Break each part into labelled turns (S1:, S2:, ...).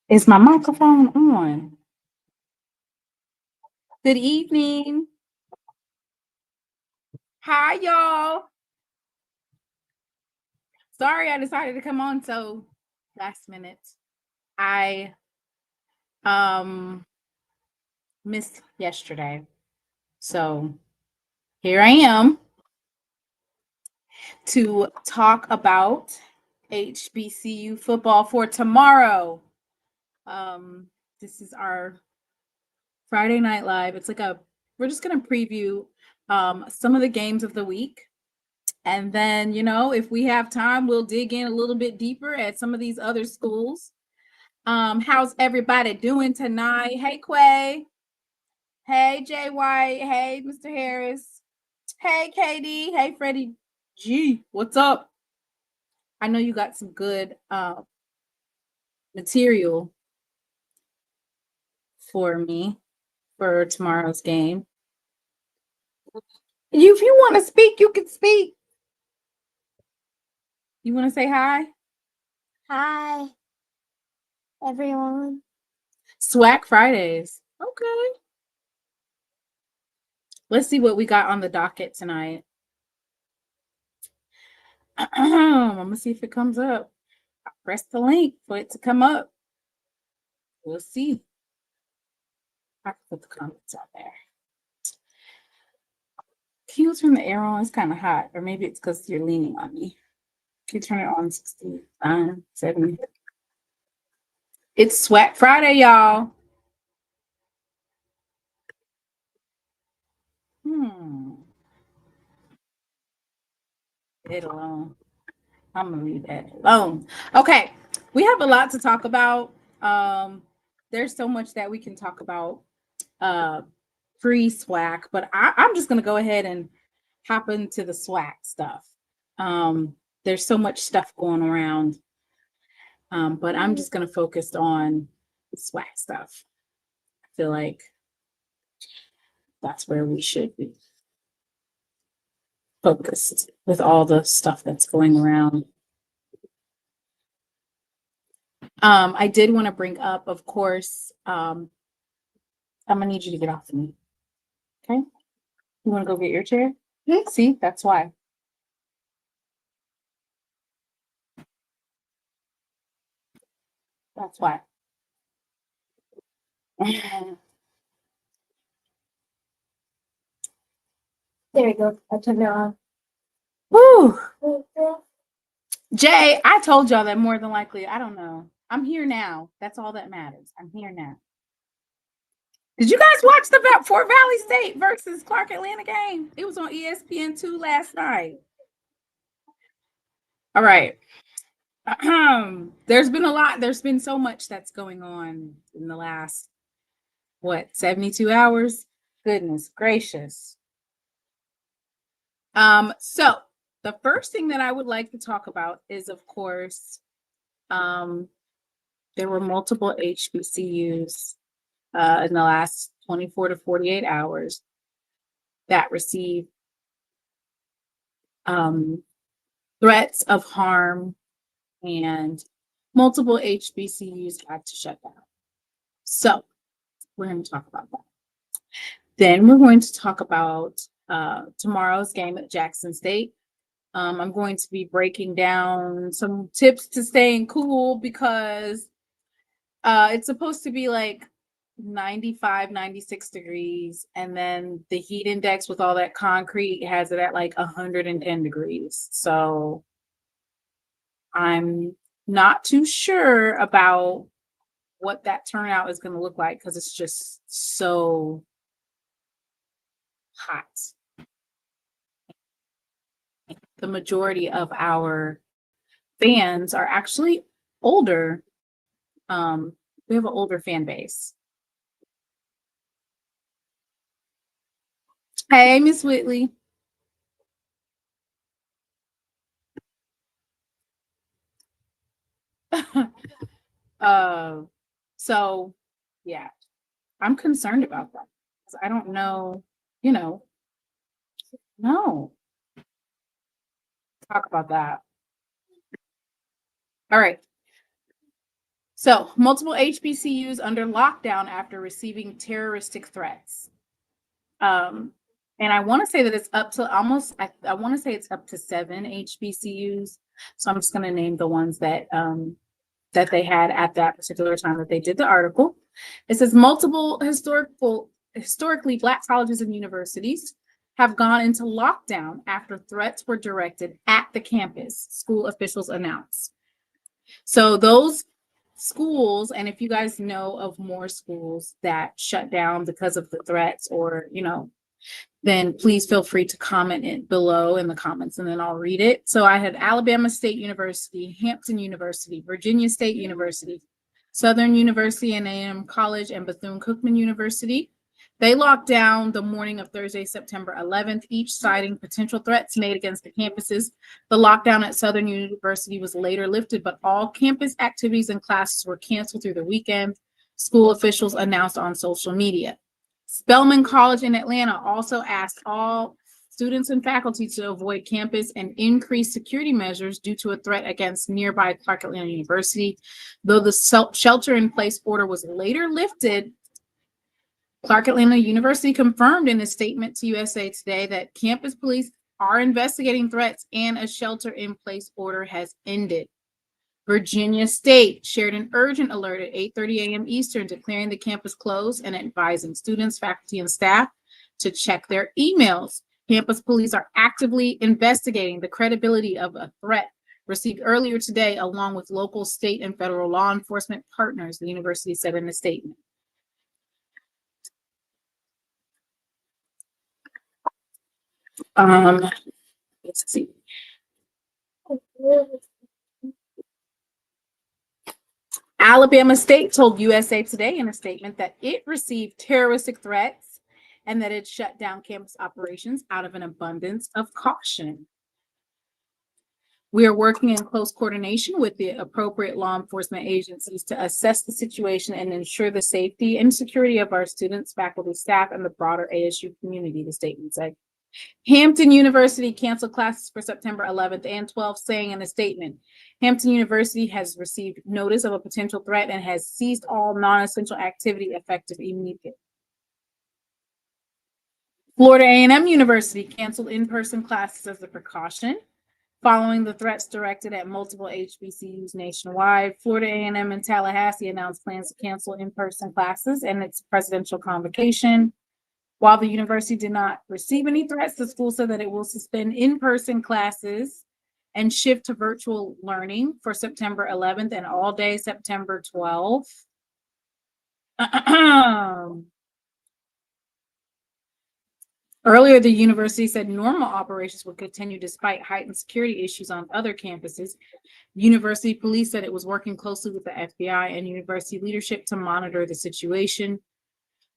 S1: Is my microphone on? Good evening. Hi, y'all. Sorry I decided to come on so last minute. I missed yesterday. So here I am to talk about HBCU football for tomorrow. This is our Friday Night Live. It's like we're just gonna preview some of the games of the week. And then, if we have time, we'll dig in a little bit deeper at some of these other schools. How's everybody doing tonight? Hey, Quay. Hey, Jay White. Hey, Mr. Harris. Hey, KD. Hey, Freddie G. What's up? I know you got some good material for me for tomorrow's game. If you want to speak, you can speak. You want to say hi?
S2: Hi, everyone.
S1: SWAC Fridays. Okay. Let's see what we got on the docket tonight. I'm gonna see if it comes up. I'll press the link for it to come up. We'll see. I can put the comments out there. Can you turn the air on? It's kind of hot, or maybe it's because you're leaning on me. Can you turn it on 69, 70? It's SWAC Friday, y'all. It alone. I'm gonna leave that alone. Okay, we have a lot to talk about. There's so much that we can talk about pre-SWAC, but I'm just gonna go ahead and hop into the SWAC stuff. There's so much stuff going around, but I'm just gonna focus on the SWAC stuff. I feel like that's where we should be focused with all the stuff that's going around. I did want to bring up, of course, I'm gonna need you to get off of me. Okay? You want to go get your chair?
S2: Hmm?
S1: See, that's why. That's why.
S2: There we go. I turned it on.
S1: Woo! Jay, I told y'all that more than likely. I don't know. I'm here now. That's all that matters. I'm here now. Did you guys watch the Fort Valley State versus Clark Atlanta game? It was on ESPN2 last night. All right. There's been a lot. There's been so much that's going on in the last, 72 hours? Goodness gracious. So the first thing that I would like to talk about is, of course, there were multiple HBCUs in the last 24 to 48 hours that received threats of harm, and multiple HBCUs had to shut down. So we're going to talk about that. Then we're going to talk about tomorrow's game at Jackson State. I'm going to be breaking down some tips to staying cool because it's supposed to be like 95, 96 degrees. And then the heat index with all that concrete has it at like 110 degrees. So I'm not too sure about what that turnout is going to look like because it's just so hot. The majority of our fans are actually older. We have an older fan base. Hey, Miss Whitley. So yeah, I'm concerned about that. I don't know, no. Talk about that. All right. So, multiple HBCUs under lockdown after receiving terroristic threats. And I want to say that it's up to almost, I want to say it's up to 7 HBCUs. So I'm just going to name the ones that that they had at that particular time that they did the article. It says multiple historically Black colleges and universities have gone into lockdown after threats were directed at the campus, school officials announced. So those schools, and if you guys know of more schools that shut down because of the threats, or then please feel free to comment it below in the comments and then I'll read it. So I had Alabama State University, Hampton University, Virginia State University, Southern University and A&M College, and Bethune-Cookman University. They locked down the morning of Thursday, September 11th, each citing potential threats made against the campuses. The lockdown at Southern University was later lifted, but all campus activities and classes were canceled through the weekend, school officials announced on social media. Spelman College in Atlanta also asked all students and faculty to avoid campus and increase security measures due to a threat against nearby Clark Atlanta University. Though the shelter-in-place order was later lifted, Clark Atlanta University confirmed in a statement to USA Today that campus police are investigating threats and a shelter-in-place order has ended. Virginia State shared an urgent alert at 8:30 a.m. Eastern declaring the campus closed and advising students, faculty, and staff to check their emails. Campus police are actively investigating the credibility of a threat received earlier today, along with local, state, and federal law enforcement partners, the university said in a statement. Let's see. Alabama State told USA Today in a statement that it received terroristic threats and that it shut down campus operations out of an abundance of caution. We are working in close coordination with the appropriate law enforcement agencies to assess the situation and ensure the safety and security of our students, faculty, staff, and the broader ASU community, the statement said. Hampton University canceled classes for September 11th and 12th, saying in a statement, Hampton University has received notice of a potential threat and has ceased all non-essential activity effective immediately. Florida A&M University canceled in-person classes as a precaution following the threats directed at multiple HBCUs nationwide. Florida A&M and Tallahassee announced plans to cancel in-person classes and its presidential convocation. While the university did not receive any threats, the school said that it will suspend in-person classes and shift to virtual learning for September 11th and all day September 12th. Earlier, the university said normal operations would continue despite heightened security issues on other campuses. University police said it was working closely with the FBI and university leadership to monitor the situation.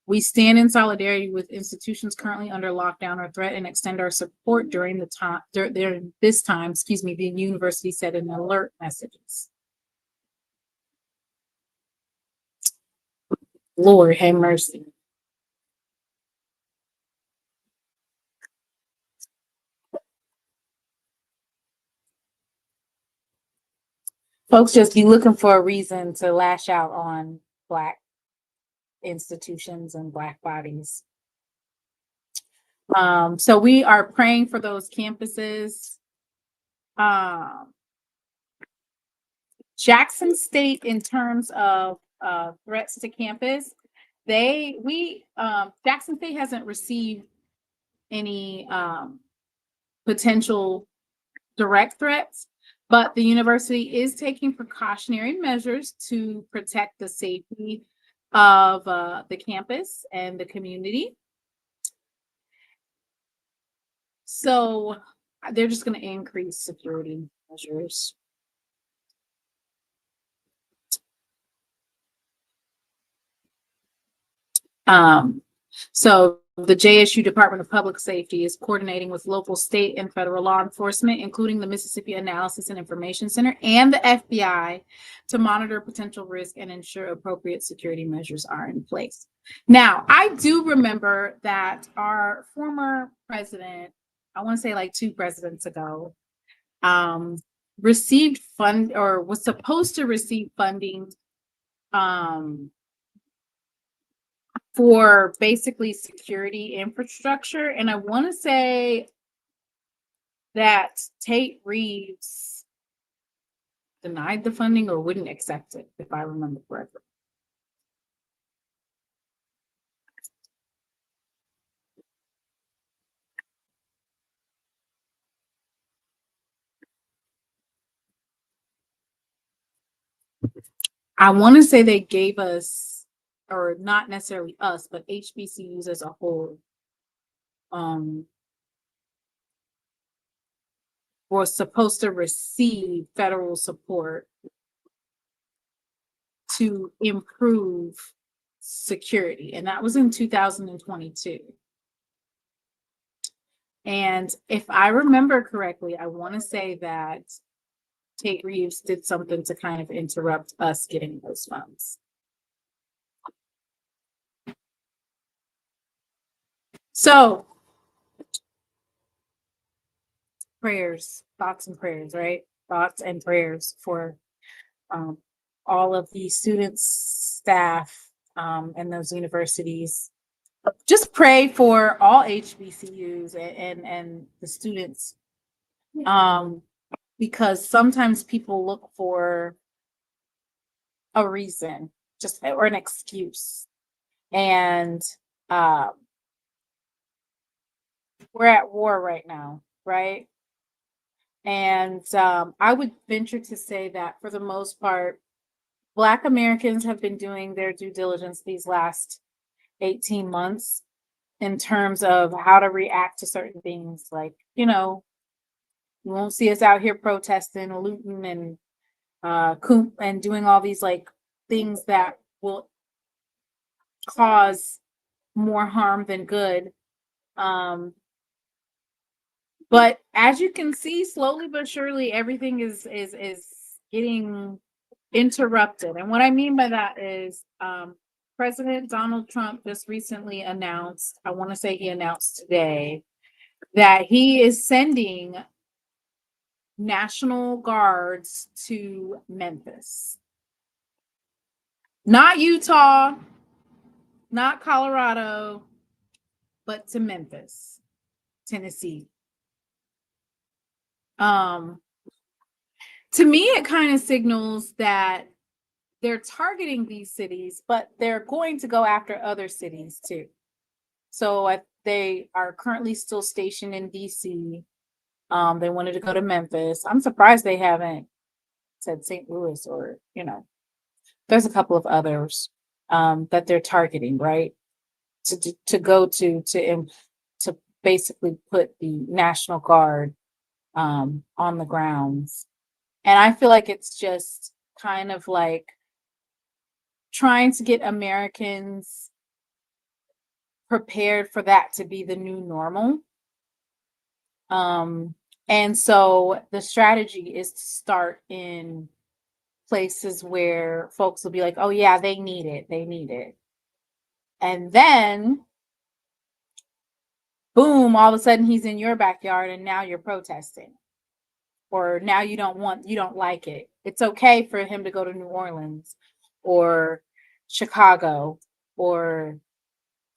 S1: We stand in solidarity with institutions currently under lockdown or threat and extend our support during this time, the university said in alert messages. Lord have mercy. Folks just be looking for a reason to lash out on Black institutions and Black bodies. So we are praying for those campuses. Jackson State, in terms of threats to campus, Jackson State hasn't received any potential direct threats, but the university is taking precautionary measures to protect the safety of the campus and the community. So they're just going to increase security measures. So the JSU Department of Public Safety is coordinating with local, state, and federal law enforcement, including the Mississippi Analysis and Information Center and the FBI, to monitor potential risk and ensure appropriate security measures are in place. Now, I do remember that our former president, I want to say like 2 presidents ago, received was supposed to receive funding for basically security infrastructure. And I want to say that Tate Reeves denied the funding or wouldn't accept it, if I remember correctly. I want to say they gave us, or not necessarily us, but HBCUs as a whole, was supposed to receive federal support to improve security. And that was in 2022. And if I remember correctly, I want to say that Tate Reeves did something to kind of interrupt us getting those funds. So, prayers, thoughts and prayers, right? Thoughts and prayers for all of the students, staff, and those universities. Just pray for all HBCUs and the students, because sometimes people look for a reason, just or an excuse, and we're at war right now, right? And I would venture to say that for the most part, Black Americans have been doing their due diligence these last 18 months in terms of how to react to certain things. Like, you won't see us out here protesting, looting, and doing all these like things that will cause more harm than good. But as you can see, slowly but surely, everything is getting interrupted. And what I mean by that is President Donald Trump just recently announced, I want to say he announced today, that he is sending National Guards to Memphis. Not Utah, not Colorado, but to Memphis, Tennessee. To me, it kind of signals that they're targeting these cities, but they're going to go after other cities too. So they are currently still stationed in DC. They wanted to go to Memphis. I'm surprised they haven't said St. Louis or, there's a couple of others that they're targeting, right? To go to basically put the National Guard on the grounds. And I feel like it's just kind of like trying to get Americans prepared for that to be the new normal. And so the strategy is to start in places where folks will be like, oh yeah, they need it. And then boom, all of a sudden he's in your backyard and now you're protesting. Or now you don't like it. It's okay for him to go to New Orleans or Chicago or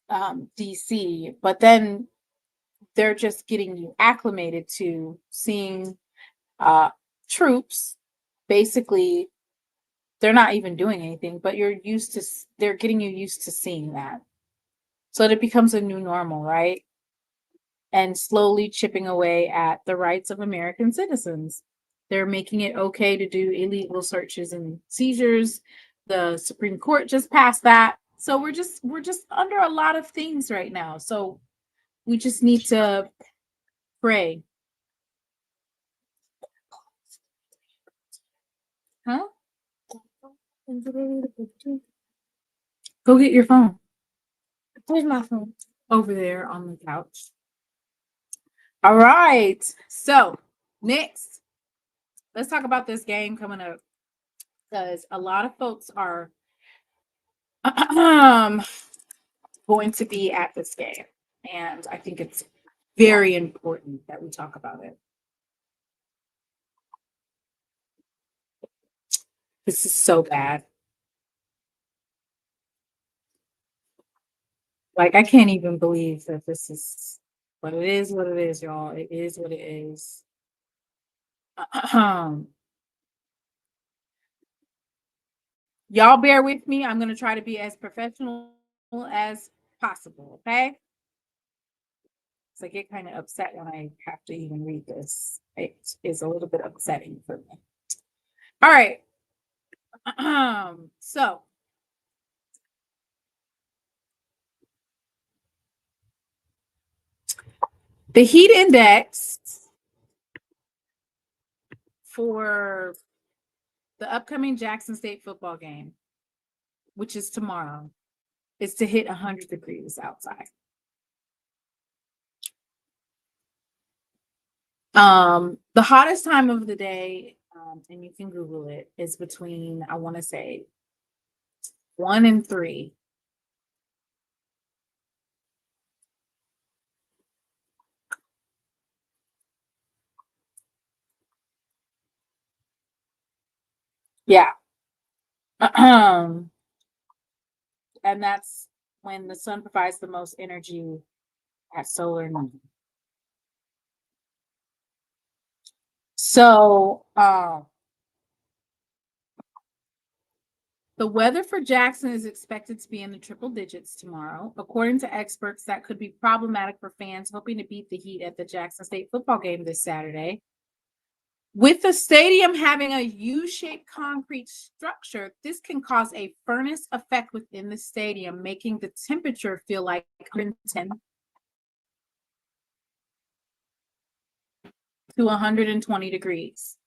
S1: DC, but then they're just getting you acclimated to seeing troops. Basically, they're not even doing anything, but they're getting you used to seeing that. So that it becomes a new normal, right? And slowly chipping away at the rights of American citizens. They're making it okay to do illegal searches and seizures. The Supreme Court just passed that. So we're just under a lot of things right now. So we just need to pray. Huh? Go get your phone.
S2: Where's my phone?
S1: Over there on the couch. All right. So next, let's talk about this game coming up, because a lot of folks are going to be at this game. And I think it's very important that we talk about it. This is so bad. Like, I can't even believe that this is, but it is what it is, y'all. It is what it is. Y'all bear with me. I'm going to try to be as professional as possible, okay? So I get kind of upset when I have to even read this. It is a little bit upsetting for me. All right. So the heat index for the upcoming Jackson State football game, which is tomorrow, is to hit 100 degrees outside. The hottest time of the day, and you can Google it, is between, I want to say, 1 and 3. Yeah. And that's when the sun provides the most energy at solar noon. So, the weather for Jackson is expected to be in the triple digits tomorrow. According to experts, that could be problematic for fans hoping to beat the heat at the Jackson State football game this Saturday. With the stadium having a U-shaped concrete structure, this can cause a furnace effect within the stadium, making the temperature feel like 110 to 120 degrees.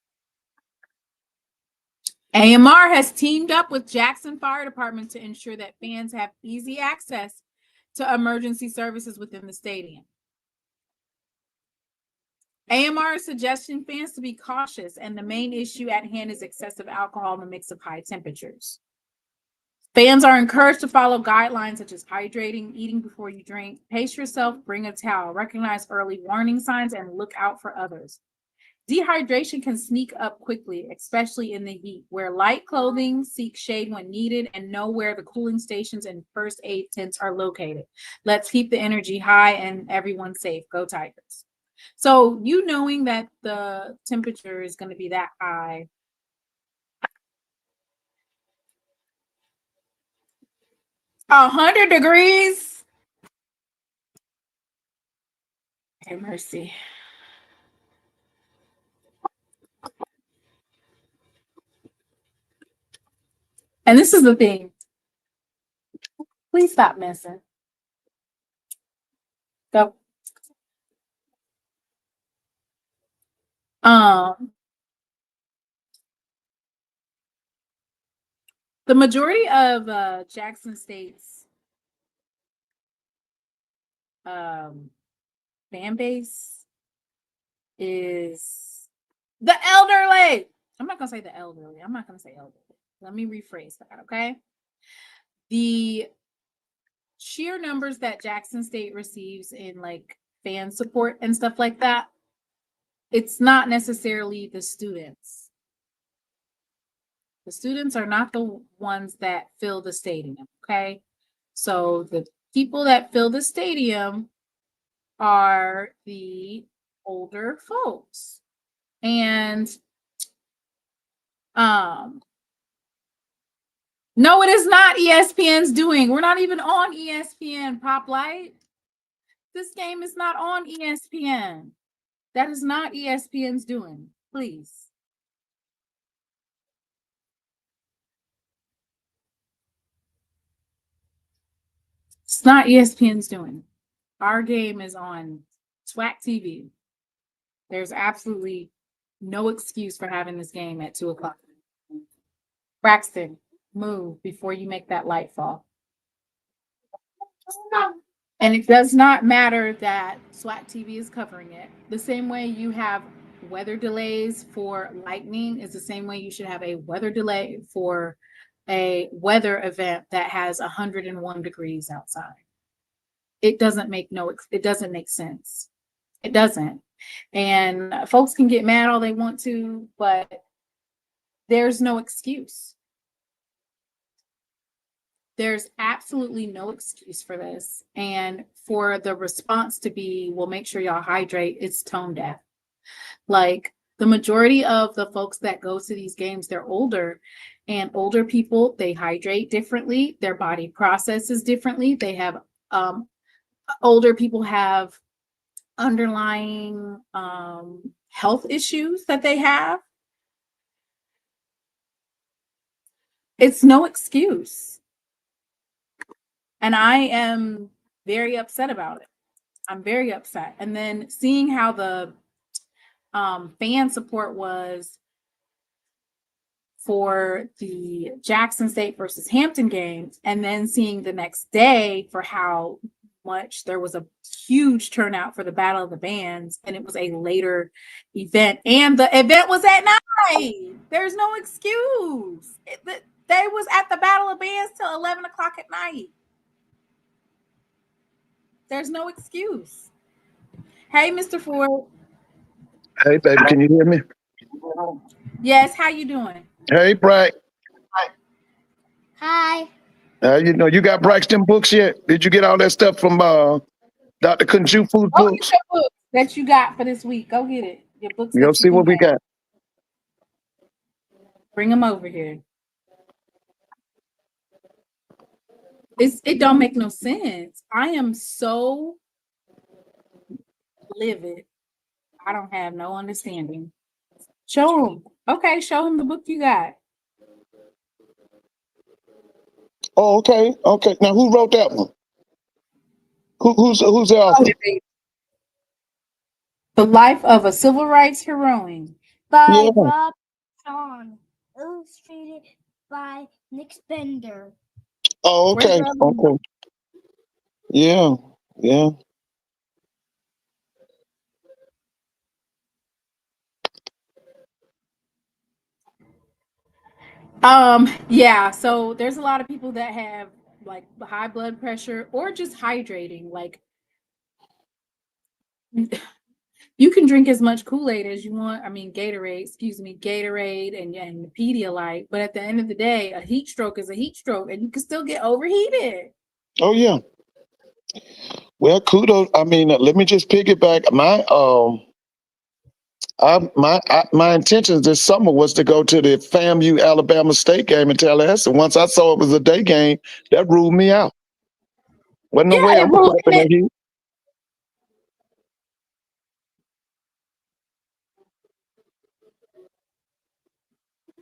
S1: AMR has teamed up with Jackson Fire Department to ensure that fans have easy access to emergency services within the stadium. AMR is suggesting fans to be cautious, and the main issue at hand is excessive alcohol in the mix of high temperatures. Fans are encouraged to follow guidelines such as hydrating, eating before you drink, pace yourself, bring a towel, recognize early warning signs, and look out for others. Dehydration can sneak up quickly, especially in the heat. Wear light clothing, seek shade when needed, and know where the cooling stations and first aid tents are located. Let's keep the energy high and everyone safe. Go Tigers. So you knowing that the temperature is going to be that high, 100 degrees. Have mercy. And this is the thing. Please stop messing. Go. The majority of Jackson State's fan base is the elderly. I'm not gonna say the elderly. I'm not gonna say elderly. Let me rephrase that, okay? The sheer numbers that Jackson State receives in like fan support and stuff like that, it's not necessarily the students. The students are not the ones that fill the stadium, okay? So the people that fill the stadium are the older folks. And no, it is not ESPN's doing. We're not even on ESPN, Pop Light. This game is not on ESPN. That is not ESPN's doing. Please. It's not ESPN's doing. Our game is on SWAC TV. There's absolutely no excuse for having this game at 2:00. Braxton, move before you make that light fall. And it does not matter that SWAC TV is covering it. The same way you have weather delays for lightning is the same way you should have a weather delay for a weather event that has 101 degrees outside. It doesn't make sense. It doesn't. And folks can get mad all they want to, but there's no excuse. there's absolutely no excuse for this. And for the response to be, well, make sure y'all hydrate, it's tone deaf. Like the majority of the folks that go to these games, they're older, and older people, they hydrate differently. Their body processes differently. They have, older people have underlying health issues that they have. It's no excuse. And I am very upset about it. I'm very upset. And then seeing how the fan support was for the Jackson State versus Hampton games, and then seeing the next day for how much there was a huge turnout for the Battle of the Bands, and it was a later event, and the event was at night. There's no excuse. They was at the Battle of Bands till 11 o'clock at night. There's no excuse. Hey, Mr. Ford.
S3: Hey, baby, can you hear me?
S1: Yes, how you doing?
S3: Hey, Brack.
S2: Hi.
S3: You got Braxton books yet? Did you get all that stuff from Dr. Kunju Food
S1: Go
S3: Books?
S1: get your book that you got for this week. Go get it. Your books.
S3: You'll see what we got.
S1: Bring them over here. It don't make no sense. I am so livid. I don't have no understanding. Show him. Okay, show him the book you got.
S3: Oh, okay. Okay. Now, who wrote that one? Who's the author?
S1: The Life of a Civil Rights Heroine.
S2: By Rob Sean. Illustrated by Nick Spender.
S3: Oh, okay. Okay. Yeah. Yeah.
S1: Yeah, so there's a lot of people that have like high blood pressure or just hydrating. Like you can drink as much Kool-Aid as you want. I mean, Gatorade and Pedialyte. But at the end of the day, a heat stroke is a heat stroke, and you can still get overheated.
S3: Oh, yeah. Well, kudos. I mean, let me just piggyback. My intentions this summer was to go to the FAMU Alabama State game in Tallahassee. Once I saw it was a day game, that ruled me out. Wasn't no way I'm up in the heat.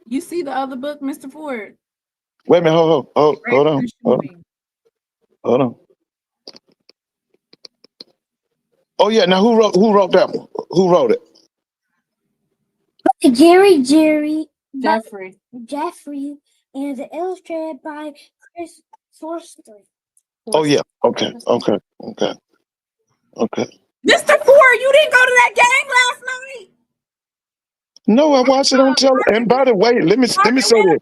S1: You see the other book, Mr. Ford?
S3: Wait a minute, hold on. Oh yeah, now who wrote that one? Who wrote it?
S2: Jeffrey, and illustrated by Chris Forster.
S3: Oh yeah, okay.
S1: Mr. Ford, you didn't go to that game last night?
S3: No, I watched it on television. And by the way, let me say this.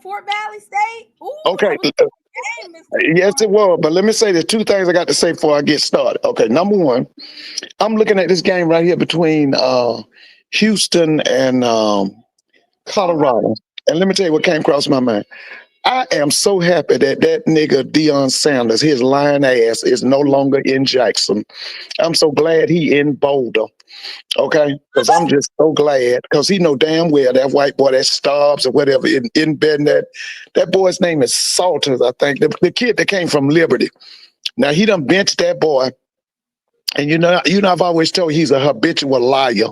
S1: Fort Valley State. Ooh,
S3: okay.
S1: Game,
S3: yes, it was. But let me say there's two things I got to say before I get started. Okay, number one, I'm looking at this game right here between Houston and Colorado. And let me tell you what came across my mind. I am so happy that nigga Deion Sanders, his lying ass, is no longer in Jackson. I'm so glad he in Boulder. Okay, because I'm just so glad because he know damn well that white boy that Stubbs or whatever in bed that boy's name is Salters, I think, the kid that came from Liberty. Now he done benched that boy, and you know I've always told you he's a habitual liar,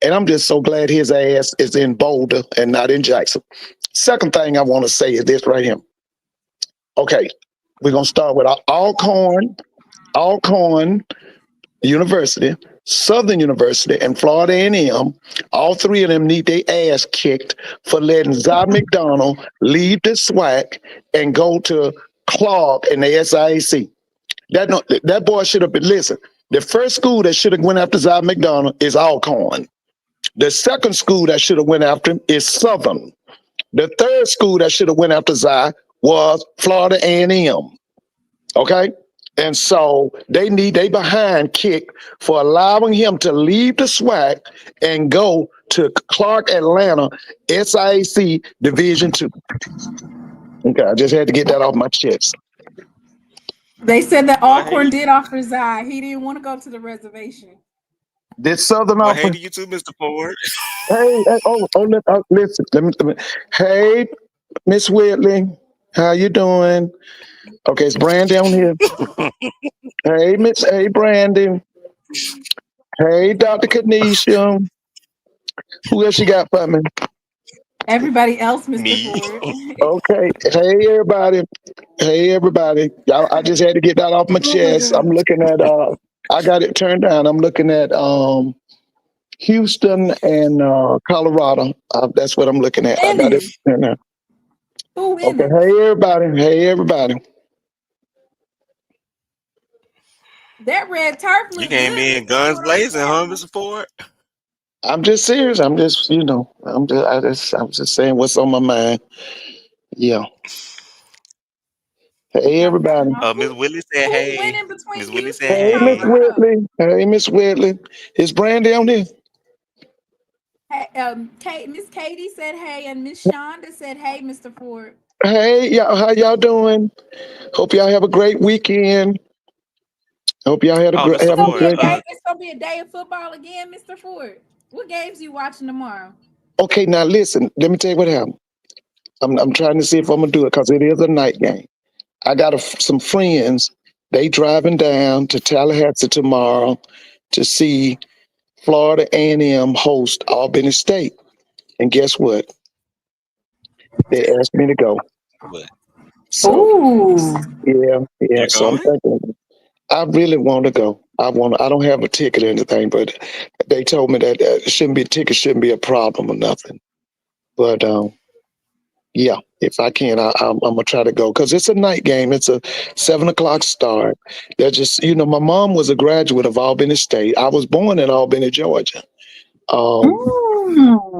S3: and I'm just so glad his ass is in Boulder and not in Jackson. Second thing I want to say is this right here. Okay, we're gonna start with Alcorn University, Southern University, and Florida A&M. All three of them need their ass kicked for letting Zy McDonald leave the SWAC and go to Clark in the SIAC. That boy should have been, listen, the first school that should have went after Zy McDonald is Alcorn. The second school that should have went after him is Southern. The third school that should have went after Zy was Florida A&M. Okay? And so they behind kick for allowing him to leave the SWAC and go to Clark Atlanta SIAC Division II. Okay, I just had to get that off my chest.
S1: They said that
S4: Well,
S1: Alcorn
S4: hey,
S1: did offer Zai. He didn't want to go to the reservation.
S3: Did Southern
S4: well, hey
S3: offer?
S4: to you too, Mr. Ford.
S3: Listen. Let me. Hey, Miss Whitley, how you doing? Okay, it's Brandy on here. Hey, Brandy. Hey, Dr. Kanisha. Who else you got for me?
S1: Everybody else, Mr.
S4: Me.
S1: Ford.
S3: Okay. Hey, everybody. Hey, everybody. Y'all, I just had to get that off my
S1: Oh my
S3: chest. I'm
S1: God.
S3: looking at. I got it turned down. I'm looking at Houston and Colorado. That's what I'm looking at. I got
S1: Winning.
S3: it turned down.
S1: Who
S3: Okay.
S1: winning?
S3: Hey, everybody. Hey, everybody.
S1: That red turf
S4: You
S1: looked
S4: came
S1: good,
S4: in
S1: Mr.
S4: guns
S1: Ford, on the
S4: blazing, huh,
S1: camera.
S4: Mr. Ford?
S3: I'm just serious. I'm just, I'm just saying what's on my mind. Yeah. Hey,
S1: Okay.
S3: everybody.
S1: Now,
S4: Miss Willie said,
S1: who's
S4: hey.
S1: winning between
S4: Miss Willie
S1: Houston
S4: said,
S1: and
S3: Hey, Miss
S4: hey.
S1: Colorado?
S3: Whitley. Hey, Miss Whitley. Is Brandy on this?
S1: Hey, Miss Katie said hey, and Miss Shonda said hey, Mr. Ford.
S3: Hey, y'all, how y'all doing? Hope y'all have a great weekend. Hope y'all had a
S4: Oh,
S3: great,
S1: It's
S4: Mr.
S3: having a
S1: gonna be
S4: Ford.
S1: a
S3: great.
S1: day. It's gonna be a day of football again, Mr. Ford. What games you watching tomorrow?
S3: Okay, now listen. Let me tell you what happened. I'm trying to see if I'm gonna do it because it is a night game. I got some friends. They driving down to Tallahassee tomorrow to see Florida A&M host Albany State. And guess what? They asked me to go.
S4: What?
S3: So
S1: Ooh.
S3: yeah.
S4: You
S3: So I'm
S4: going?
S3: thinking I really want to go. I don't have a ticket or anything, but they told me that ticket shouldn't be a problem or nothing. But yeah, if I can, I'm gonna try to go because it's a night game. It's a 7 o'clock start. They're just, my mom was a graduate of Albany State. I was born in Albany, Georgia. Um,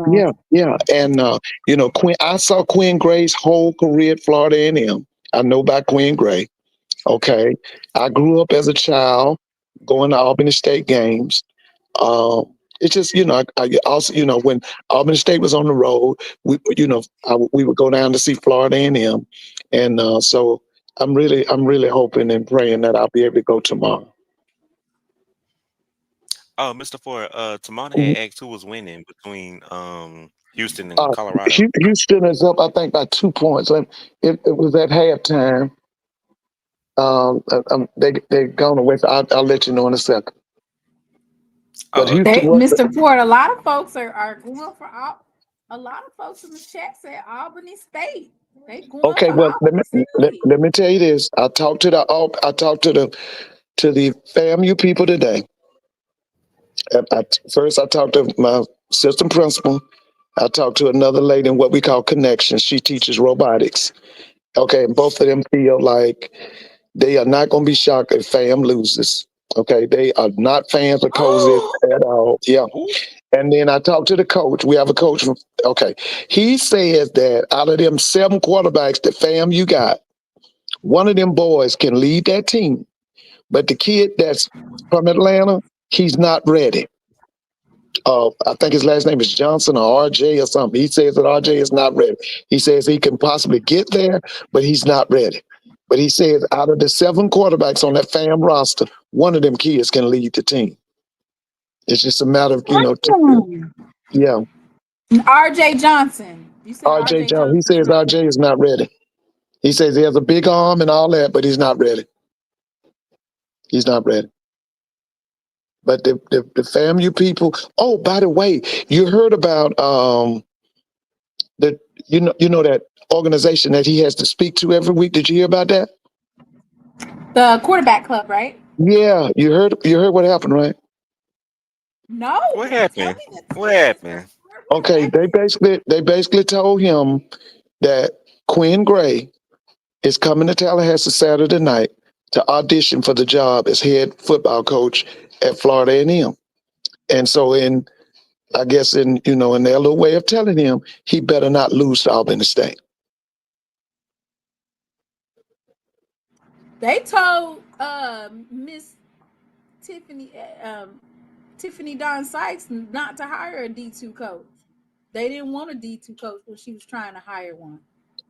S1: Mm.
S3: yeah, and I saw Quinn Gray's whole career at Florida A&M. I know about Quinn Gray. Okay, I grew up as a child going to Albany State games. It's just, I also, when Albany State was on the road, we would go down to see Florida A&M, and so I'm really hoping and praying that I'll be able to go tomorrow.
S4: Oh, Mr. Ford, Tamana
S3: Mhm.
S4: had asked who was winning between Houston and Colorado.
S3: Houston is up, I think, by 2 points. It was at halftime. They gone away. I'll let you know in a second. But
S4: Oh,
S3: Houston
S4: okay.
S3: was.
S1: Mr. Ford, a lot of folks are going for a lot of folks in the chat said Albany State. They going
S3: Okay,
S1: for
S3: well, let me
S1: Albany
S3: let,
S1: City.
S3: let me tell you this. I talked to the FAMU people today. First, I talked to my assistant principal. I talked to another lady in what we call connections. She teaches robotics. Okay, and both of them feel like they are not going to be shocked if FAM loses. Okay, they are not fans of Cozy at all. Yeah.
S4: Who?
S3: And then I talked to the coach. We have a coach from, okay. He says that out of them 7 quarterbacks that FAMU got, one of them boys can lead that team. But the kid that's from Atlanta, he's not ready. I think his last name is Johnson or RJ or something. He says that RJ is not ready. He says he can possibly get there, but he's not ready. But he says out of the 7 quarterbacks on that FAM roster, one of them kids can lead the team. It's just a matter of, yeah.
S1: RJ Johnson. You said
S3: RJ
S1: RJ
S3: Johnson. He
S1: Johnson's
S3: says
S1: not
S3: RJ is not ready. He says he has a big arm and all that, but he's not ready. He's not ready. But the FAMU people. Oh, by the way, you heard about the that organization that he has to speak to every week. Did you hear about that?
S1: the quarterback club, right?
S3: Yeah, you heard what happened, right?
S1: No.
S4: What
S1: Tell
S4: happened?
S1: me the
S4: What
S1: details, Mr.
S4: happened?
S1: Ford. What
S3: Okay,
S1: happened?
S3: they basically told him that Quinn Gray is coming to Tallahassee Saturday night to audition for the job as head football coach at Florida A&M. And so I guess in their little way of telling him he better not lose to Albany State.
S1: They told Miss Tiffany Tiffany Don Sykes not to hire a D2 coach. They didn't want a D2 coach when she was trying to hire one.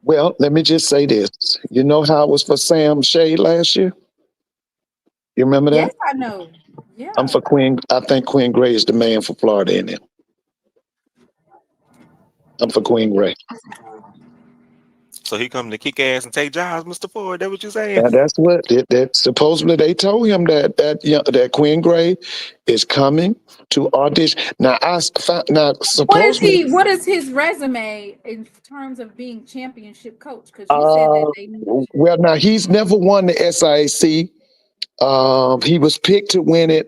S3: Well, let me just say this. You know how it was for Sam Shade last year? You remember that?
S1: Yes, I know. Yeah.
S3: I'm for Queen. I think Queen Gray is the man for Florida in there. I'm for Queen Gray.
S4: So he come to kick ass and take jobs, Mr. Ford. That what you saying?
S3: And that's what that supposedly they told him that Queen Gray is coming to audition. Now supposedly
S1: What is his resume in terms of being championship coach? Because you said that
S3: uh
S1: they
S3: well now he's never won the SIAC. He was picked to win it,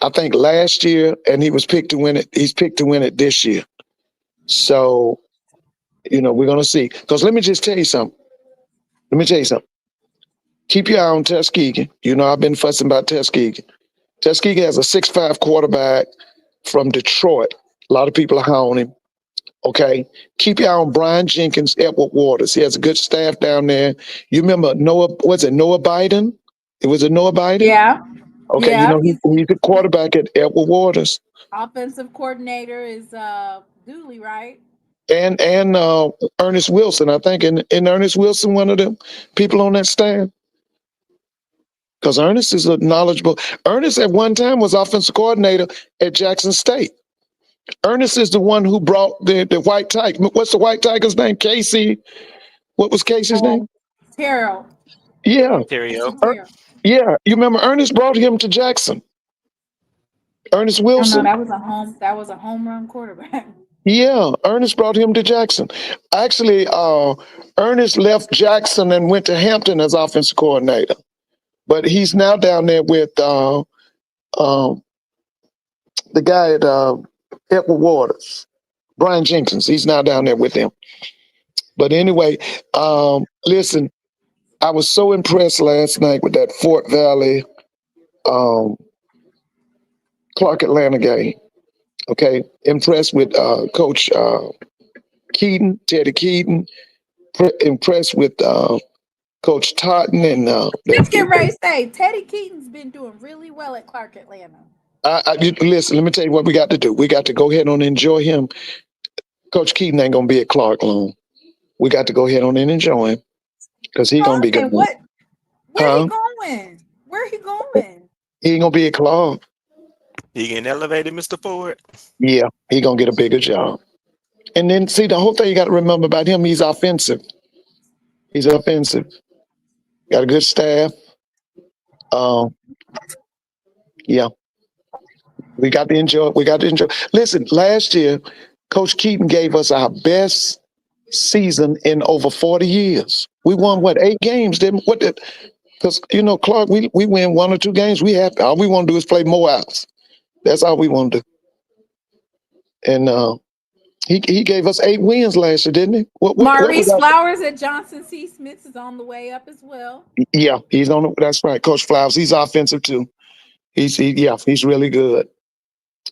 S3: I think last year, and he was picked to win it. He's picked to win it this year. So, we're gonna see. Because let me just tell you something. Keep your eye on Tuskegee. I've been fussing about Tuskegee. Tuskegee has a 6'5" quarterback from Detroit. A lot of people are high on him. Okay. Keep your eye on Brian Jenkins, Edward Waters. He has a good staff down there. You remember Noah Biden? It was a Noah Biden?
S1: Yeah.
S3: Okay,
S1: Yeah.
S3: he's the quarterback at Edward Waters.
S1: Offensive coordinator is Dooley, right?
S3: And Ernest Wilson, I think. And Ernest Wilson, one of the people on that staff. Because Ernest is a knowledgeable. Ernest at one time was offensive coordinator at Jackson State. Ernest is the one who brought the White Tiger. What's the White Tiger's name? Casey. What was Casey's name?
S1: Terrell.
S3: Yeah.
S4: Terrio.
S3: Yeah. You remember Ernest brought him to Jackson. Ernest Wilson.
S1: No, that was a home run quarterback.
S3: Yeah, Ernest brought him to Jackson. Actually, Ernest left Jackson and went to Hampton as offensive coordinator. But he's now down there with the guy at Edward Waters, Brian Jenkins. He's now down there with him. But anyway, listen, I was so impressed last night with that Fort Valley Clark Atlanta game. Okay, impressed with Coach Keaton, Teddy Keaton. Impressed with Coach Totten and
S1: Just get ready to say Teddy Keaton's been doing really well at Clark Atlanta.
S3: Listen, let me tell you what we got to do. We got to go ahead and enjoy him. Coach Keaton ain't gonna be at Clark long. We got to go ahead on and enjoy him because he's gonna be good.
S1: Where he going? Where he going?
S3: He ain't gonna be at Clark.
S4: He getting elevated, Mr. Ford.
S3: Yeah, he gonna get a bigger job. And then see the whole thing you got to remember about him. He's offensive. He's offensive. Got a good staff. Yeah. We got to enjoy. Listen, last year, Coach Keaton gave us our best season in over 40 years. We won 8 games, didn't we? Because Clark, we win 1 or 2 games. All we want to do is play more outs. That's all we want to do. And he gave us 8 wins last year, didn't he?
S1: Maurice Flowers at Johnson C. Smith is on the way up as well.
S3: Yeah, he's on. That's right, Coach Flowers. He's offensive too. He's really good.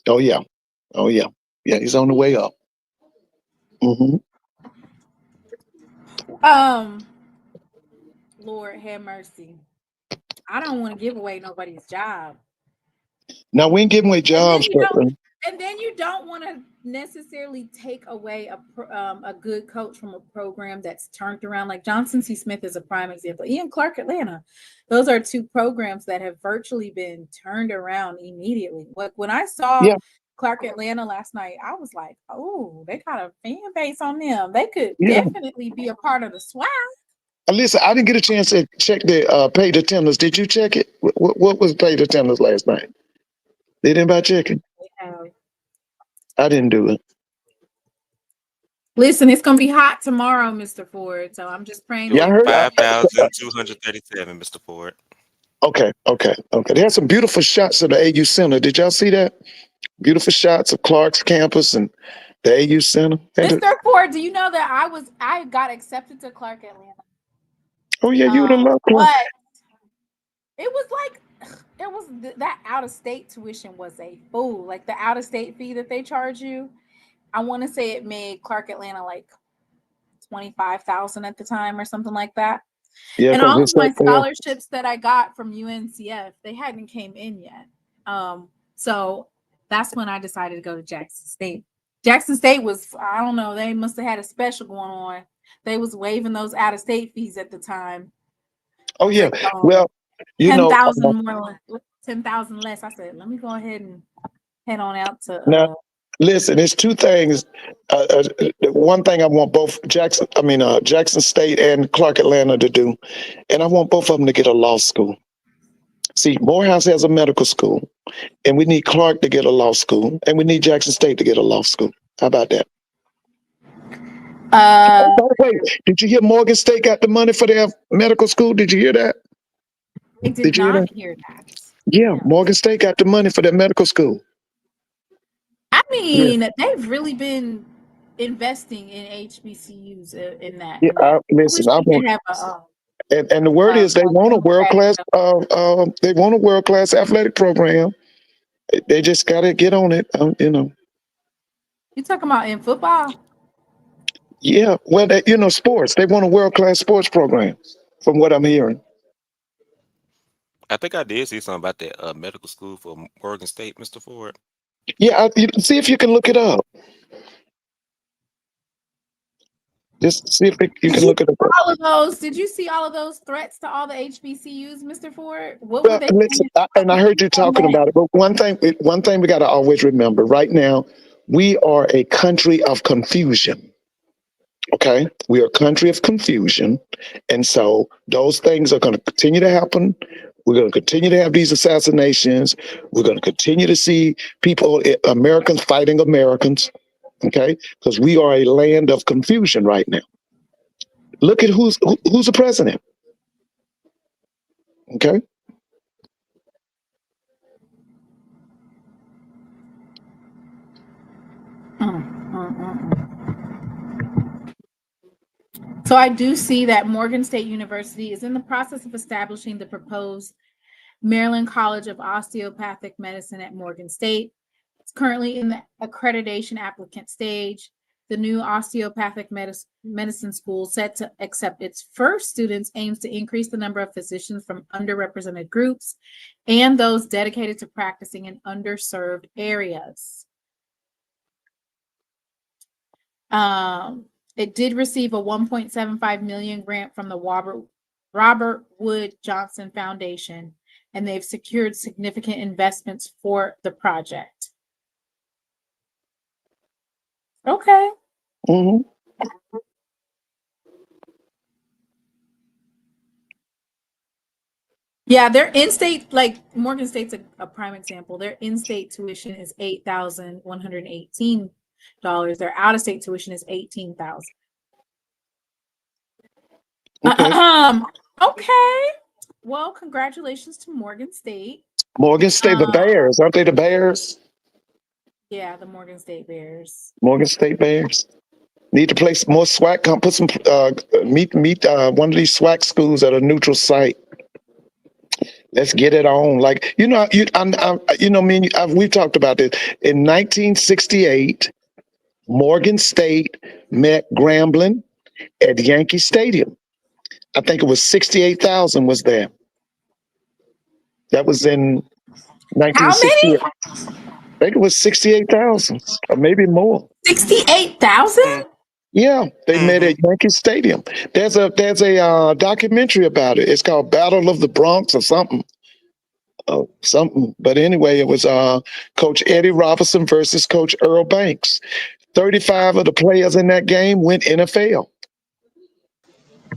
S3: Oh yeah. Yeah, he's on the way up. Mm-hmm.
S1: Lord have mercy. I don't want to give away nobody's job.
S3: Now we ain't giving away jobs,
S1: and then you don't want to necessarily take away a good coach from a program that's turned around. Like Johnson C. Smith is a prime example. Ian Clark Atlanta. Those are 2 programs that have virtually been turned around immediately. When I saw Clark Atlanta last night, I was like, oh, they got a fan base on them. They could definitely be a part of the SWAC.
S3: Listen, I didn't get a chance to check the paid attendance. Did you check it? What was paid attendance last night? Did anybody check it? I didn't do it.
S1: Listen, it's gonna be hot tomorrow, Mr. Ford. So I'm just praying.
S3: Yeah, I heard
S4: 5,237, Mr. Ford.
S3: Okay. They had some beautiful shots of the AU Center. Did y'all see that? Beautiful shots of Clark's campus and the AU Center.
S1: Mr. Ford, do you know that I got accepted to Clark Atlanta?
S3: Oh yeah, you would have loved Clark.
S1: But it was that out-of-state tuition was a fool. Like the out-of-state fee that they charge you, I want to say it made Clark Atlanta like $25,000 at the time or something like that. Yeah, and all of my scholarships that I got from UNCF, they hadn't came in yet. So that's when I decided to go to Jackson State. Jackson State was, I don't know, they must have had a special going on. they was waiving those out of state fees at the time.
S3: Oh yeah.
S1: Like,
S3: Well, you know,
S1: 10,000 more, 10,000 less. I said, let me go ahead and head on out to.
S3: now listen, it's two things. One thing I want both Jackson State and Clark Atlanta to do, and I want both of them to get a law school. See, Morehouse has a medical school, and we need Clark to get a law school, and we need Jackson State to get a law school. How about that? By the way, did you hear Morgan State got the money for their medical school? Did you hear that?
S1: I did
S3: you hear
S1: not
S3: that?
S1: hear that.
S3: Yeah, Morgan State got the money for their medical school.
S1: I mean, they've really been investing in HBCUs in that.
S3: Yeah,
S1: in that.
S3: listen, I
S1: wish we
S3: want,
S1: could have
S3: and the word is they want a world class. They want a world class athletic program. They just got to get on it. You know.
S1: You talking about in football?
S3: Yeah, well, sports. They want a world class sports program, from what I'm hearing.
S4: I think I did see something about that medical school for Morgan State, Mr. Ford.
S3: Yeah, see if you can look it up. Just see if you can look it up.
S1: All of those. Did you see all of those threats to all the HBCUs, Mr. Ford? What were
S3: Well,
S1: they?
S3: listen, I heard you talking about it, but one thing we got to always remember: right now, we are a country of confusion. Okay, we are a country of confusion, and so those things are going to continue to happen. We're going to continue to have these assassinations. We're going to continue to see Americans fighting Americans. Okay, because we are a land of confusion right now. Look at who's the president. Okay.
S1: So I do see that Morgan State University is in the process of establishing the proposed Maryland College of Osteopathic Medicine at Morgan State. It's currently in the accreditation applicant stage. The new osteopathic medicine school, set to accept its first students, aims to increase the number of physicians from underrepresented groups and those dedicated to practicing in underserved areas. It did receive a $1.75 million grant from the Robert Wood Johnson Foundation, and they've secured significant investments for the project. Okay.
S3: Mm-hmm.
S1: Yeah, their in-state, like Morgan State's a prime example. Their in-state tuition is $8,118. Their out-of-state tuition is $18,000.
S3: Okay.
S1: Okay. Well, congratulations to Morgan State.
S3: Morgan State, the Bears, aren't they the Bears?
S1: Yeah, the Morgan State Bears.
S3: Morgan State Bears need to play more SWAC. Put some meet one of these SWAC schools at a neutral site. Let's get it on. Like we've talked about this. In 1968, Morgan State met Grambling at Yankee Stadium. I think it was 68,000 was there. That was in 1968.
S1: How many?
S3: I think it was 68,000 or maybe more.
S1: 68,000?
S3: Yeah, they met at Yankee Stadium. There's a documentary about it. It's called Battle of the Bronx or something. But anyway, it was Coach Eddie Robinson versus Coach Earl Banks. 35 of the players in that game went NFL.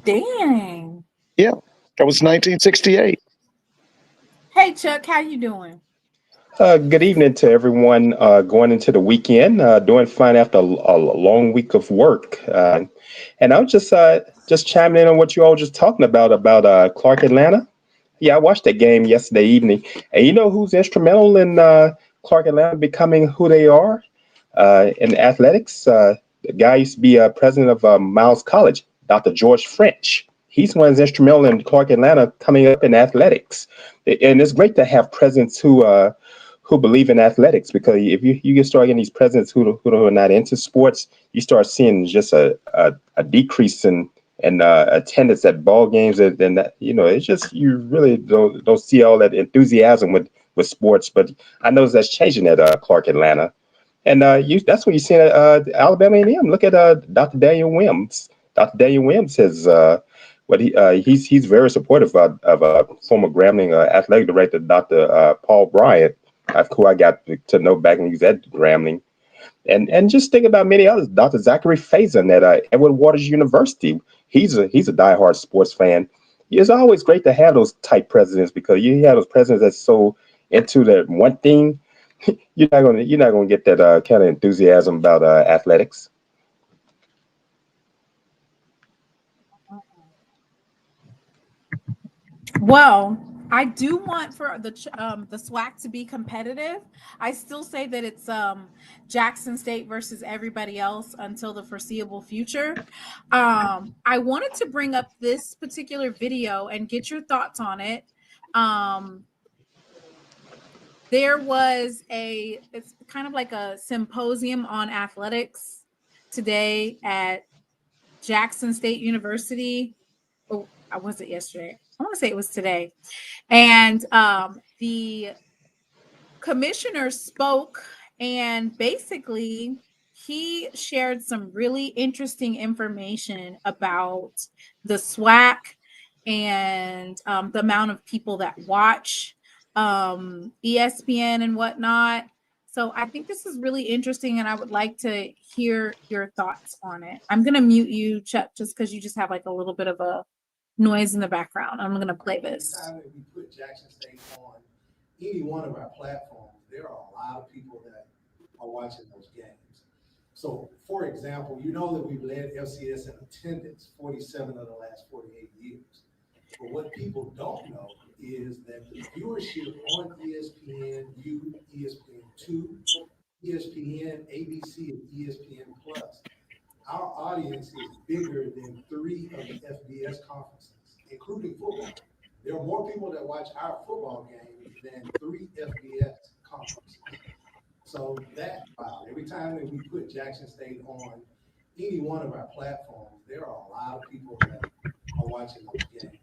S1: Dang.
S3: Yeah, that was 1968.
S1: Hey, Chuck, how you doing?
S5: Good evening to everyone going into the weekend. Doing fine after a long week of work. And I was just chiming in on what you all just talking about Clark Atlanta. Yeah, I watched that game yesterday evening. And you know who's instrumental in Clark Atlanta becoming who they are in athletics? The guy used to be president of Miles College, Dr. George French. He's one that's instrumental in Clark Atlanta coming up in athletics. And it's great to have presidents who believe in athletics, because if you get start getting these presidents who are not into sports, you start seeing just a decrease in attendance at ball games, and that, it's just, you really don't see all that enthusiasm with sports. But I know that's changing at Clark Atlanta, and that's what you see at Alabama A&M. Look at Dr. Daniel Wims. Dr. Daniel Williams has he's very supportive of former Grambling athletic director Dr. Paul Bryant, who I got to know back when he was at Grambling. And just think about many others. Dr. Zachary Faison at Edward Waters University. He's a diehard sports fan. It's always great to have those type presidents, because you have those presidents that's so into that one thing. You're not gonna get that kind of enthusiasm about athletics.
S1: Well, I do want for the SWAC to be competitive. I still say that it's Jackson State versus everybody else until the foreseeable future. I wanted to bring up this particular video and get your thoughts on it. There was it's kind of like a symposium on athletics today at Jackson State University. Oh, was it yesterday? I want to say it was today. And the commissioner spoke, and basically he shared some really interesting information about the SWAC and the amount of people that watch ESPN and whatnot. So I think this is really interesting, and I would like to hear your thoughts on it. I'm going to mute you, Chuck, just because you just have like a little bit of a noise in the background. I'm going to play this.
S6: Anytime that we put Jackson State on any one of our platforms, there are a lot of people that are watching those games. So, for example, you know that we've led FCS in attendance 47 of the last 48 years. But what people don't know is that the viewership on ESPN, ESPN2, ESPN, ABC, and ESPN Plus, our audience is bigger than 3 of the FBS conferences, including football. There are more people that watch our football games than 3 FBS conferences. So that, wow, every time that we put Jackson State on any one of our platforms, there are a lot of people that are watching those games.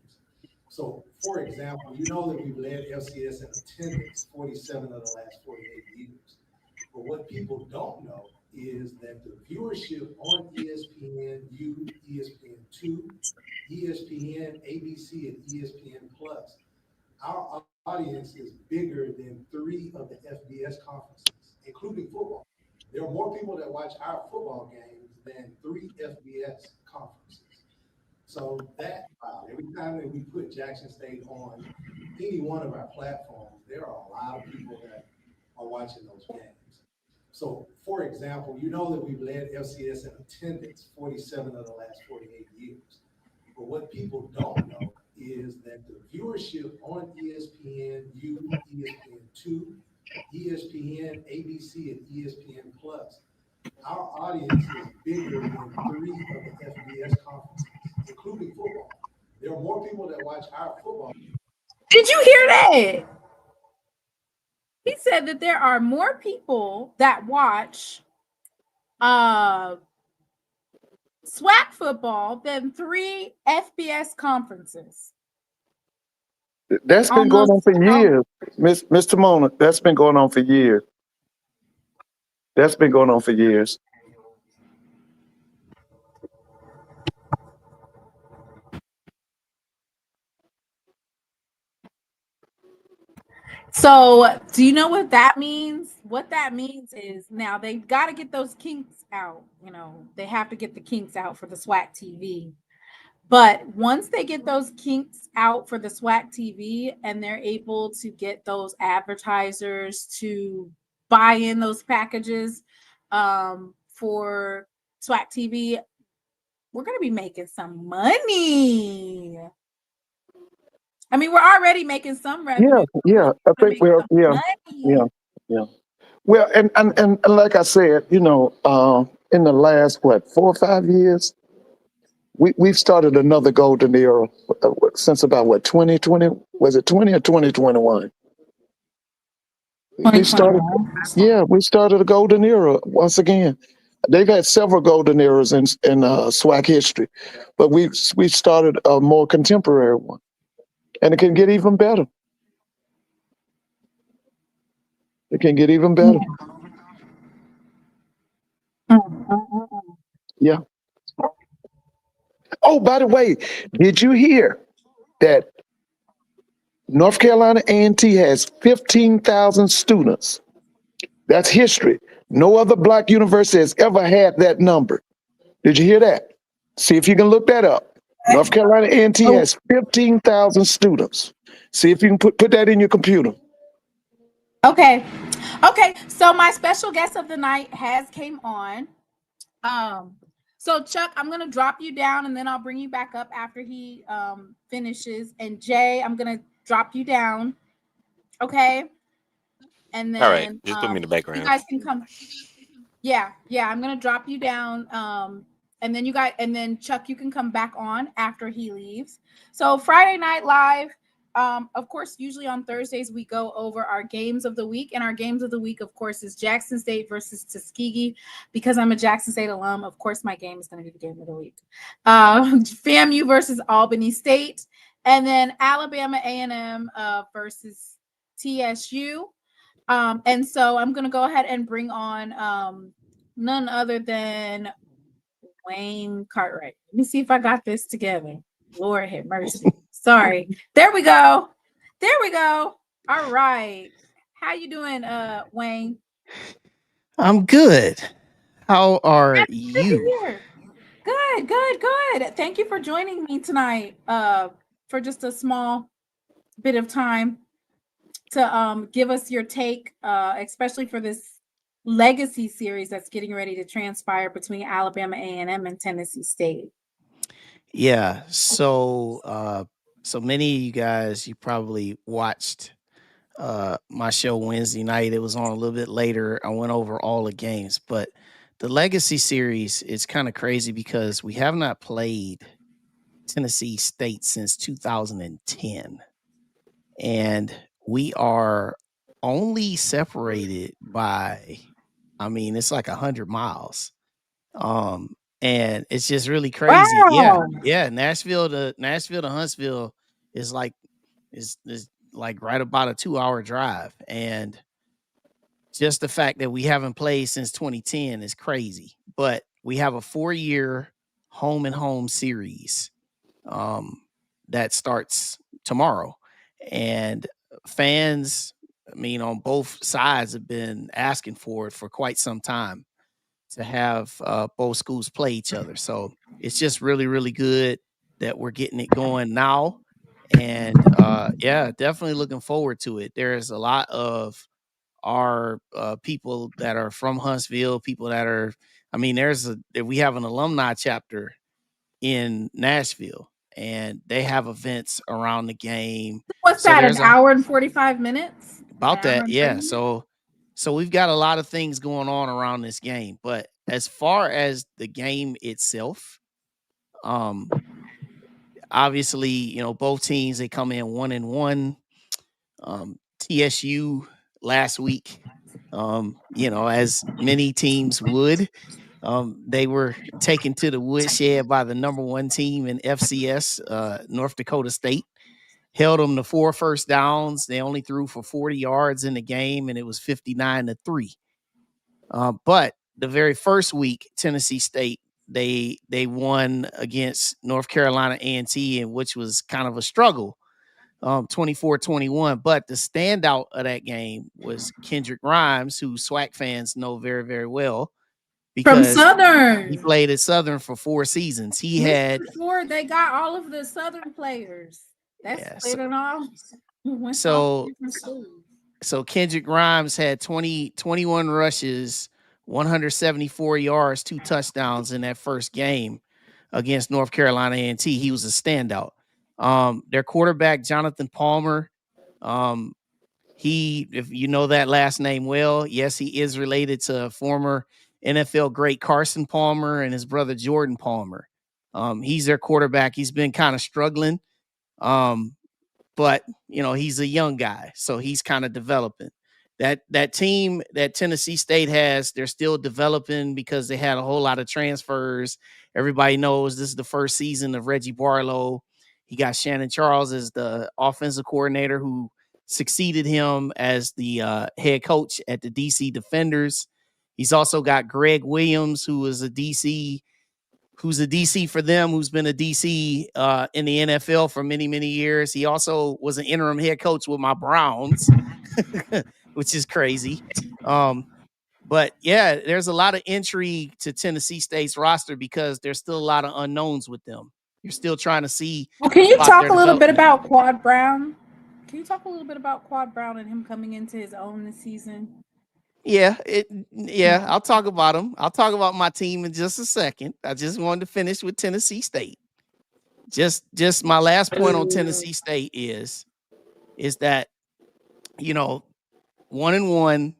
S6: So, for example, you know that we've led FCS in attendance 47 of the last 48 years. But what people don't know is that the viewership on ESPN, ESPN2, ESPN, ABC, and ESPN Plus, our audience is bigger than 3 of the FBS conferences, including football. There are more people that watch our football games than 3 FBS conferences. So that, wow, every time that we put Jackson State on any one of our platforms, there are a lot of people that are watching those games. So, for example, you know that we've led FCS in attendance 47 of the last 48 years. But what people don't know is that the viewership on ESPN, ESPN2, ESPN, ABC, and ESPN Plus, our audience is bigger than 3 of the FBS conferences, including football. There are more people that watch our football.
S1: Did you hear that? He said that there are more people that watch SWAC football than 3 FBS conferences.
S3: That's been going on for years, Mr. Mona. That's been going on for years. That's been going on for years.
S1: So, do you know what that means? What that means is now they've got to get those kinks out. You know, they have to get the kinks out for the SWAC TV. But once they get those kinks out for the SWAC TV and they're able to get those advertisers to buy in those packages for SWAC TV, we're going to be making some money. I mean, we're already making some revenue.
S3: Yeah. I think we're, yeah. Well, and like I said, you know, in the last, 4 or 5 years, we've started another golden era since about 2020, was it 20 or 2021? We started a golden era once again. They've had several golden eras in SWAC history, but we started a more contemporary one, and it can get even better. It can get even better. Yeah. Oh, by the way, did you hear that North Carolina A&T has 15,000 students? That's history. No other black university has ever had that number. Did you hear that? See if you can look that up. North Carolina A&T has 15,000 students. See if you can put that in your computer.
S1: Okay. So my special guest of the night has came on. So Chuck, I'm gonna drop you down and then I'll bring you back up after he finishes. And Jay, I'm gonna drop you down. Okay. And then
S4: All right, just put me in the background.
S1: you guys can come. Yeah, I'm gonna drop you down. And then Chuck, you can come back on after he leaves. So Friday Night Live, of course, usually on Thursdays we go over our games of the week, and our games of the week, of course, is Jackson State versus Tuskegee. Because I'm a Jackson State alum, of course, my game is going to be the game of the week. FAMU versus Albany State, and then Alabama A&M versus TSU. And so I'm going to go ahead and bring on none other than Wayne Cartwright. Let me see if I got this together. Lord have mercy. Sorry. There we go. All right. How you doing, Wayne?
S7: I'm good. How are
S1: Good to
S7: you?
S1: hear. Good. Thank you for joining me tonight for just a small bit of time to give us your take, especially for this legacy series that's getting ready to transpire between Alabama A&M and Tennessee State.
S7: Yeah. So many of you guys, you probably watched my show Wednesday night. It was on a little bit later. I went over all the games, but the legacy series is kind of crazy because we have not played Tennessee State since 2010. And we are only separated by, it's like 100 miles. And it's just really crazy.
S1: Wow.
S7: Yeah. Nashville to Huntsville is like right about a 2-hour drive. And just the fact that we haven't played since 2010 is crazy. But we have a 4-year home and home series that starts tomorrow. And fans, on both sides have been asking for it for quite some time to have both schools play each other. So it's just really, really good that we're getting it going now. And definitely looking forward to it. There's a lot of our people that are from Huntsville, people that are, we have an alumni chapter in Nashville, and they have events around the game.
S1: What's that, an hour and 45 minutes?
S7: About that, yeah. So we've got a lot of things going on around this game. But as far as the game itself, obviously, both teams, they come in 1-1. TSU last week, as many teams would, they were taken to the woodshed by the number 1 team in FCS, North Dakota State. Held them to 4 first downs. They only threw for 40 yards in the game, and it was 59-3. But the very first week, Tennessee State, they won against North Carolina A&T, and which was kind of a struggle, 24-21. But the standout of that game was Kendrick Grimes, who SWAC fans know very, very well.
S1: Because from Southern.
S7: He played at Southern for 4 seasons. He had
S1: before they got all of the Southern players. That's
S7: So Kendrick Grimes had 21 rushes, 174 yards, 2 touchdowns in that first game against North Carolina A&T. He was a standout. Their quarterback, Jonathan Palmer, if you know that last name well, yes, he is related to former NFL great Carson Palmer and his brother Jordan Palmer. He's their quarterback. He's been kind of struggling. But he's a young guy, so he's kind of developing. That team that Tennessee State has, they're still developing because they had a whole lot of transfers. Everybody knows this is the first season of Reggie Barlow. He got Shannon Charles as the offensive coordinator, who succeeded him as the head coach at the DC Defenders. He's also got Greg Williams, who is a DC who's a DC for them, who's been a DC in the NFL for many, many years. He also was an interim head coach with my Browns, which is crazy. But yeah, there's a lot of intrigue to Tennessee State's roster because there's still a lot of unknowns with them. You're still trying to see.
S1: Well, can you
S7: about
S1: talk
S7: their
S1: a little bit
S7: development.
S1: about Quad Brown? Can you talk a little bit about Quad Brown and him coming into his own this season?
S7: Yeah, I'll talk about him. I'll talk about my team in just a second. I just wanted to finish with Tennessee State. Just my last point on Tennessee State is that, 1-1.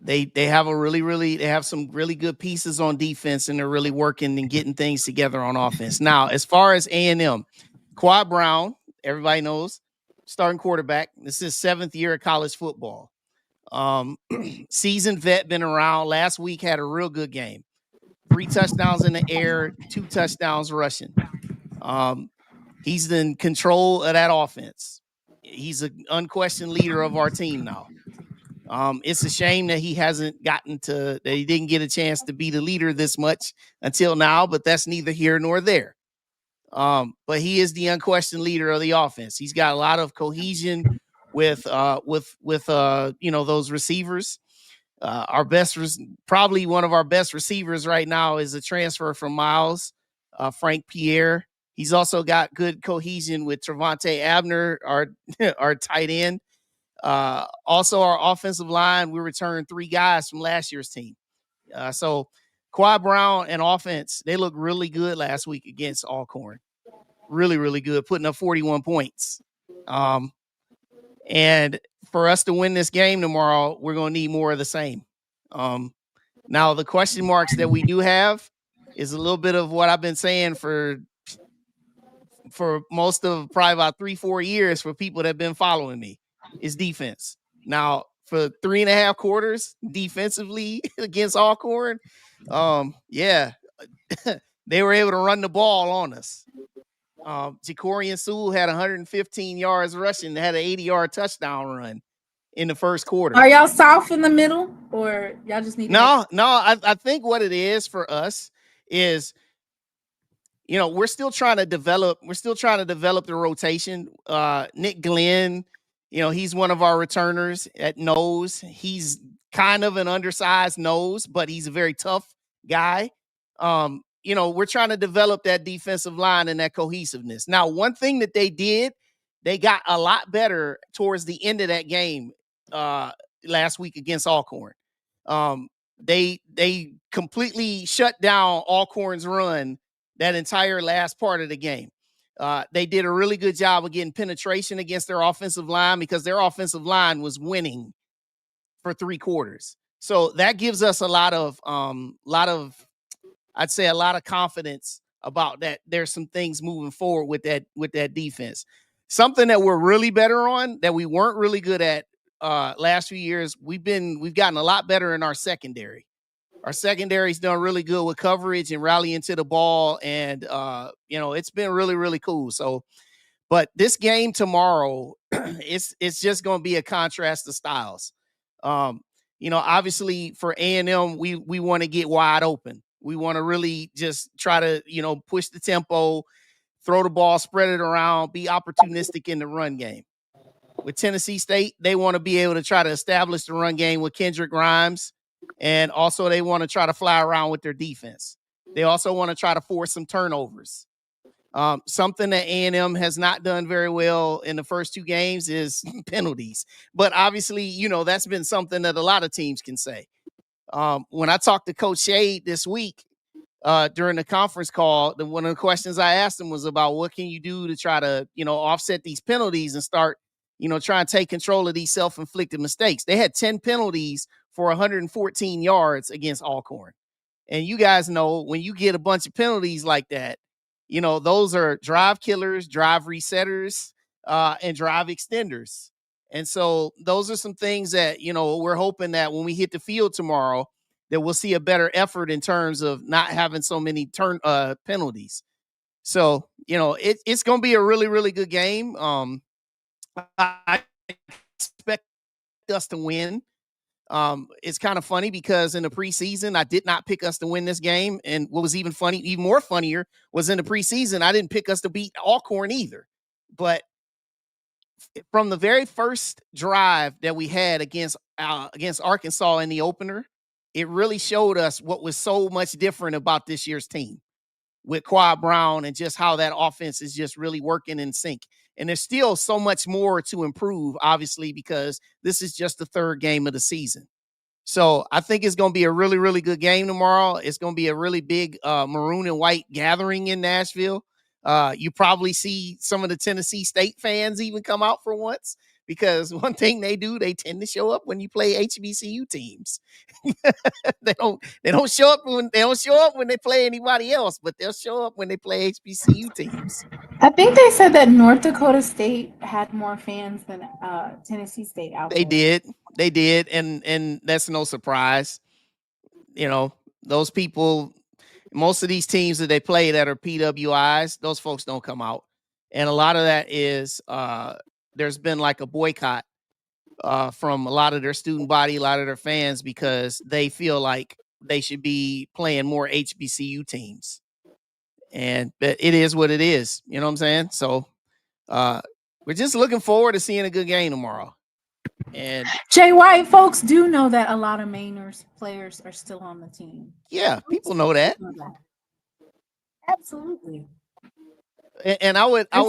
S7: They have they have some really good pieces on defense, and they're really working and getting things together on offense. Now, as far as A&M, Quad Brown, everybody knows, starting quarterback. This is 7th year of college football. Seasoned vet, been around. Last week had a real good game. 3 touchdowns in the air, 2 touchdowns rushing. He's in control of that offense. He's an unquestioned leader of our team now. It's a shame that he didn't get a chance to be the leader this much until now, but that's neither here nor there. But he is the unquestioned leader of the offense. He's got a lot of cohesion with those receivers. Probably one of our best receivers right now is a transfer from Miles, Frank Pierre. He's also got good cohesion with Trevante Abner, our tight end. Also, our offensive line, we returned 3 guys from last year's team. So Quad Brown and offense, they look really good last week against Alcorn. Really, really good, putting up 41 points. And for us to win this game tomorrow, we're going to need more of the same. Now, the question marks that we do have is a little bit of what I've been saying for most of probably about 3-4 years for people that have been following me, is defense. Now, for 3.5 quarters defensively against Alcorn, they were able to run the ball on us. Jacorian Sewell had 115 yards rushing, had an 80-yard touchdown run in the first quarter.
S1: Are y'all soft in the middle, or y'all just need?
S7: I think what it is for us is, we're still trying to develop the rotation. Nick Glenn, he's one of our returners at nose. He's kind of an undersized nose, but he's a very tough guy. We're trying to develop that defensive line and that cohesiveness. Now, one thing that they did, they got a lot better towards the end of that game last week against Alcorn. They completely shut down Alcorn's run that entire last part of the game. They did a really good job of getting penetration against their offensive line because their offensive line was winning for 3 quarters. So that gives us a lot of confidence about that. There's some things moving forward with that defense. Something that we're really better on that we weren't really good at last few years. We've gotten a lot better in our secondary. Our secondary's done really good with coverage and rallying to the ball, and it's been really, really cool. So, but this game tomorrow, it's just going to be a contrast of styles. Obviously for A&M, we want to get wide open. We want to really just try to push the tempo, throw the ball, spread it around, be opportunistic in the run game. With Tennessee State, they want to be able to try to establish the run game with Kendrick Grimes. And also they want to try to fly around with their defense. They also want to try to force some turnovers. Something that A&M has not done very well in the first 2 games is penalties. But obviously, that's been something that a lot of teams can say. When I talked to Coach Shade this week during the conference call, one of the questions I asked him was about what can you do to try to, offset these penalties and start, try and take control of these self-inflicted mistakes. They had 10 penalties for 114 yards against Alcorn. And you guys know when you get a bunch of penalties like that, those are drive killers, drive resetters, and drive extenders. And so those are some things that, we're hoping that when we hit the field tomorrow, that we'll see a better effort in terms of not having so many penalties. So, it's going to be a really, really good game. I expect us to win. It's kind of funny because in the preseason, I did not pick us to win this game. And what was even more funnier was in the preseason, I didn't pick us to beat Alcorn either. But from the very first drive that we had against Arkansas in the opener, it really showed us what was so much different about this year's team with Quad Brown and just how that offense is just really working in sync. And there's still so much more to improve, obviously, because this is just the third game of the season. So I think it's going to be a really, really good game tomorrow. It's going to be a really big maroon and white gathering in Nashville. You probably see some of the Tennessee State fans even come out for once, because one thing they do, they tend to show up when you play HBCU teams. they don't show up when they play anybody else, but they'll show up when they play HBCU teams.
S1: I think they said that North Dakota State had more fans than Tennessee State out
S7: They
S1: there.
S7: did, and that's no surprise. You know, those people, most of these teams that they play that are PWIs, those folks don't come out. And a lot of that is there's been like a boycott from a lot of their student body, a lot of their fans, because they feel like they should be playing more HBCU teams. And it is what it is. You know what I'm saying? So we're just looking forward to seeing a good game tomorrow. And
S1: Jay White, folks do know that a lot of Mainers players are still on the team.
S7: yeah, people know that.
S1: Absolutely.
S7: And I would
S1: How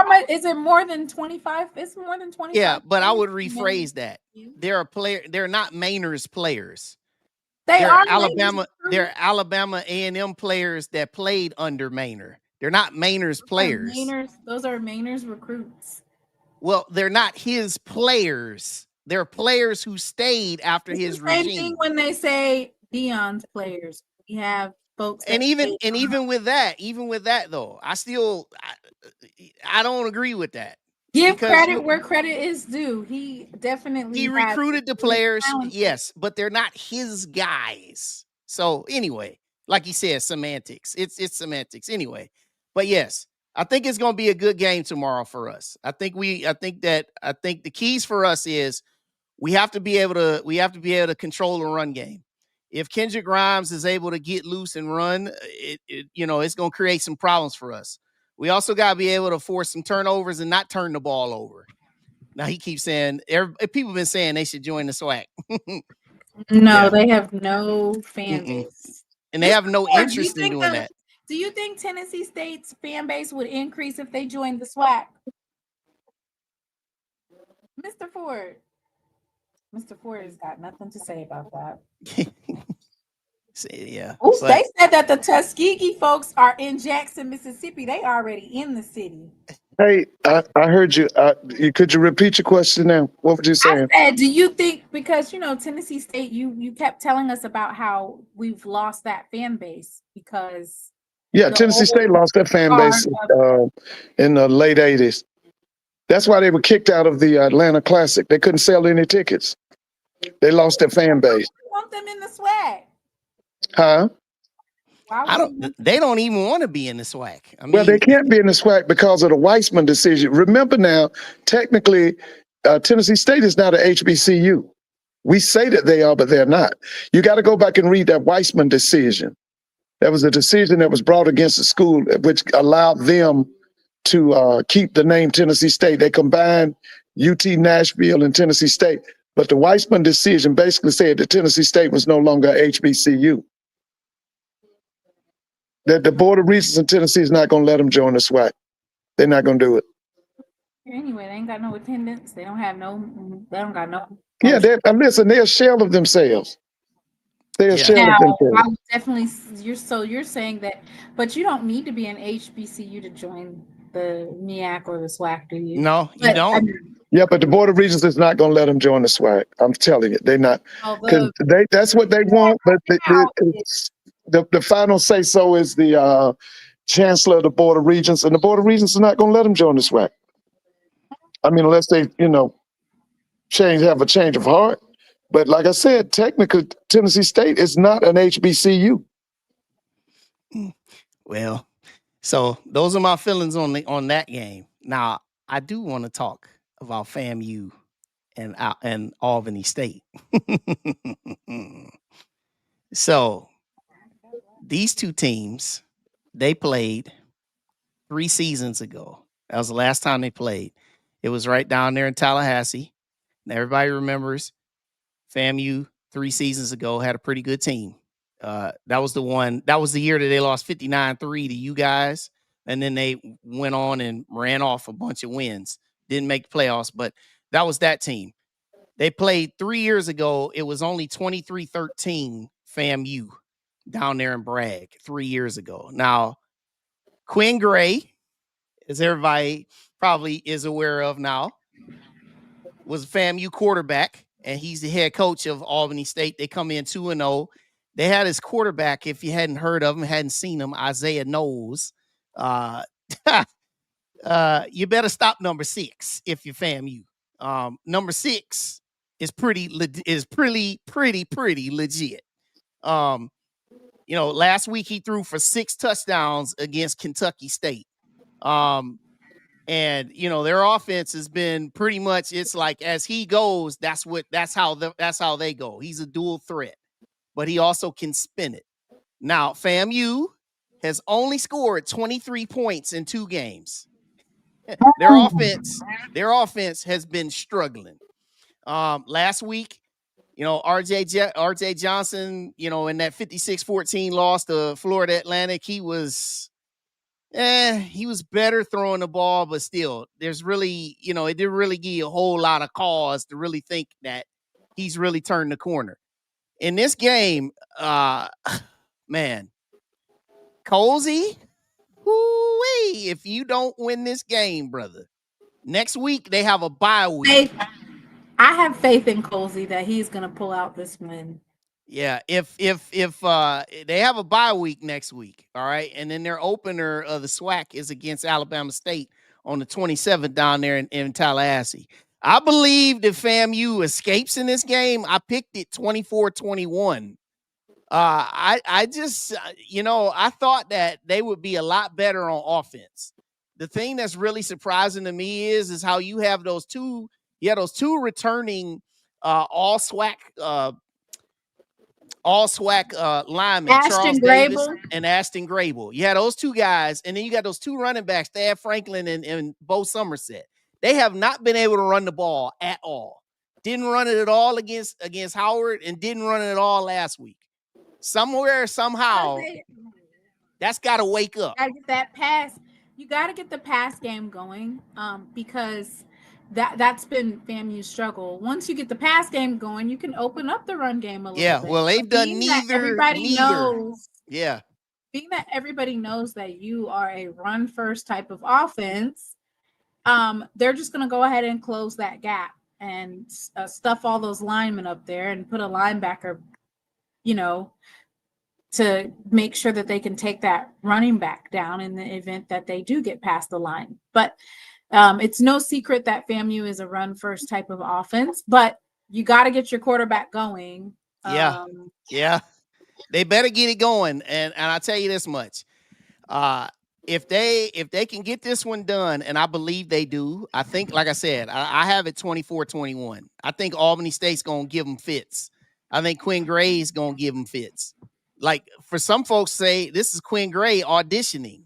S1: much is it? More than 25? It's more than 25.
S7: Yeah, but I would rephrase that. They're not Mainers players.
S1: They're
S7: They're Alabama A&M players that played under Maynor. They're not Mainers players.
S1: Those are Mainers recruits.
S7: Well, they're not his players. They're players who stayed after his regime.
S1: Same thing when they say Deion's players. We have folks.
S7: And even with that though, I don't agree with that.
S1: Give credit where credit is due. He
S7: recruited the players, yes, but they're not his guys. So anyway, like he said, semantics. It's semantics anyway. But yes, I think it's going to be a good game tomorrow for us. I think the keys for us is we have to be able to control the run game. If Kendrick Grimes is able to get loose and run, it's going to create some problems for us. We also got to be able to force some turnovers and not turn the ball over. Now he keeps saying people have been saying they should join the SWAC.
S1: No, they have no fan base.
S7: And they have no interest in doing that.
S1: Do you think Tennessee State's fan base would increase if they joined the SWAC? Mr. Ford. Mr. Ford has got nothing to say about that.
S7: Yeah.
S1: Ooh, they said that the Tuskegee folks are in Jackson, Mississippi. They already in the city.
S3: Hey, I heard you. Could you repeat your question now? What were you saying?
S1: I said, do you think, because Tennessee State, you kept telling us about how we've lost that fan base because
S3: Tennessee State lost that fan base in the late 80s. That's why they were kicked out of the Atlanta Classic. They couldn't sell any tickets. They lost their fan base.
S1: You want them in the SWAC?
S3: Huh?
S7: They don't even want to be in the SWAC. I mean,
S3: well, they can't be in the SWAC because of the Weissman decision. Remember now, technically, Tennessee State is not an HBCU. We say that they are, but they're not. You got to go back and read that Weissman decision. That was a decision that was brought against the school, which allowed them to keep the name Tennessee State. They combined UT Nashville and Tennessee State. But the Weissman decision basically said that Tennessee State was no longer HBCU. That the Board of Regents in Tennessee is not going to let them join the SWAC. They're not going to do it.
S1: Anyway, they ain't got no attendance. They don't got no.
S3: Yeah, listen, they're a shell of themselves. They're a shell of themselves.
S1: I would definitely, you're saying that, but you don't need to be an HBCU to join the MEAC or the SWAC, do you?
S7: No, you don't.
S3: Yeah, but the Board of Regents is not going to let them join the SWAC. I'm telling you, they're not. Because that's what they want, but the final say-so is the chancellor of the Board of Regents, and the Board of Regents is not going to let them join the SWAC. I mean, unless they, have a change of heart. But like I said, technically, Tennessee State is not an HBCU.
S7: Well, so those are my feelings on that game. Now, I do want to talk about FAMU and Albany State. So these two teams, they played 3 seasons ago. That was the last time they played. It was right down there in Tallahassee. And everybody remembers FAMU 3 seasons ago had a pretty good team. That was the year that they lost 59-3 to you guys. And then they went on and ran off a bunch of wins. Didn't make the playoffs, but that was that team. They played 3 years ago. It was only 23-13 FAMU down there in Bragg 3 years ago. Now, Quinn Gray, as everybody probably is aware of now, was a FAMU quarterback, and he's the head coach of Albany State. They come in 2-0. They had his quarterback, if you hadn't heard of him, hadn't seen him, Isaiah Knowles. You better stop number 6 if you're FAMU. Number 6 is pretty legit. Last week he threw for 6 touchdowns against Kentucky State. And their offense has been pretty much, it's like as he goes, that's how they go. He's a dual threat, but he also can spin it. Now, FAMU has only scored 23 points in 2 games. Their offense has been struggling. Last week, RJ Johnson, in that 56-14 loss to Florida Atlantic, he was better throwing the ball, but still, there's really, it didn't really give you a whole lot of cause to really think that he's really turned the corner. In this game, man, Colsey, woo-wee, if you don't win this game, brother, next week they have a bye week.
S1: I have faith in Colsey that he's gonna pull out this win.
S7: Yeah, if they have a bye week next week, all right, and then their opener of the SWAC is against Alabama State on the 27th down there in Tallahassee. I believe that FAMU escapes in this game. I picked it 24-21. I just, I thought that they would be a lot better on offense. The thing that's really surprising to me is how you have those two returning all SWAC linemen,
S1: Ashton
S7: Charles Davis
S1: Grable
S7: and Ashton Grable. You had those 2 guys, and then you got those 2 running backs, Thad Franklin and Bo Somerset. They have not been able to run the ball at all. Didn't run it at all against Howard, and didn't run it at all last week. Somewhere, somehow, that's got to wake up.
S1: That pass, you got to get the pass game going, because that's been FAMU's struggle. Once you get the pass game going, you can open up the run game a little bit.
S7: Yeah, well, they've done neither.
S1: Everybody knows.
S7: Yeah.
S1: Being that everybody knows that you are a run first type of offense, they're just going to go ahead and close that gap and stuff all those linemen up there and put a linebacker, to make sure that they can take that running back down in the event that they do get past the line. But it's no secret that FAMU is a run first type of offense, but you got to get your quarterback going.
S7: Yeah. They better get it going. And I'll tell you this much. If they can get this one done, and I believe they do, I think, like I said, I have it 24-21. I think Albany State's going to give them fits. I think Quinn Gray's going to give them fits. Like, for some folks say this is Quinn Gray auditioning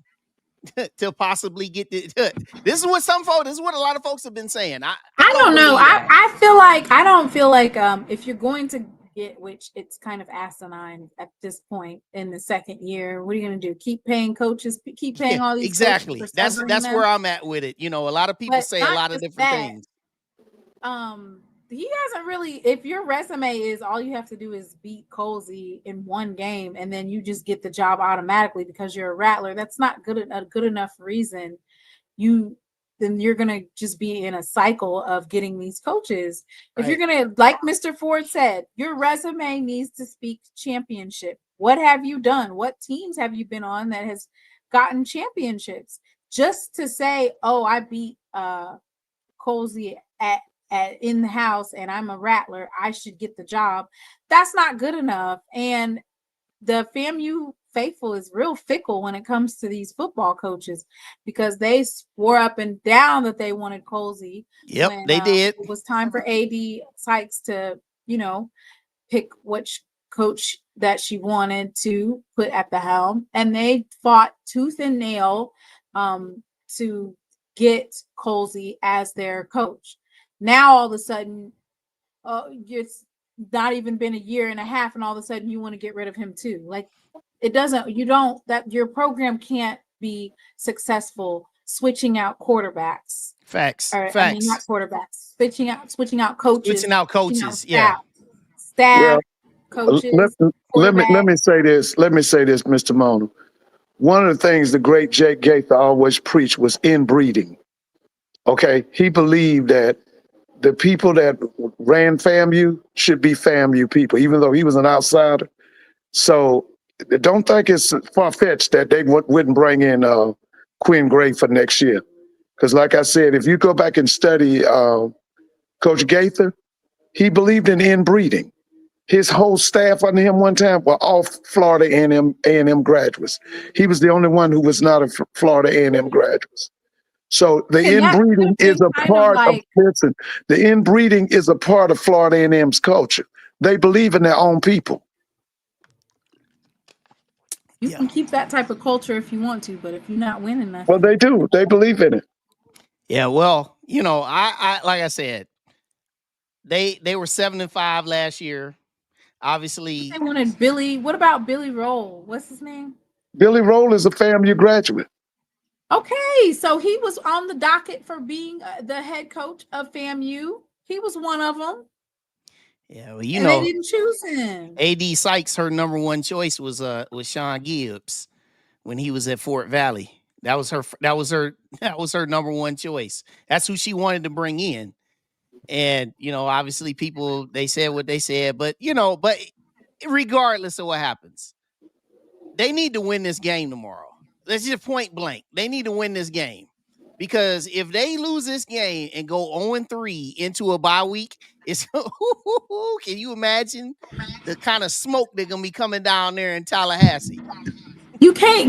S7: to possibly get this is what a lot of folks have been saying. I
S1: don't know. I don't feel like if you're going to get, which it's kind of asinine at this point in the second year, what are you going to do? Keep paying coaches, keep paying all these
S7: exactly.
S1: Coaches
S7: That's where I'm at with it. A lot of people say a lot of different things.
S1: He hasn't really, if your resume is all you have to do is beat Colsey in one game and then you just get the job automatically because you're a Rattler, that's not a good enough reason. Then you're going to just be in a cycle of getting these coaches. Right. If you're going to, like Mr. Ford said, your resume needs to speak championship. What have you done? What teams have you been on that has gotten championships? Just to say, oh, I beat Colsey in the house and I'm a Rattler, I should get the job. That's not good enough. And the FAMU faithful is real fickle when it comes to these football coaches, because they swore up and down that they wanted Colsey.
S7: Yep,
S1: when,
S7: they did.
S1: It was time for AD Sykes to, pick which coach that she wanted to put at the helm, and they fought tooth and nail to get Colsey as their coach. Now all of a sudden, it's not even been a year and a half, and all of a sudden you want to get rid of him too. Like, your program can't be successful switching out quarterbacks.
S7: Facts.
S1: Or,
S7: Facts.
S1: I mean, not quarterbacks, switching out coaches.
S7: Switching out coaches,
S1: staff,
S3: Well,
S1: coaches.
S3: let me say this. Let me say this, Mr. Mona. One of the things the great Jake Gaither always preached was inbreeding. Okay, he believed that the people that ran FAMU should be FAMU people, even though he was an outsider. So don't think it's far-fetched that they wouldn't bring in Quinn Gray for next year. Because like I said, if you go back and study Coach Gaither, he believed in inbreeding. His whole staff under him one time were all Florida A&M graduates. He was the only one who was not a Florida A&M graduate. So the inbreeding is a part of, listen, the inbreeding is a part of Florida A&M's culture. They believe in their own people.
S1: You can keep that type of culture if you want to, but if you're not winning nothing.
S3: Well, they do. They believe in it.
S7: Yeah, well, I like I said, they were 7-5 last year. Obviously,
S1: they wanted Billy. What about Billy Roll? What's his name?
S3: Billy Roll is a FAMU graduate.
S1: Okay, so he was on the docket for being the head coach of FAMU. He was one of them.
S7: Yeah, well,
S1: they didn't choose him.
S7: AD Sykes, her number one choice was Sean Gibbs when he was at Fort Valley. That was her number one choice. That's who she wanted to bring in. And, obviously people, they said what they said, but regardless of what happens, they need to win this game tomorrow. Let's just point blank. They need to win this game, because if they lose this game and go 0-3 into a bye week, it's can you imagine the kind of smoke they're going to be coming down there in Tallahassee?
S1: You can,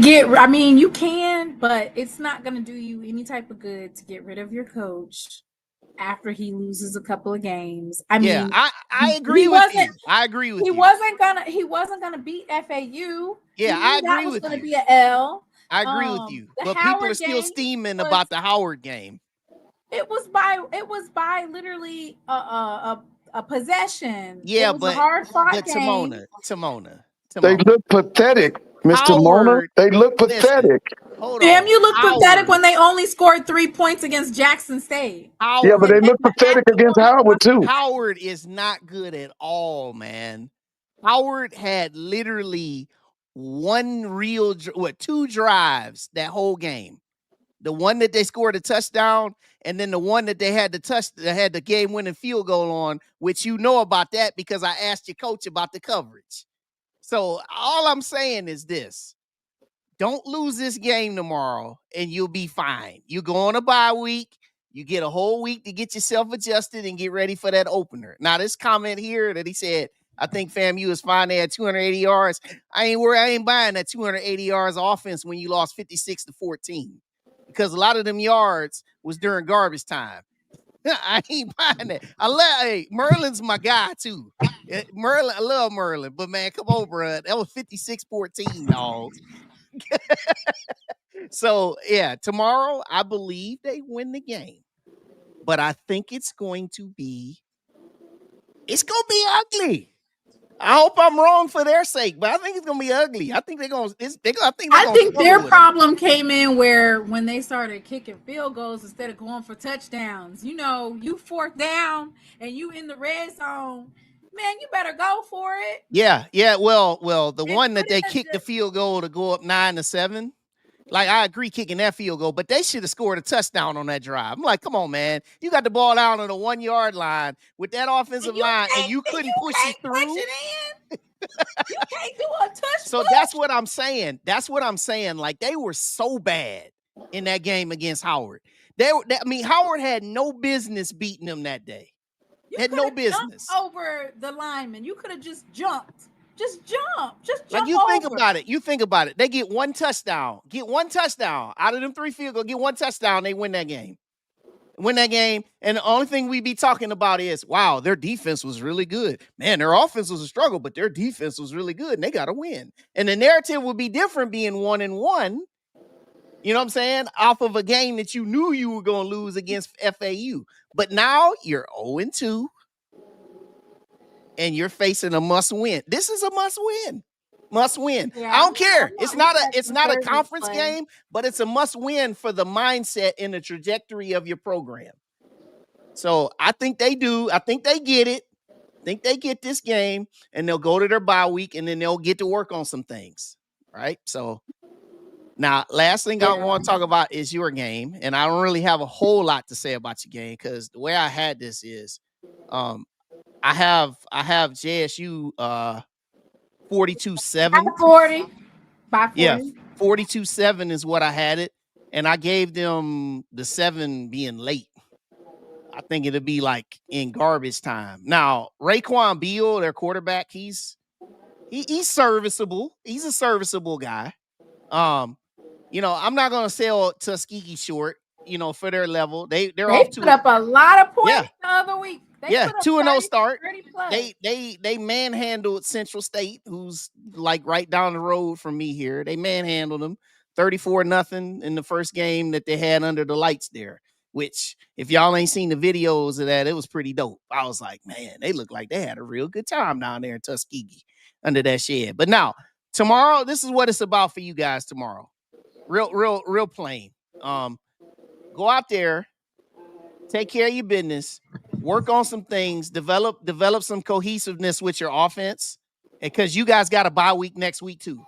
S1: but it's not going to do you any type of good to get rid of your coach after he loses a couple of games. I agree with you. I agree with you. He wasn't gonna beat FAU.
S7: Yeah, I agree with you. That was
S1: gonna be an L.
S7: I agree with you. But people are still steaming about the Howard game.
S1: It was by literally a possession.
S7: Yeah,
S1: it was a hard-fought game.
S7: Timona.
S3: They look pathetic, Mr. Mona. They look pathetic.
S1: Damn, you look pathetic when they only scored 3 points against Jackson State.
S3: Yeah, but they look pathetic against Howard too.
S7: Howard is not good at all, man. Howard had literally two drives that whole game. The one that they scored a touchdown, and then the one that they had the game-winning field goal on, which you know about that because I asked your coach about the coverage. So all I'm saying is this. Don't lose this game tomorrow, and you'll be fine. You go on a bye week. You get a whole week to get yourself adjusted and get ready for that opener. Now, this comment here that he said, I think FAMU is fine. They had 280 yards. I ain't buying that 280 yards of offense when you lost 56-14. Because a lot of them yards was during garbage time. I ain't buying that. Merlin's my guy, too. Merlin, I love Merlin. But, man, come on, bro. That was 56-14, dogs. So, yeah, tomorrow, I believe they win the game. But I think it's going to be ugly. I hope I'm wrong for their sake, but I think it's going to be ugly. I think they're going to. I
S1: think their problem came in when they started kicking field goals instead of going for touchdowns. You fourth down and you in the red zone. Man, you better go for it.
S7: Yeah. Well, the one that they kicked the field goal to go up 9-7. Like, I agree kicking that field goal, but they should have scored a touchdown on that drive. I'm like, come on, man. You got the ball out on the 1 yard line with that offensive line, and you couldn't push it through.
S1: You can't do a touchdown.
S7: So that's what I'm saying. Like, they were so bad in that game against Howard. Howard had no business beating them that day. Had no business
S1: over the lineman. You could have just jumped. Just jump. Just
S7: Like
S1: jump
S7: you think
S1: over.
S7: about it. You think about it. They get one touchdown. Get one touchdown out of them 3 field goals. Get one touchdown. They win that game. Win that game. And the only thing we be talking about is, wow, their defense was really good. Man, their offense was a struggle, but their defense was really good, and they got to win. And the narrative would be different being 1-1. You know what I'm saying? Off of a game that you knew you were going to lose against FAU. But now you're 0-2, and you're facing a must-win. This is a must-win. Must win.
S1: Yeah,
S7: I don't care.
S1: I'm
S7: It's
S1: not
S7: not a
S1: impressed
S7: it's
S1: with
S7: not a
S1: Thursday's
S7: conference
S1: play.
S7: game, but it's a must win for the mindset and the trajectory of your program. So I think they do. I think they get it. I think they get this game, and they'll go to their bye week, and then they'll get to work on some things. Right. So now, last thing I want to talk about is your game, and I don't really have a whole lot to say about your game because the way I had this is, I have JSU 42-7.
S1: 40. By 40.
S7: Yeah, 42-7 is what I had it, and I gave them the 7 being late. I think it'll be like in garbage time. Now, Raekwon Beal, their quarterback, he's serviceable. He's a serviceable guy. You know, I'm not gonna sell Tuskegee short, you know, for their level. They're
S1: They
S7: off to
S1: put up a lot of points
S7: Yeah.
S1: the other week. They
S7: Yeah,
S1: put up
S7: 2-0
S1: 30,
S7: start.
S1: 30 plus.
S7: They manhandled Central State, who's like right down the road from me here. They manhandled them 34-0 in the first game that they had under the lights there, which if y'all ain't seen the videos of that, it was pretty dope. I was like, man, they look like they had a real good time down there in Tuskegee under that shed. But now, tomorrow, this is what it's about for you guys tomorrow. Real plain. Go out there, take care of your business, work on some things, develop some cohesiveness with your offense, because you guys got a bye week next week too.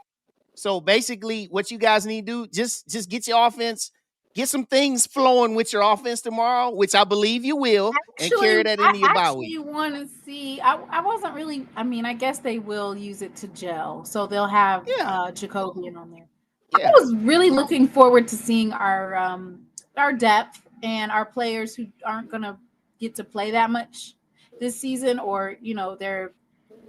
S7: So basically, what you guys need to do, just get your offense, get some things flowing with your offense tomorrow, which I believe you will, and carry that into your bye week.
S1: I actually want to see. I wasn't really. I mean, I guess they will use it to gel, so they'll have Jacobian on there.
S7: Yeah.
S1: I was really looking forward to seeing our depth and our players who aren't gonna get to play that much this season, or you know, their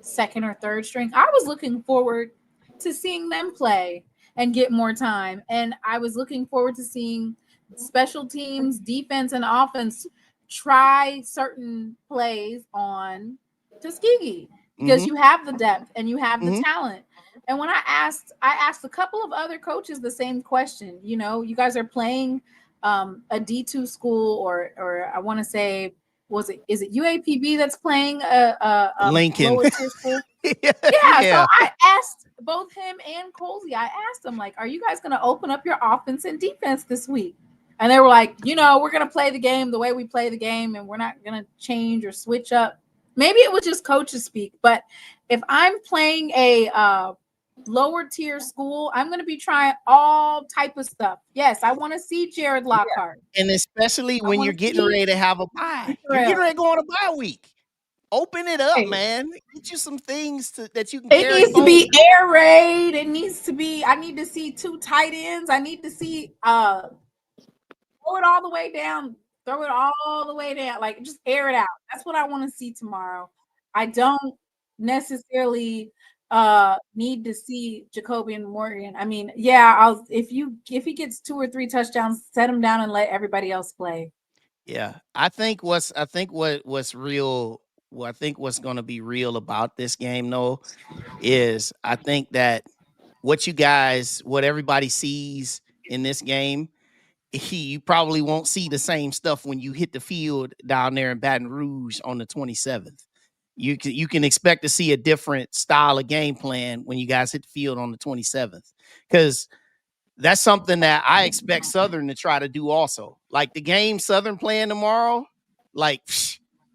S1: second or third string. I was looking forward to seeing them play and get more time, and I was looking forward to seeing special teams, defense, and offense try certain plays on Tuskegee, because you have the depth and you have the talent. And when I asked a couple of other coaches the same question. You know, you guys are playing a D2 school, or I want to say, is it UAPB that's playing a
S7: Lincoln
S1: lower tier school?
S7: yeah.
S1: So I asked both him and Colsey, I asked them, like, are you guys going to open up your offense and defense this week? And they were like, you know, we're going to play the game the way we play the game, and we're not going to change or switch up. Maybe it was just coaches speak, but if I'm playing a lower tier school, I'm going to be trying all type of stuff. Yes, I want to see Jared Lockhart.
S7: And especially when you're getting ready to have a bye. You're getting ready to go on a bye week. Open it up, man. Get you some things that you can
S1: It
S7: carry
S1: needs to
S7: forward.
S1: be air raid. It needs to be, I need to see 2 tight ends. I need to see throw it all the way down. Throw it all the way down. Like, just air it out. That's what I want to see tomorrow. I don't necessarily need to see Jacobian Morgan. I mean, yeah, if he gets 2 or 3 touchdowns, set him down and let everybody else play.
S7: Yeah, I think what's real. Well, I think what's going to be real about this game, though, is I think that what everybody sees in this game, you probably won't see the same stuff when you hit the field down there in Baton Rouge on the 27th. You can expect to see a different style of game plan when you guys hit the field on the 27th, because that's something that I expect Southern to try to do also. Like the game Southern playing tomorrow, like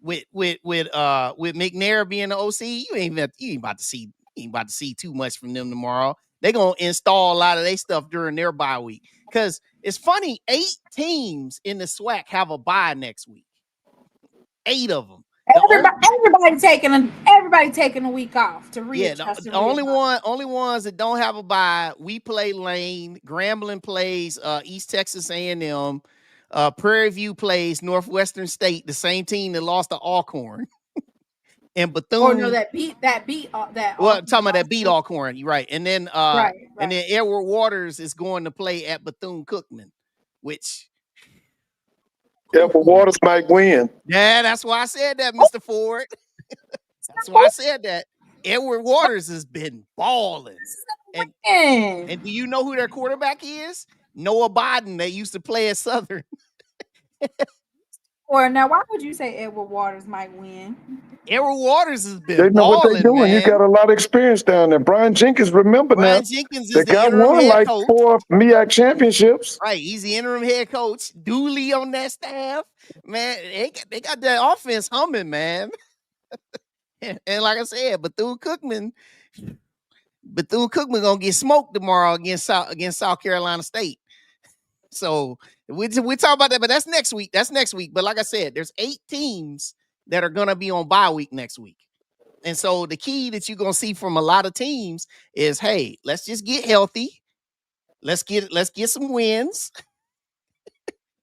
S7: with McNair being the OC, you ain't about to see too much from them tomorrow. They're gonna install a lot of their stuff during their bye week. Because it's funny, 8 teams in the SWAC have a bye next week. 8 of them.
S1: Everybody taking a week off to readjust.
S7: The only ones that don't have a bye, we play Lane. Grambling plays East Texas A&M. Prairie View plays Northwestern State, the same team that lost to Alcorn. and Bethune.
S1: Or no, that
S7: Well, talking about that beat Alcorn, you're right. And then
S1: right.
S7: And then Edward Waters is going to play at Bethune-Cookman, which
S3: Edward Waters might win.
S7: yeah, that's why I said that, Mr. Ford. That's why I said that. Edward Waters has been balling. And do you know who their quarterback is? Noah Biden. They used to play at Southern.
S1: Or now, why would you say Edward Waters might win?
S7: Edward Waters has been
S3: They know what they're
S7: balling,
S3: doing.
S7: man.
S3: You got a lot of experience down there. Brian Jenkins, remember
S7: Brian
S3: now,
S7: Jenkins is
S3: the
S7: the
S3: guy
S7: interim
S3: won
S7: head
S3: like
S7: coach.
S3: 4 MEAC championships.
S7: Right, he's the interim head coach. Dooley on that staff, man. They got that offense humming, man. And like I said, Bethune-Cookman gonna get smoked tomorrow against South Carolina State. So we talk about that, but that's next week. But like I said, there's 8 teams that are gonna be on bye week next week. And so the key that you're gonna see from a lot of teams is, hey, let's just get healthy. Let's get some wins.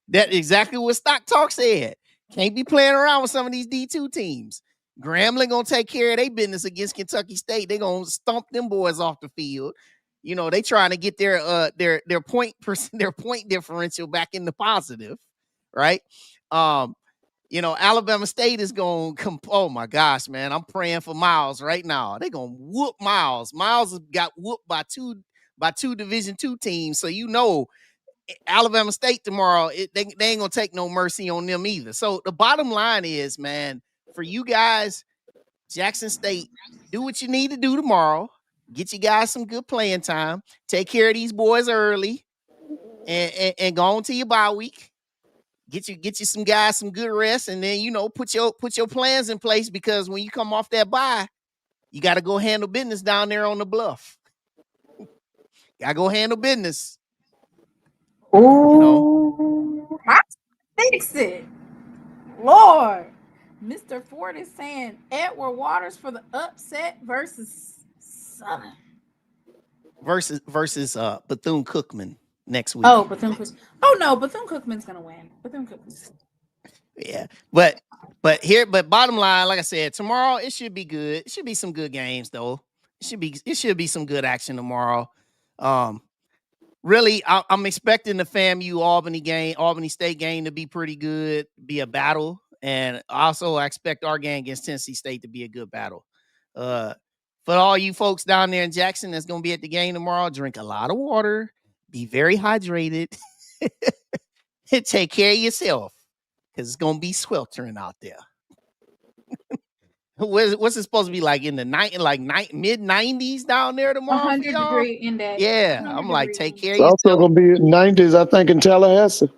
S7: That's exactly what Stock Talk said. Can't be playing around with some of these D2 teams. Grambling gonna take care of their business against Kentucky State. They're gonna stomp them boys off the field. You know, they trying to get their point differential back in the positive, right? You know, Alabama State is gonna come. Oh my gosh, man. I'm praying for Miles right now. They're gonna whoop Miles. Miles got whooped by two Division II teams. So you know Alabama State tomorrow, they ain't gonna take no mercy on them either. So the bottom line is, man, for you guys, Jackson State, do what you need to do tomorrow. Get you guys some good playing time. Take care of these boys early, and go on to your bye week. Get you some guys some good rest, and then put your plans in place, because when you come off that bye, you got to go handle business down there on the bluff. Gotta go handle business.
S1: Oh, fix it, Lord. Mr. Ford is saying Edward Waters for the upset versus Southern.
S7: Versus Bethune-Cookman next week.
S1: Oh, Bethune-Cookman. Oh no, Bethune-Cookman's gonna win. Bethune-Cookman.
S7: Yeah, but bottom line, like I said, tomorrow it should be good. It should be some good games though. It should be some good action tomorrow. Really, I'm expecting the FAMU Albany State game to be pretty good, be a battle. And also I expect our game against Tennessee State to be a good battle. For all you folks down there in Jackson that's going to be at the game tomorrow, drink a lot of water, be very hydrated, and take care of yourself, because it's going to be sweltering out there. What's it supposed to be like in the mid 90s down there tomorrow?
S1: 100-degree index.
S7: Yeah, I'm like, take care of
S3: It's also
S7: yourself.
S3: gonna be 90s, I think, in Tallahassee.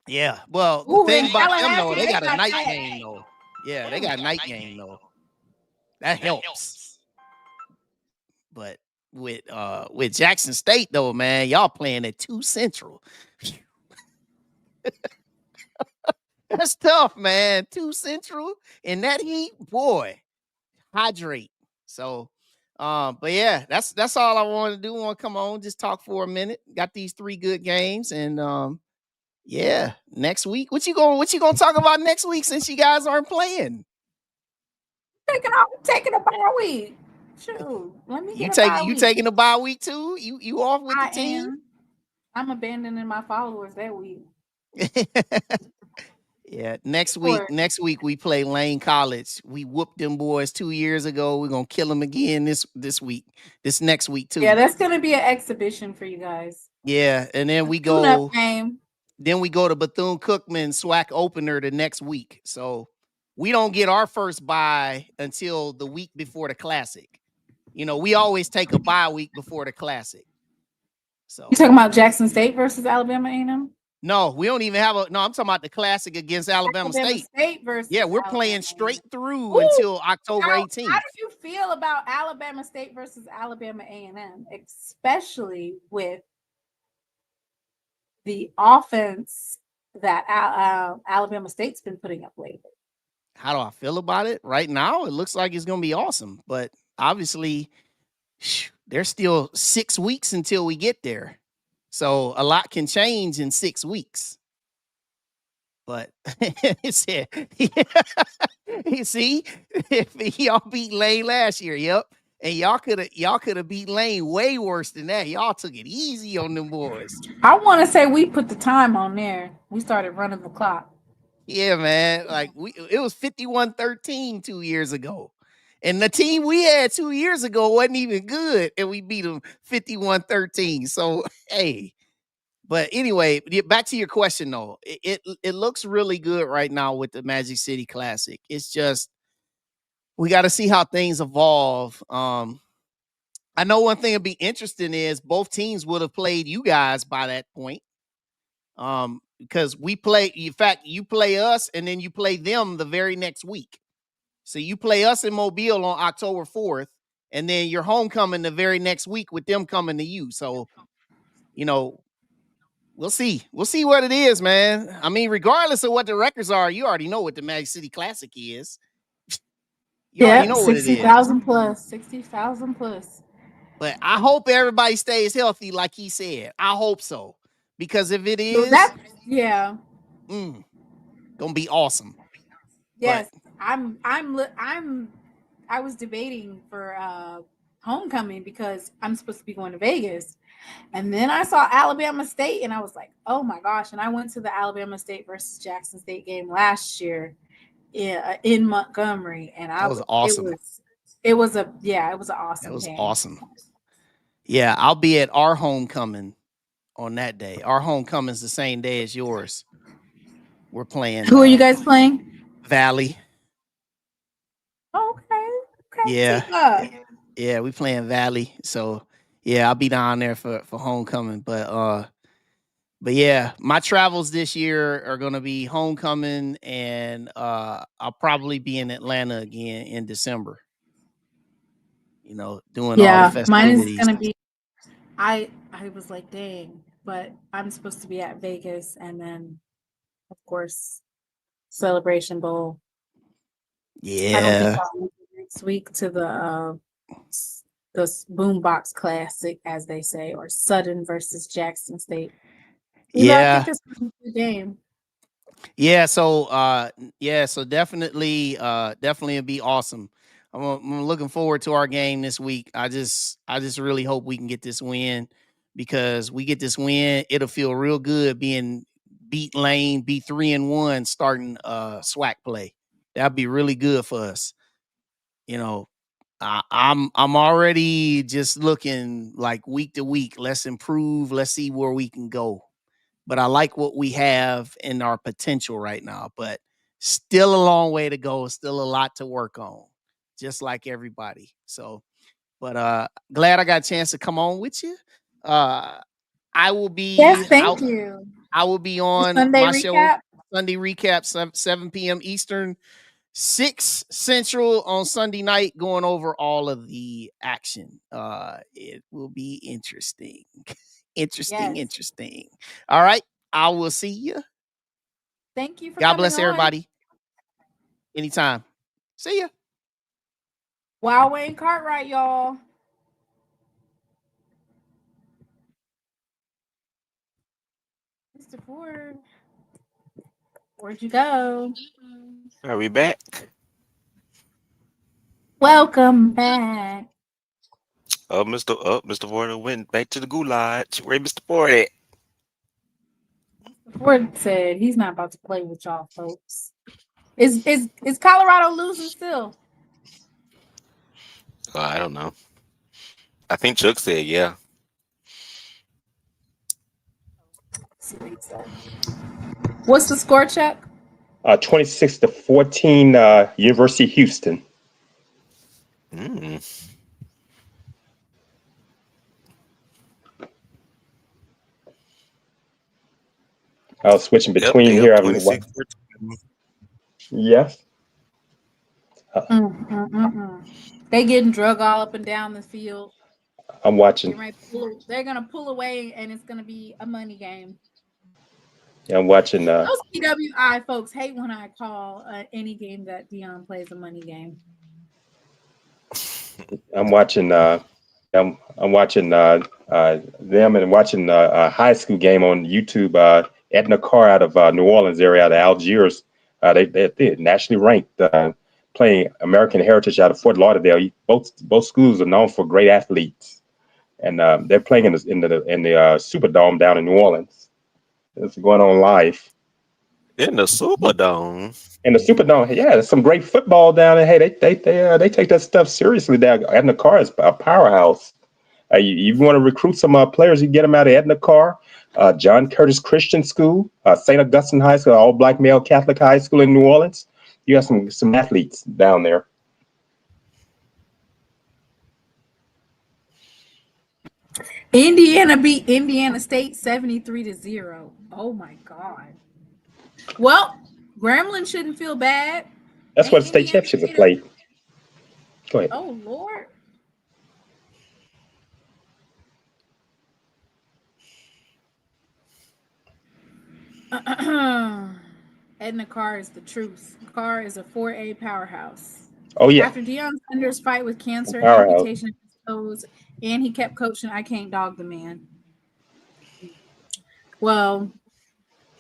S7: Yeah, well, the thing about them though, they got a night game though. Yeah, they got a night game though. That helps. But with Jackson State though, man, y'all playing at 2 Central. That's tough, man. 2 Central in that heat, boy. Hydrate. So, but yeah, that's all I wanted to do. Want to come on, just talk for a minute. Got these 3 good games, and yeah, next week. What you gonna talk about next week, since you guys aren't playing?
S1: Taking a bye week. Shoot, let me.
S7: You taking a bye week too? You off with the team?
S1: I'm abandoning my followers that week.
S7: Yeah, next week we play Lane College. We whooped them boys 2 years ago. We're gonna kill them again this next week too.
S1: Yeah, that's gonna be an exhibition for you guys.
S7: Yeah, and then we go to Bethune-Cookman SWAC opener the next week. So we don't get our first bye until the week before the Classic. You know, we always take a bye week before the Classic. So
S1: you talking about Jackson State versus Alabama A&M?
S7: No, we don't even have I'm talking about the Classic against Alabama State. Yeah, we're playing straight through until October 18th.
S1: How do you feel about Alabama State versus Alabama A&M, especially with the offense that Alabama State's been putting up lately?
S7: How do I feel about it? Right now, it looks like it's going to be awesome. But obviously, there's still 6 weeks until we get there. So a lot can change in 6 weeks. But you see, if y'all beat Lane last year. Yep. And y'all could have beat Lane way worse than that. Y'all took it easy on them boys.
S1: I want to say we put the time on there. We started running the clock.
S7: Yeah, man. Like it was 51-13 2 years ago. And the team we had 2 years ago wasn't even good. And we beat them 51-13. So hey. But anyway, back to your question though. It looks really good right now with the Magic City Classic. It's just we got to see how things evolve. I know one thing that'd be interesting is both teams would have played you guys by that point. Because we play, in fact, you play us and then you play them the very next week. So you play us in Mobile on October 4th, and then your homecoming the very next week with them coming to you. So, you know, we'll see. We'll see what it is, man. I mean, regardless of what the records are, you already know what the Magic City Classic is. You already know what it is.
S1: 60,000 plus. 60,000 plus.
S7: But I hope everybody stays healthy, like he said. I hope so. Because if it is,
S1: So yeah,
S7: gonna be awesome.
S1: Yes, but I was debating for homecoming because I'm supposed to be going to Vegas, and then I saw Alabama State, and I was like, oh my gosh! And I went to the Alabama State versus Jackson State game last year, in Montgomery, and
S7: that was awesome.
S1: It was an awesome.
S7: That was
S1: game.
S7: Awesome. Yeah, I'll be at our homecoming on that day. Our homecoming's the same day as yours. We're playing.
S1: Who are you guys playing?
S7: Valley.
S1: Okay.
S7: Yeah. Yeah, we playing Valley. So yeah, I'll be down there for homecoming. But yeah, my travels this year are gonna be homecoming, and I'll probably be in Atlanta again in December. You know, doing all the festivities.
S1: Mine is gonna be. I was like, dang, but I'm supposed to be at Vegas, and then, of course, Celebration Bowl.
S7: Yeah.
S1: I don't think I'll move next week to the Boombox Classic, as they say, or Sutton versus Jackson State.
S7: Yeah.
S1: I think this is a good game.
S7: Yeah. So definitely it'll be awesome. I'm looking forward to our game this week. I just really hope we can get this win, because we get this win, it'll feel real good being beat Lane, be 3-1 starting SWAC play. That'd be really good for us. You know, I'm already just looking like week to week. Let's improve. Let's see where we can go. But I like what we have in our potential right now. But still a long way to go. Still a lot to work on, just like everybody. So, but glad I got a chance to come on with you. I will be.
S1: Yes, thank you.
S7: I will be on
S1: Sunday
S7: my
S1: recap.
S7: show. Sunday recap, 7 p.m. Eastern, 6 Central on Sunday night, going over all of the action. It will be interesting. Interesting. All right. I will see you.
S1: Thank you for
S7: God bless
S1: coming on.
S7: everybody. Anytime. See ya.
S1: Wow, Wayne Cartwright, y'all. Mr. Ford, where'd you go?
S4: Are we back?
S1: Welcome back.
S4: Mr. Ford went back to the goulash. Where Mr. Ford at?
S1: Mr. Ford said he's not about to play with y'all folks. Is Colorado losing still?
S4: I don't know. I think Chuck said yeah.
S1: What's the score, Chuck?
S5: 26-14, University of Houston. I was switching between here. Yes.
S1: They getting drug all up and down the field.
S5: I'm watching.
S1: They're gonna pull away, and it's gonna be a money game.
S5: Yeah, I'm watching.
S1: Those PWI folks hate when I call any game that Dion plays a money game.
S5: I'm watching. I'm watching them and watching a high school game on YouTube. Edna Carr out of New Orleans area, out of Algiers. They're nationally ranked. playing American Heritage out of Fort Lauderdale. Both schools are known for great athletes, and they're playing in the Superdome down in New Orleans. It's going on live.
S4: In the Superdome.
S5: In the Superdome, yeah, there's some great football down there. Hey, they take that stuff seriously. Down Edna Carr is a powerhouse. You want to recruit some players, you get them out of Edna Carr, John Curtis Christian School, St. Augustine High School, all black male Catholic high school in New Orleans. You have some athletes down there.
S1: Indiana beat Indiana State 73-0. Oh my God. Well, Gremlin shouldn't feel bad.
S5: That's
S1: Ain't
S5: what state
S1: Indiana
S5: championships are
S1: State
S5: played. Go ahead.
S1: Oh Lord. Edna Carr is the truth. Carr is a 4A powerhouse.
S5: Oh yeah,
S1: After Deion Sanders' fight with cancer and
S5: powerhouse.
S1: amputation of his toes, and he kept coaching, I can't dog the man. Well,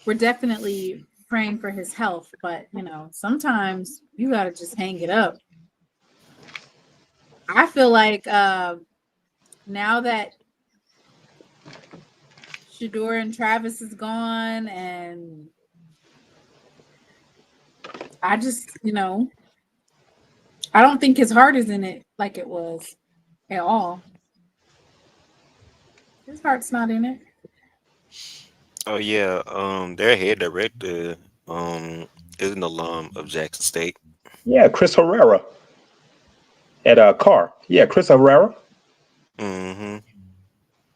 S1: we're definitely praying for his health, but you know, sometimes you gotta just hang it up. I feel like now that Shador and Travis is gone, and I just, you know, I don't think his heart is in it like it was at all. His heart's not in it.
S4: Oh yeah, their head director is an alum of Jackson State.
S5: Yeah, Chris Herrera at Carr. Yeah, Chris Herrera.
S4: Mm-hmm.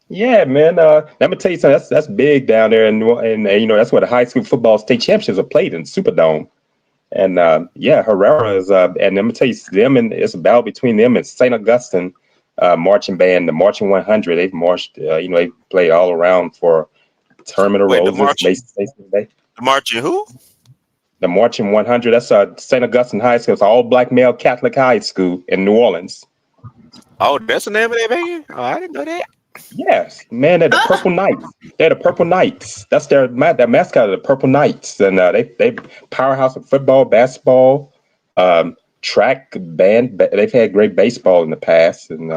S5: Yeah, man. Let me tell you something. That's big down there, and you know that's where the high school football state championships are played in Superdome. And yeah, Herrera is. And let me tell you, them and it's a battle between them and St. Augustine marching band, the Marching 100. They've marched. You know, they play all around for Tournament of
S4: Wait,
S5: Roses, Mason Station Day.
S4: the marching who?
S5: The Marching 100. That's St. Augustine High School. It's an all black male Catholic high school in New Orleans.
S4: Oh, that's the name of that band? Oh, I didn't know that.
S5: Yes, man, they're the Purple Knights. They're the Purple Knights. That's their mascot, the Purple Knights, and they powerhouse of football, basketball, track, band. They've had great baseball in the past, and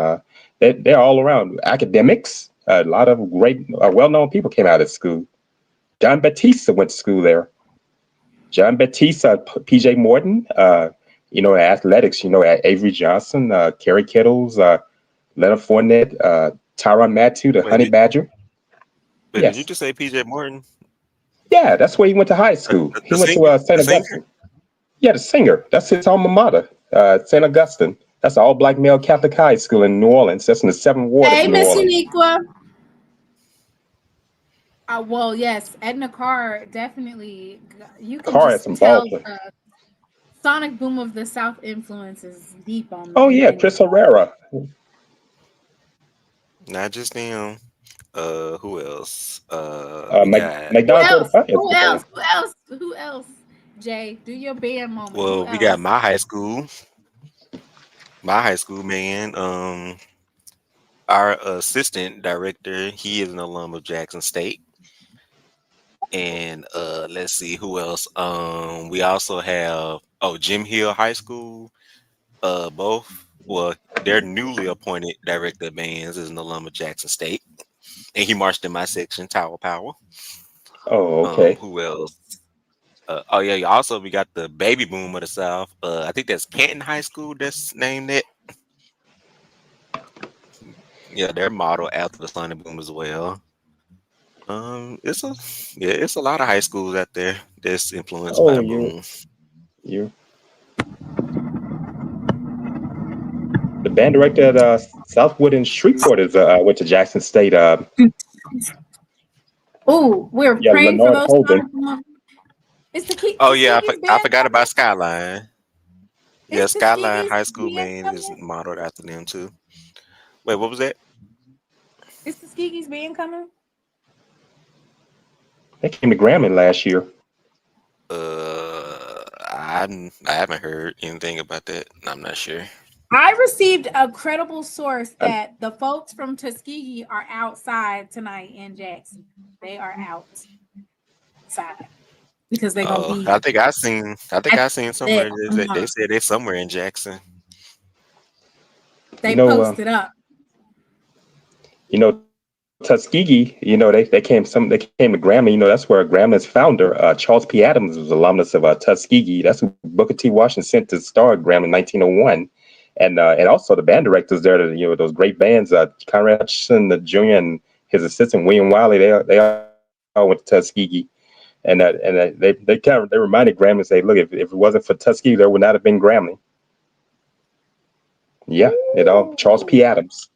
S5: they're all around academics. A lot of great, well-known people came out of school. John Batista went to school there. John Batista, P.J. Morton, you know, athletics. You know, Avery Johnson, Kerry Kittles, Leonard Fournette. Tyrann Matthew, the Honey Badger.
S4: But
S5: Yes.
S4: did you just say P.J. Morton?
S5: Yeah, that's where he went to high school. He went to St. Augustine. Yeah, the singer. That's his alma mater, St. Augustine. That's an all-black male Catholic high school in New Orleans. That's in the 7th ward
S1: Hey,
S5: of New
S1: Miss
S5: Orleans.
S1: Uniqua. Well, yes, Edna Carr definitely. You can
S5: Carr has
S1: just
S5: some
S1: tell
S5: ball play.
S1: the Sonic Boom of the South influence is deep on.
S5: Oh yeah, Chris Herrera.
S4: Not just them. Who else? We got
S5: McDonald.
S1: Who else? Jay, do your band moment.
S4: well,
S1: Who
S4: we got
S1: else?
S4: my high school. My high school man. Our assistant director, he is an alum of Jackson State. And let's see who else. We also have Jim Hill High School. Their newly appointed director of bands is an alum of Jackson State, and he marched in my section, Tower Power.
S5: Oh, okay.
S4: Who else? Also we got the baby boom of the South. I think that's Canton High School. That's named it. Yeah, they're modeled after the Sonic Boom as well. It's a lot of high schools out there that's influenced by the boom.
S5: The band director at Southwood and Shreveport is went to Jackson State.
S1: We're praying for
S5: Leonard
S1: those.
S5: Holden.
S1: It's the key.
S4: Oh yeah, I forgot about Skyline. Yeah,
S1: Is
S4: Skyline
S1: Tuskegee's
S4: High School
S1: band
S4: band is
S1: coming?
S4: modeled after them too. Wait, what was that?
S1: Is Tuskegee's band coming?
S5: They came to Grambling last year.
S4: I haven't heard anything about that. I'm not sure.
S1: I received a credible source that the folks from Tuskegee are outside tonight in Jackson. They are outside. because they're gonna be.
S4: I think I seen somewhere that they
S1: uh,
S4: said they're somewhere in Jackson.
S1: They
S5: You know,
S1: posted up.
S5: you know, Tuskegee, they came to Grambling. That's where Grambling's founder, Charles P. Adams, was alumnus of Tuskegee. That's who Booker T. Washington sent to start Grambling in 1901. And also the band directors there, those great bands, Conrad Hutchinson, the junior, and his assistant William Wiley, they all went to Tuskegee. And they reminded Grambling, say, look, if it wasn't for Tuskegee, there would not have been Grambling. Yeah, Charles P. Adams.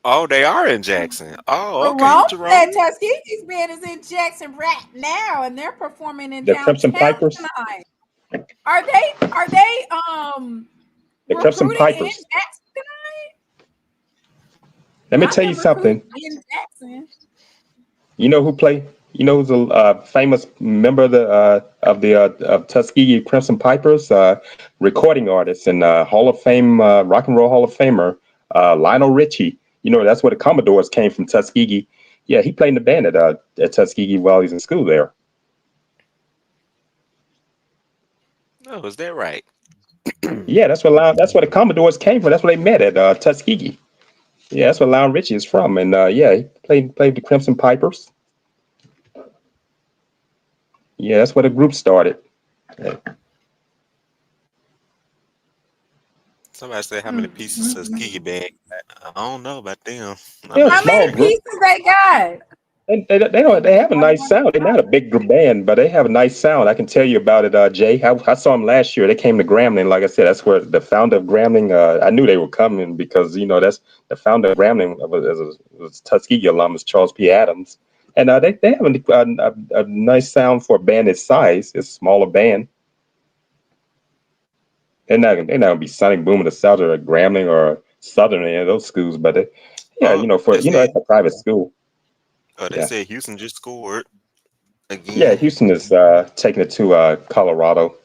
S4: Oh, they are in Jackson. Oh, okay,
S1: Jerome
S4: Jerome.
S1: said Tuskegee's band is in Jackson right now, and they're performing in
S5: The
S1: downtown
S5: Crimson Pipers.
S1: tonight. Are they
S5: The Crimson
S1: recruiting in
S5: Pipers.
S1: Jackson tonight?
S5: Let me
S1: Not
S5: tell
S1: them
S5: you something.
S1: recruiting in Jackson.
S5: You know who play? You know who's a famous member of Tuskegee Crimson Pipers, recording artist and Hall of Fame, Rock and Roll Hall of Famer, Lionel Richie. That's where the Commodores came from, Tuskegee. Yeah, he played in the band at Tuskegee while he's in school there.
S4: Oh, is that right?
S5: Yeah, that's where the Commodores came from. That's where they met at Tuskegee. Yeah, that's where Lionel Richie is from, and he played the Crimson Pipers. Yeah, that's where the group started.
S4: Somebody said how many pieces Tuskegee band? I don't know about them.
S5: Yeah,
S1: How
S5: small
S1: many
S5: group.
S1: pieces they got?
S5: They have a nice sound. They're not a big band, but they have a nice sound. I can tell you about it, Jay. I saw them last year. They came to Grambling. Like I said, that's where the founder of Grambling. I knew they were coming because that's the founder of Grambling was Tuskegee alumnus Charles P. Adams, and they have a nice sound for a band this size. It's a smaller band. They're not gonna be Sonic Boom in the South or Grambling or Southern or any of those schools, but it's a private school.
S4: Oh, they said Houston just scored again.
S5: Yeah, Houston is taking it to Colorado.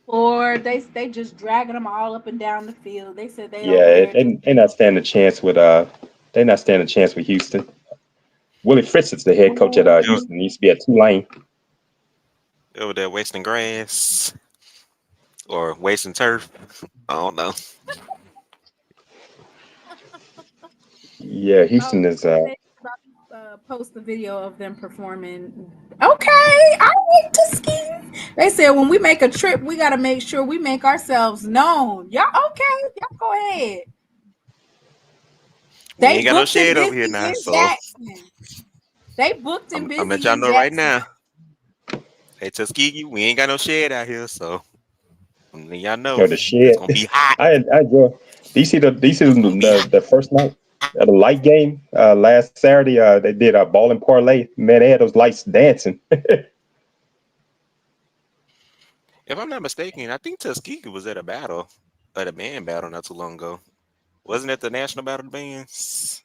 S1: Or they just dragging them all up and down the field. They said they
S5: they're not standing a chance with Houston. Willie Fritz is the head coach at Houston. He used to be at Tulane.
S4: Over there wasting grass or wasting turf. I don't know.
S5: Yeah, Houston is.
S1: Post the video of them performing. Okay, I like to ski. They said when we make a trip, we got to make sure we make ourselves known. Y'all okay? Y'all go ahead.
S4: We ain't got no shade over here now, so
S1: they booked and busy.
S4: I'm let y'all know right now. Hey, Tuskegee, we ain't got no shade out here, so y'all know
S5: the shed.
S4: It's gonna be hot.
S5: I enjoy. Do you see the first night of the light game last Saturday? They did a ball and parlay. Man, they had those lights dancing.
S4: If I'm not mistaken, I think Tuskegee was at a band battle not too long ago. Wasn't it the National Battle of the Bands?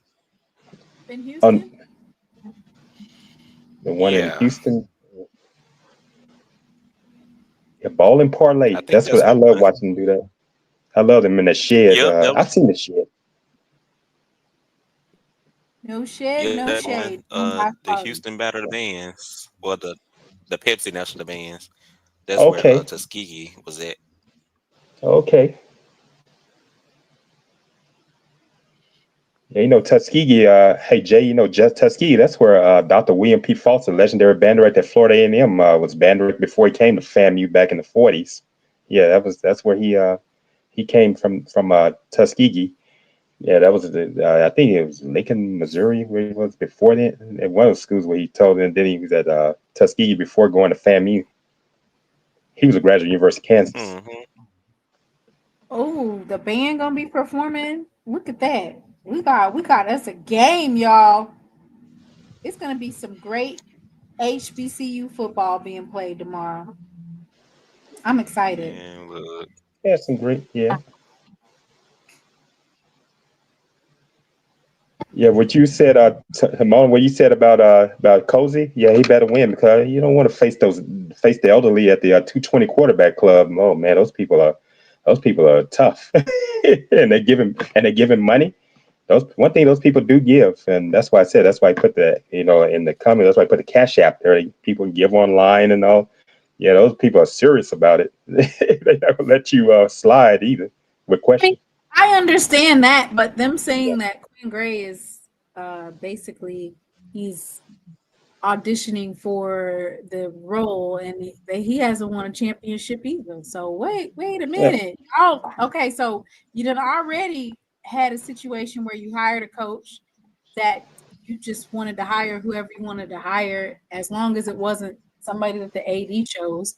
S1: In Houston?
S5: The one in Houston. Yeah, ball and parlay. That's what I love watching them do that. I love them in the shed. I've seen the shed.
S1: No shade, no shade.
S4: The Houston Battle of the Bands, or the Pepsi National Bands. That's where Tuskegee was at.
S5: Okay. Yeah, Tuskegee. Hey Jay, Tuskegee. That's where Dr. William P. Foster, legendary band director at Florida A&M, was band director before he came to FAMU back in the 40s. Yeah, that's where he came from Tuskegee. Yeah, that was I think it was Lincoln, Missouri, where he was before then. At one of the schools where he told them. Then he was at Tuskegee before going to FAMU. He was a graduate of University of Kansas.
S4: Mm-hmm.
S1: Oh, the band gonna be performing. Look at that. We got us a game, y'all. It's gonna be some great HBCU football being played tomorrow. I'm excited.
S5: Yeah, some great. Yeah. Yeah, what you said, Hamon, what you said about Cozy, yeah, he better win because you don't want to face the elderly at the 220 quarterback club. Oh man, those people are tough, and they give him money. one thing those people do give, and that's why I said that's why I put the in the comment. That's why I put the Cash App there. People give online and all. Yeah, those people are serious about it. They never let you slide either with questions.
S1: I understand that, but them saying that Quinn Gray is basically he's auditioning for the role and he hasn't won a championship either. So wait a minute. Yeah. Oh, okay. So you done already had a situation where you hired a coach that you just wanted to hire whoever you wanted to hire, as long as it wasn't somebody that the AD chose.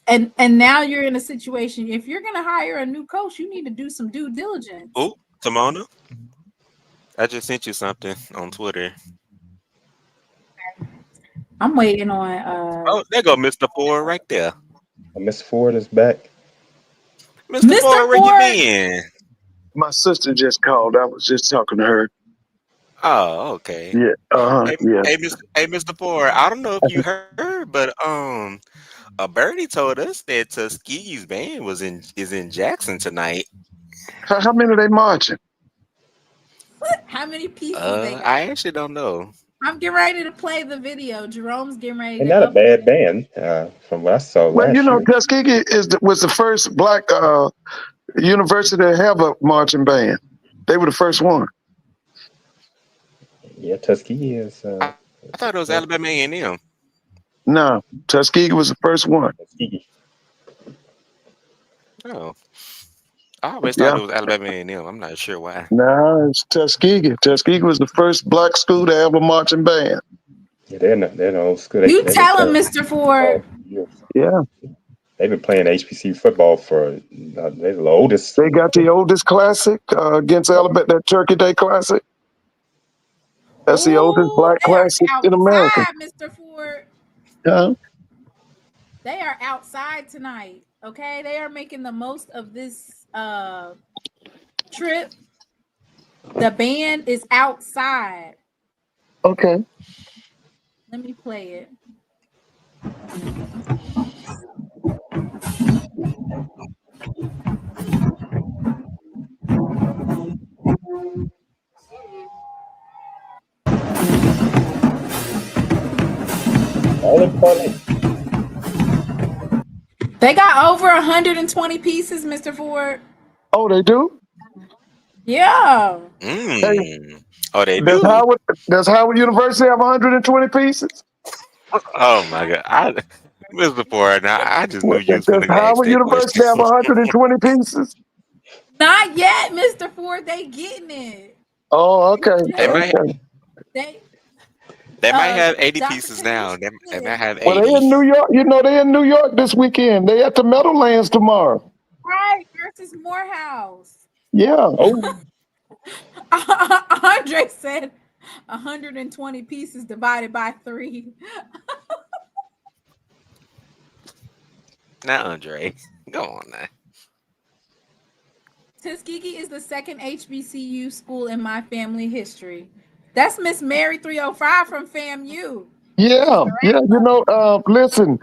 S1: And now you're in a situation, if you're going to hire a new coach, you need to do some due diligence.
S4: Oh, Tamona, I just sent you something on Twitter.
S1: I'm waiting on.
S4: Oh, there go Mr. Ford right there.
S5: Mr. Ford is back.
S4: Mr. Ford, where you been?
S3: My sister just called. I was just talking to her.
S4: Oh, okay.
S3: Yeah.
S4: Hey, Mr. Ford, I don't know if you heard, but Bernie told us that Tuskegee's band is in Jackson tonight.
S3: How many are they marching?
S1: How many pieces they got?
S4: I actually don't know.
S1: I'm getting ready to play the video. Jerome's getting ready.
S5: And not a bad band from what I saw last year.
S3: Tuskegee was the first black university to have a marching band. They were the first one.
S5: Yeah, Tuskegee is.
S4: I thought it was Alabama A&M.
S3: No, Tuskegee was the first one.
S5: Tuskegee.
S4: Oh, I always thought it was Alabama A&M. I'm not sure why.
S3: No, it's Tuskegee. Tuskegee was the first black school to have a marching band.
S5: Yeah, they're in old school.
S1: You tell him, Mr. Ford.
S3: Yeah.
S5: They've been playing HBCU football for they're the oldest.
S3: They got the oldest classic against Alabama, that Turkey Day Classic. That's the oldest black classic in America.
S1: Mr. Ford.
S3: Yeah.
S1: They are outside tonight. Okay, they are making the most of this trip. The band is outside.
S3: Okay.
S1: Let me play it.
S5: All in parlay.
S1: They got over 120 pieces, Mr. Ford.
S3: Oh, they do?
S1: Yeah.
S3: Hey,
S4: oh, they do?
S3: Does Howard University have 120 pieces?
S4: Oh, my God. Mr. Ford, now I just knew you was going to ask
S3: Howard
S4: that
S3: University
S4: question.
S3: have 120 pieces?
S1: Not yet, Mr. Ford. They getting it.
S3: Oh, okay.
S4: They might have 80 pieces now. They might have 80.
S3: Well, they in New York. They in New York this weekend. They at the Meadowlands tomorrow.
S1: Right, versus Morehouse.
S3: Yeah.
S5: Oh.
S1: Andre said 120 pieces divided by 3.
S4: Now, Andre, go on now.
S1: Tuskegee is the second HBCU school in my family history. That's Miss Mary 305 from FAMU.
S3: Yeah. Listen,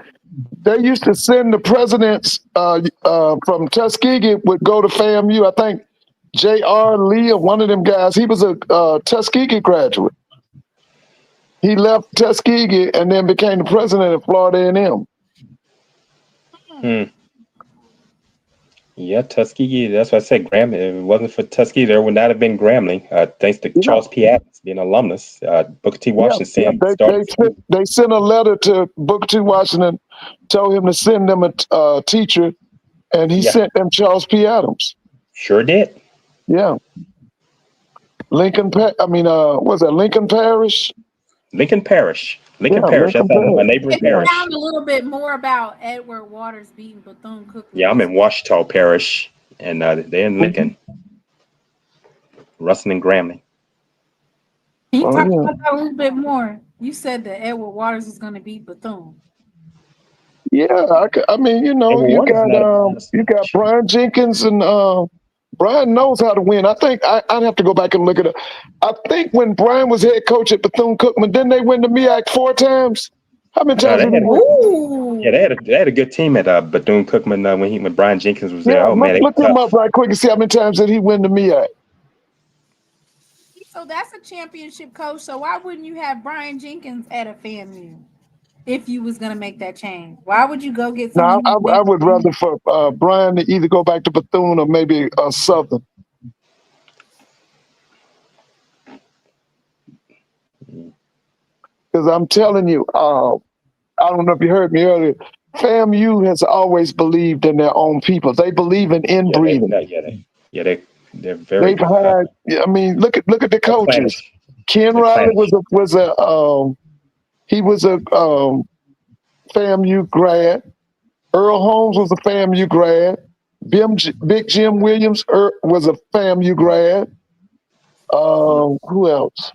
S3: they used to send the presidents from Tuskegee would go to FAMU. I think J.R. Lee, or one of them guys, he was a Tuskegee graduate. He left Tuskegee and then became the president of Florida A&M.
S5: Yeah, Tuskegee. That's why I said Grambling. If it wasn't for Tuskegee, there would not have been Grambling. Thanks to Charles P. Adams being an alumnus. Booker T. Washington
S3: they sent a letter to Booker T. Washington, told him to send them a teacher, and he sent them Charles P. Adams.
S5: Sure did.
S3: Yeah. Lincoln Parish.
S5: Lincoln Parish. That's a neighboring parish.
S1: Found a little bit more about Edward Waters beating Bethune-Cookman.
S5: Yeah, I'm in Ouachita Parish, and they're in Lincoln. Russin and Grambling.
S1: Can you talk about that a little bit more? You said that Edward Waters is going to beat Bethune.
S3: Yeah, I mean, you got Brian Jenkins, and Brian knows how to win. I think I'd have to go back and look at it. I think when Brian was head coach at Bethune-Cookman, didn't they win the MEAC 4 times? How many times did they win?
S5: Yeah, they had a good team at Bethune-Cookman when Brian Jenkins was there.
S3: Look him up right quick and see how many times did he win the MEAC.
S1: So that's a championship coach. So why wouldn't you have Brian Jenkins at a FAMU if you was gonna make that change? Why would you go get
S3: Now,
S1: someone?
S3: I would rather for Brian to either go back to Bethune or maybe Southern. Because I'm telling you, I don't know if you heard me earlier. FAMU has always believed in their own people. They believe in inbreeding.
S5: They're very.
S3: They've had. I mean, look at the coaches. Ken
S5: They're
S3: Riley
S5: planning.
S3: he was a FAMU grad. Earl Holmes was a FAMU grad. Big Jim Williams was a FAMU grad. Who else?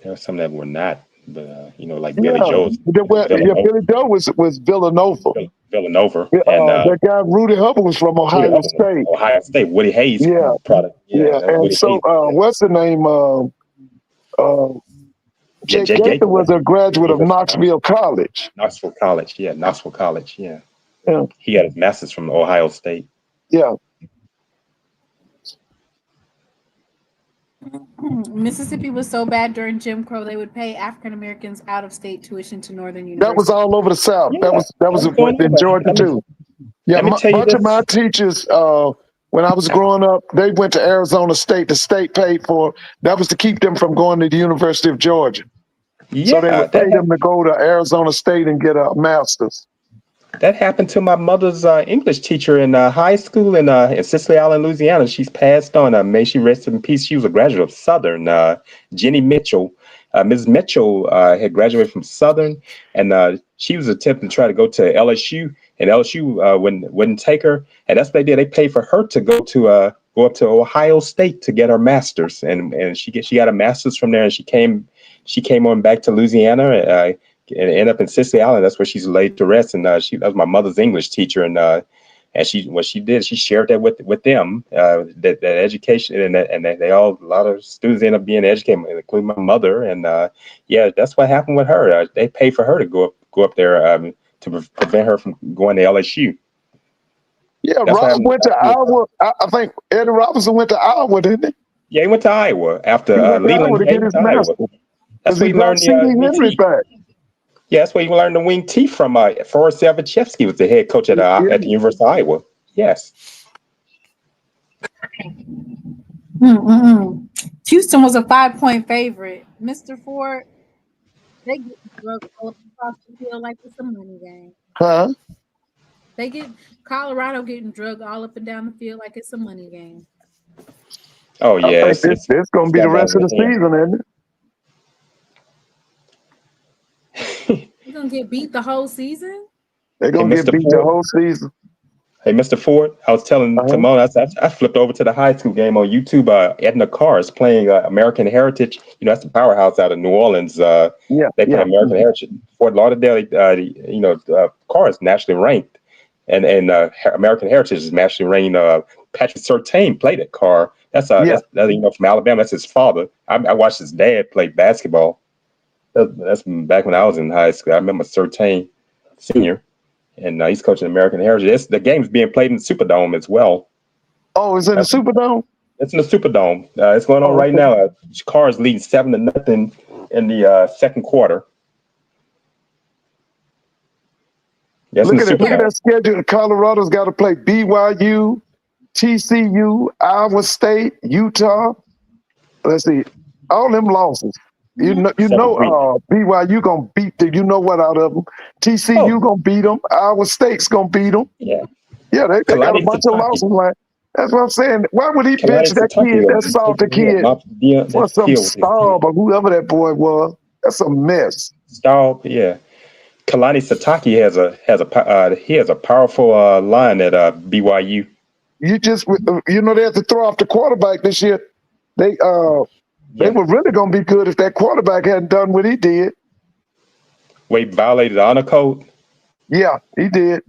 S5: There are some that were not, but like
S3: Yeah,
S5: Billy Joe's.
S3: Billy Joe was Villanova.
S5: Villanova,
S3: Yeah,
S5: and
S3: that guy Rudy Hubbard was from Ohio State.
S5: Ohio State. Woody Hayes product.
S3: Yeah. And
S5: Woody
S3: so
S5: Hayes.
S3: what's the name? Jake Gaither was a graduate of Knoxville College.
S5: Knoxville College. Yeah.
S3: Yeah.
S5: He got his master's from Ohio State.
S3: Yeah.
S1: Mississippi was so bad during Jim Crow, they would pay African Americans out of state tuition to Northern University.
S3: That was all over the South.
S5: Yeah,
S3: that was in Georgia too. Yeah, a bunch of my teachers, when I was growing up, they went to Arizona State. The state paid for. That was to keep them from going to the University of Georgia.
S5: Yeah,
S3: so they would pay them to go to Arizona State and get a master's.
S5: That happened to my mother's English teacher in high school in Cicely Island, Louisiana. She's passed on. May she rest in peace. She was a graduate of Southern. Jenny Mitchell. Ms. Mitchell had graduated from Southern, and she was attempting to try to go to LSU, and LSU wouldn't take her. And that's what they did. They paid for her to go up to Ohio State to get her master's, and she got a master's from there. And she came on back to Louisiana. And end up in Cicely Island. That's where she's laid to rest. And that was my mother's English teacher. And what she did, she shared that with them, that education, and they all, a lot of students end up being educated, including my mother. And that's what happened with her. They paid for her to go up there to prevent her from going to LSU.
S3: Yeah, Rob went to Iowa. I think Eddie Robinson went to Iowa, didn't he?
S5: Yeah, he went to Iowa after Leland.
S3: To get his master.
S5: That's where he learned
S3: Henry back.
S5: Yeah, that's where you learned the wing T from. Forrest Savachevsky was the head coach at the University of Iowa. Yes.
S1: Houston was a 5-point favorite. Mr. Ford, they get drugged all across the field like it's a money game.
S3: Huh?
S1: They get Colorado getting drugged all up and down the field like it's a money game.
S5: Oh yeah,
S3: it's going to be the rest of the season, isn't it?
S1: You're going to get beat the whole season?
S3: They're going to get beat the whole season.
S5: Hey, Mr. Ford, I was telling Timon, I flipped over to the high school game on YouTube. Edna Carr is playing American Heritage. That's the powerhouse out of New Orleans. They play American Heritage. Fort Lauderdale, Carr is nationally ranked. And American Heritage is nationally ranked. Patrick Surtain played at Carr. That's from Alabama. That's his father. I watched his dad play basketball. That's back when I was in high school. I remember Surtain, senior, and he's coaching American Heritage. The game's being played in the Superdome as well.
S3: Oh, is it in the Superdome?
S5: It's in the Superdome. It's going on right now. Carr is leading 7-0 in the second quarter. Yes,
S3: look at that schedule. Colorado's got to play BYU, TCU, Iowa State, Utah. Let's see, all them losses. You know, BYU gonna beat the out of them. TCU gonna beat them. Iowa State's gonna beat them.
S5: Yeah,
S3: they got a bunch of losses. Like that's what I'm saying. Why would he bench that kid, that salty kid, or some Staub or whoever that boy was? That's a mess.
S5: Staub, yeah. Kalani Sitake has a powerful line at BYU.
S3: They have to throw off the quarterback this year. They were really going to be good if that quarterback hadn't done what he did.
S5: He violated the honor code?
S3: Yeah, he did.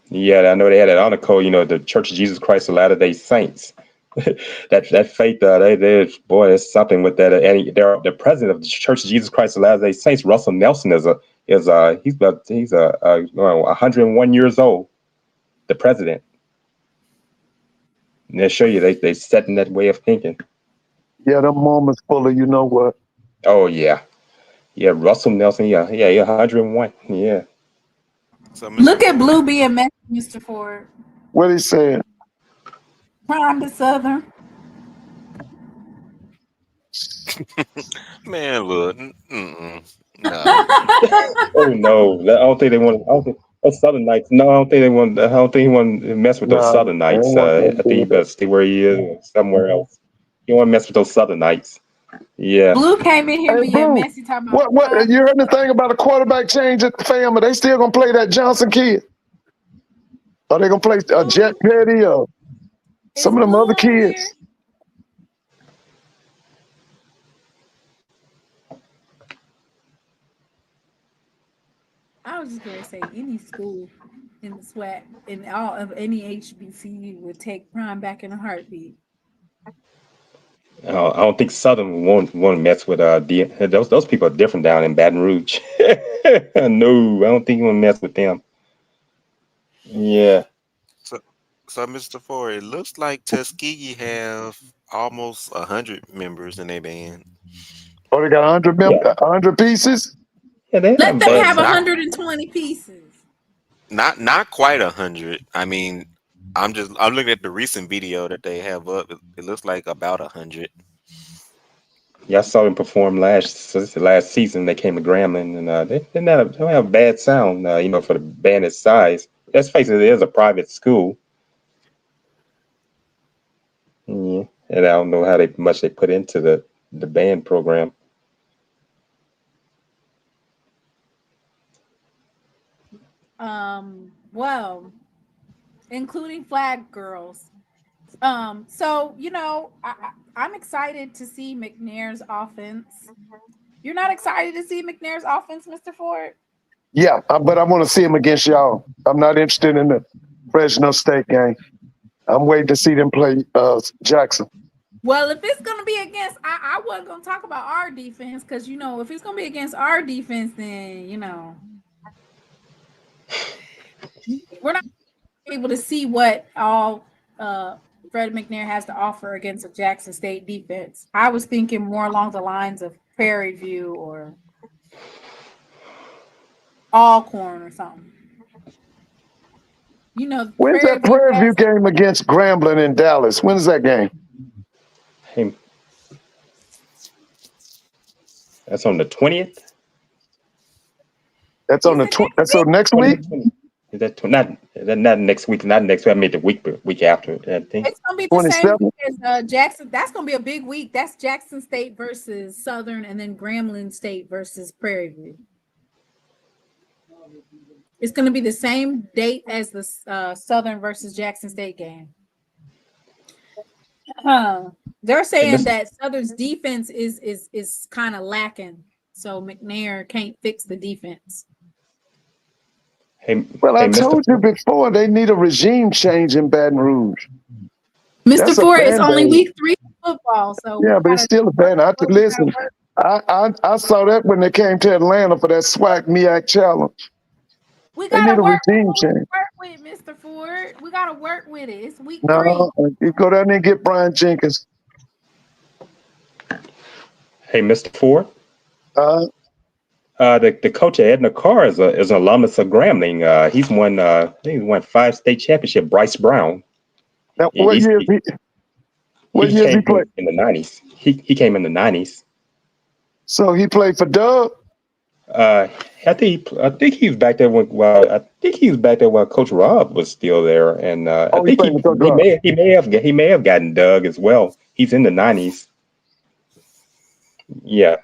S5: Yeah, I know they had that honor code, the Church of Jesus Christ of Latter-day Saints. that faith, there's something with that. And the president of the Church of Jesus Christ of Latter-day Saints, Russell Nelson, he's 101 years old, the president. And they show you they set in that way of thinking.
S3: Yeah, them moments full of you know what.
S5: Oh yeah, yeah. Russell Nelson. Yeah. 101. Yeah.
S4: So, Mr.
S1: Look at
S4: Ford,
S1: Blue being messy, Mr. Ford.
S3: What he said.
S1: Prime to Southern.
S4: man, look, no.
S5: Oh no, I don't think they want. I don't think those Southern Knights. No, I don't think they want. I don't think he want to mess with those
S3: Nah,
S5: Southern
S3: I ain't
S5: Knights.
S3: want nothing
S5: I
S3: to do
S5: think he
S3: with that.
S5: better stay where he is or somewhere else. You want to mess with those Southern Knights? Yeah.
S1: Blue came in here
S3: Hey,
S1: being
S3: Blue,
S1: messy, talking about
S3: what
S1: prime
S3: you
S1: to
S3: heard
S1: Southern.
S3: anything about a quarterback change at the FAMU? Are they still gonna play that Johnson kid? Are they gonna play Jet
S1: Blue,
S3: Petty or
S1: is
S3: some of them
S1: Blue
S3: other
S1: on here?
S3: kids?
S1: I was just gonna say any school in the SWAC in all of any HBCU would take prime back in a heartbeat.
S5: I don't think Southern want to mess with those people are different down in Baton Rouge. No, I don't think you want to mess with them. Yeah.
S4: So, so, Mr. Ford, it looks like Tuskegee have almost 100 members in their band.
S3: Or they got 100
S5: Yeah.
S3: 100 pieces?
S5: Yeah, they
S1: Let
S5: have
S1: them
S5: bad
S1: have
S5: sound.
S4: Not
S1: 120 pieces.
S4: not quite 100. I mean, I'm looking at the recent video that they have up. It looks like about 100.
S5: Yeah, I saw them perform last season. They came to Grambling, and they don't have bad sound. For the band its size. Let's face it, it is a private school. Yeah, and I don't know how much they put into the band program.
S1: Well, including flag girls. So I'm excited to see McNair's offense. You're not excited to see McNair's offense, Mr. Ford?
S3: Yeah, but I want to see them against y'all. I'm not interested in the Fresno State game. I'm waiting to see them play Jackson.
S1: Well, if it's gonna be against, I wasn't gonna talk about our defense because if it's gonna be against our defense, then we're not able to see what all Fred McNair has to offer against a Jackson State defense. I was thinking more along the lines of Prairie View or Alcorn or something.
S3: When's
S1: Prairie
S3: that
S1: View
S3: Prairie View
S1: has
S3: game against Grambling in Dallas? When's that game?
S5: Hey, that's on the 20th.
S3: That's on the
S1: next week.
S3: next week.
S5: Is not next week? Not next week. I made the week after. I think.
S1: It's gonna be the same
S3: 27th.
S1: week as Jackson. That's gonna be a big week. That's Jackson State versus Southern, and then Grambling State versus Prairie View. It's gonna be the same date as the Southern versus Jackson State game. They're saying that Southern's defense is kind of lacking, so McNair can't fix the defense.
S3: Well, I
S5: Mr.
S3: told you before they need a regime change in Baton Rouge.
S1: Mr. Ford, it's only week 3 of football, so
S3: yeah, but it's still a bad. Listen, I saw that when they came to Atlanta for that SWAC MEAC challenge.
S1: We
S3: They need
S1: gotta
S3: a regime change.
S1: work with Mr. Ford. We gotta work with it. It's week 3.
S3: No, you go down there and get Brian Jenkins.
S5: Hey, Mr. Ford.
S3: Uh,
S5: The coach of Edna Carr is an alumnus of Grambling. He's won. I think he's won 5 state championships. Bryce Brown.
S3: now, what year
S5: He
S3: he
S5: came
S3: played?
S5: in the 90s. He came in the 90s.
S3: So he played for Doug.
S5: I think he was back there while Coach Rob was still there, and I
S3: Oh, he
S5: think
S3: played with Coach Rob.
S5: he may have gotten Doug as well. He's in the 90s. Yeah,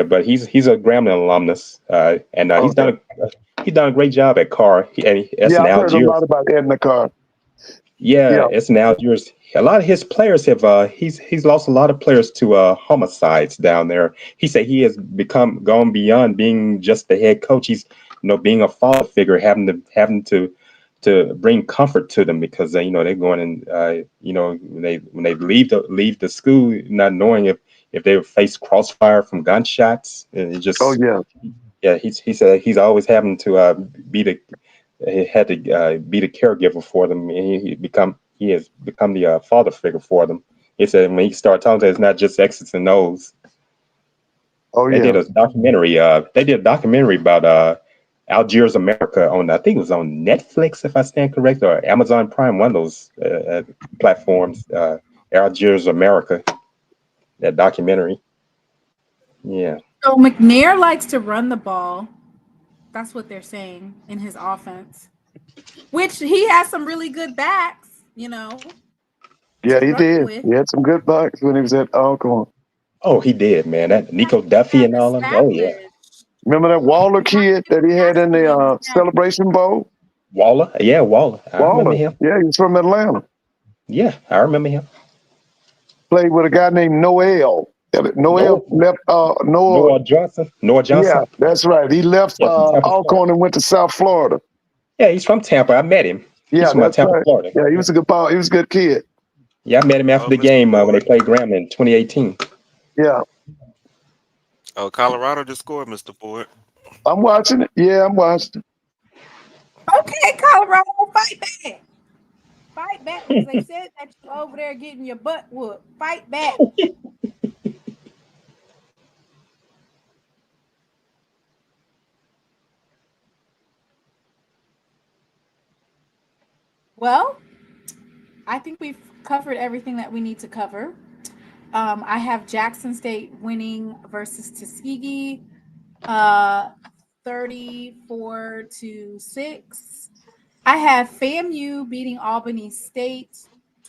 S5: but he's a Grambling alumnus, and he's done a great job at Carr.
S3: Yeah, I've heard a lot about Edna Carr.
S5: Yeah, it's an Algiers. A lot of his players have he's lost a lot of players to homicides down there. He said he has gone beyond being just the head coach. He's being a father figure, having to bring comfort to them because they're going and when they leave the school not knowing if they face crossfire from gunshots. And it just he said he's always having to be the be the caregiver for them, and he has become the father figure for them. He said when he started talking, it's not just X's and O's.
S3: Oh
S5: They
S3: yeah.
S5: did a documentary. They did a documentary about Algiers America on, I think it was on Netflix, if I stand correct, or Amazon Prime, one of those platforms. Algiers America, that documentary. Yeah.
S1: So McNair likes to run the ball. That's what they're saying in his offense, which he has some really good backs, you know.
S3: Yeah,
S1: to
S3: he
S1: run
S3: did.
S1: with.
S3: He had some good bucks when he was at Alcorn.
S5: Oh, he did, man. That Nico Duffy and all of them. Oh yeah.
S3: Remember that Waller kid that he had in the Celebration Bowl?
S5: Waller. Yeah, Waller. I remember
S3: Waller.
S5: him.
S3: Yeah, he's from Atlanta.
S5: Yeah, I remember him.
S3: Played with a guy named Noel. Noel left
S5: Noah Johnson. Noah Johnson.
S3: Yeah, that's right. He left
S5: Yeah, from Tampa,
S3: Alcorn
S5: Florida.
S3: and went to South Florida.
S5: Yeah, he's from Tampa. I met him.
S3: Yeah,
S5: He's from
S3: that's
S5: Tampa,
S3: right.
S5: Florida.
S3: Yeah, he was a good ball. He was a good kid.
S5: Yeah, I met him after the
S4: Mr.
S5: game when they
S4: Ford.
S5: played Grambling in 2018.
S3: Yeah,
S4: Oh, Colorado just scored, Mr. Ford.
S3: I'm watching it. Yeah, I'm watching it.
S1: Okay, Colorado, fight back. Fight back because they said that you over there getting your butt whooped. Fight back. Well, I think we've covered everything that we need to cover. I have Jackson State winning versus Tuskegee, 34-6. I have FAMU beating Albany State,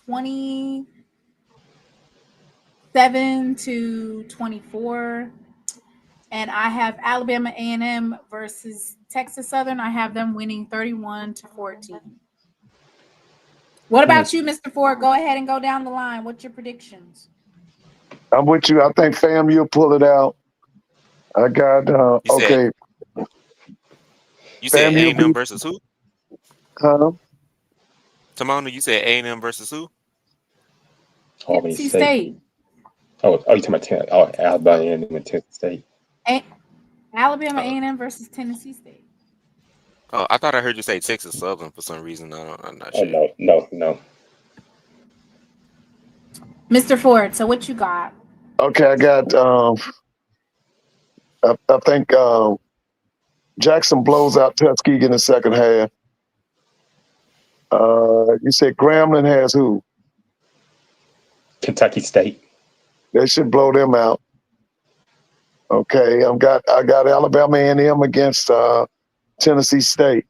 S1: 27-24. And I have Alabama A&M versus Texas Southern. I have them winning 31-14. What about you, Mr. Ford? Go ahead and go down the line. What's your predictions?
S3: I'm with you. I think FAMU will pull it out. I got okay.
S4: You said
S3: FAMU
S4: A&M versus who?
S3: Huh?
S4: Timona, you said A&M versus who?
S5: Albany
S1: Tennessee
S5: State.
S1: State.
S5: Oh, you talking about Alabama and Tennessee State?
S1: Alabama A&M versus Tennessee State.
S4: Oh, I thought I heard you say Texas Southern for some reason. I'm not
S5: Oh
S4: sure.
S5: no.
S1: Mr. Ford, so what you got?
S3: Okay, I got I think Jackson blows out Tuskegee in the second half. You said Grambling has who?
S5: Kentucky State.
S3: They should blow them out. Okay, I got Alabama A&M against Tennessee State.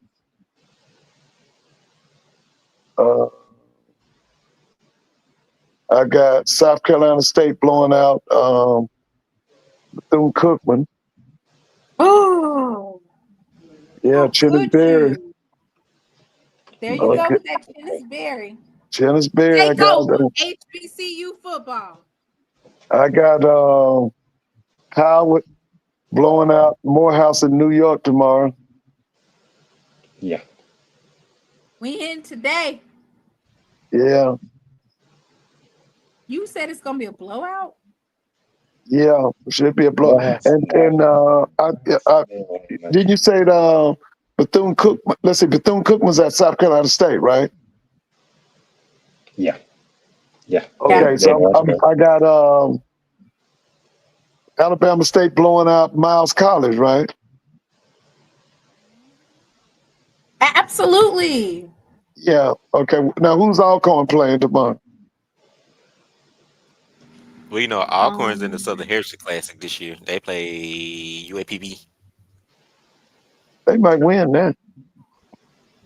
S3: I got South Carolina State blowing out Bethune-Cookman.
S1: Oh,
S3: Yeah, Chennisberry.
S1: There you go with that Chennisberry.
S3: Chennisberry.
S1: Take over HBCU football.
S3: I got Howard blowing out Morehouse in New York tomorrow.
S5: Yeah.
S1: We in today.
S3: Yeah.
S1: You said it's gonna be a blowout?
S3: Yeah, should be a blowout. And didn't you say Bethune-Cookman? Let's see, Bethune-Cookman's at South Carolina State, right?
S5: Yeah.
S3: Okay, so I got Alabama State blowing out Miles College, right?
S1: Absolutely.
S3: Yeah. Okay. Now, who's Alcorn playing tomorrow?
S4: Well, you know, Alcorn's in the Southern Heritage Classic this year. They play UAPB.
S3: They might win that.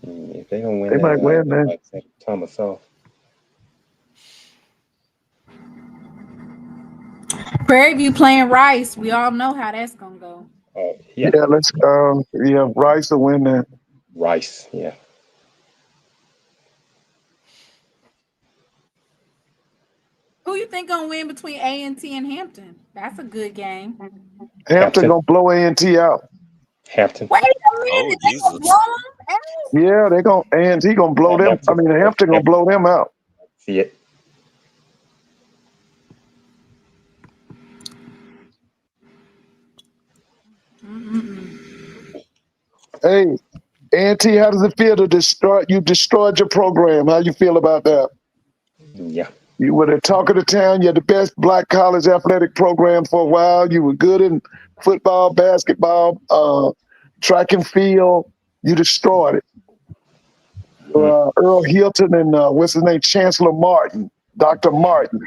S5: If they don't win,
S3: they might win that.
S5: Like St. Thomas off.
S1: Prairie View playing Rice. We all know how that's gonna go.
S5: Oh yeah.
S3: Yeah. Let's. Rice will win that.
S5: Rice. Yeah.
S1: Who you think gonna win between A&T and Hampton? That's a good game.
S3: Hampton gonna blow A&T out.
S5: Hampton.
S1: Wait a minute,
S4: Oh,
S1: they gonna blow them out?
S3: Yeah, they gonna A&T gonna blow them. I mean, Hampton gonna blow them out.
S5: See it.
S3: Hey, A&T, how does it feel to destroy? You destroyed your program. How you feel about that?
S5: Yeah.
S3: You were the talk of the town. You had the best black college athletic program for a while. You were good in football, basketball, track and field. You destroyed it. Earl Hilton and what's his name? Chancellor Martin, Dr. Martin.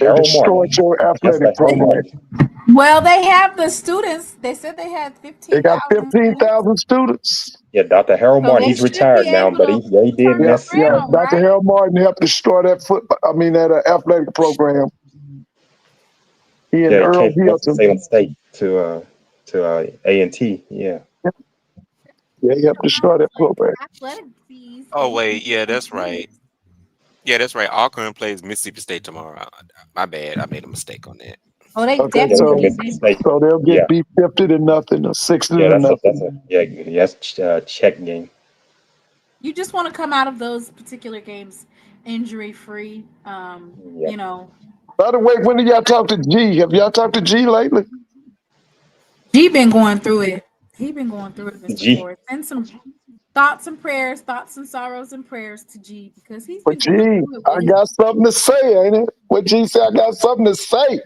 S3: They
S5: Harold
S3: destroyed
S5: Martin.
S3: your
S5: That's
S3: athletic
S5: like Harold
S3: program.
S5: Martin.
S1: Well, they have the students. They said they had
S3: They got
S1: 15,000 students.
S3: 15,000 students.
S5: Yeah, Dr. Harold
S1: So
S5: Martin.
S1: they
S5: He's
S1: should be
S5: retired now,
S1: able
S5: but
S1: to
S5: he did
S1: turn it
S5: mess.
S1: around,
S3: Dr.
S1: right?
S3: Harold Martin helped destroy that that athletic program. He and
S5: Yeah, he
S3: Earl
S5: came from
S3: Hilton.
S5: Salem State to A&T. Yeah.
S3: Yeah, he helped destroy that program.
S1: Athletic fees.
S4: Oh
S1: they
S4: wait,
S1: can
S4: yeah,
S1: get
S4: that's right. Yeah, that's right. Auburn plays Mississippi State tomorrow. My bad. I made a mistake on that.
S1: Oh, they
S3: Okay,
S5: Yeah,
S1: definitely
S5: Mississippi State.
S3: so they'll
S5: Yeah.
S3: get beat 50 to nothing or 60
S5: Yeah,
S3: to
S5: that's
S3: nothing.
S5: a check game.
S1: You just want to come out of those particular games injury free.
S5: Yeah.
S1: You know,
S3: By the way, when did y'all talk to G? Have y'all talked to G lately?
S1: G been going through it. He been going through it, Mr.
S5: G.
S1: Ford. Send some thoughts and prayers, thoughts and sorrows and prayers to G because he's
S3: But
S1: been going
S3: G,
S1: through it.
S3: I got something to say, ain't it? What G said, I got something to say.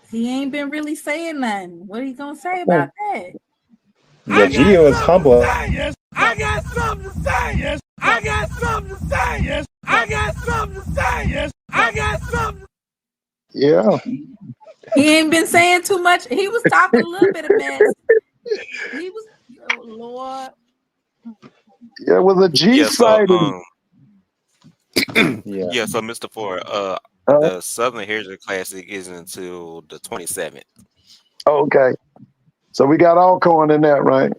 S1: He ain't been really saying nothing. What are you gonna say about that?
S5: Yeah, Gio is humble.
S8: Yes, I got something to say. Yes, I got something to say. Yes, I got something to say. Yes, I got something.
S3: Yeah.
S1: He ain't been saying too much. He was talking a little bit of mess. He was, oh Lord.
S3: Yeah, it was a G
S4: Yeah, so
S3: sighting.
S5: Yeah.
S4: yeah, so Mr. Ford, the Southern Heritage Classic isn't until the 27th.
S3: Okay. So we got Alcorn in that, right?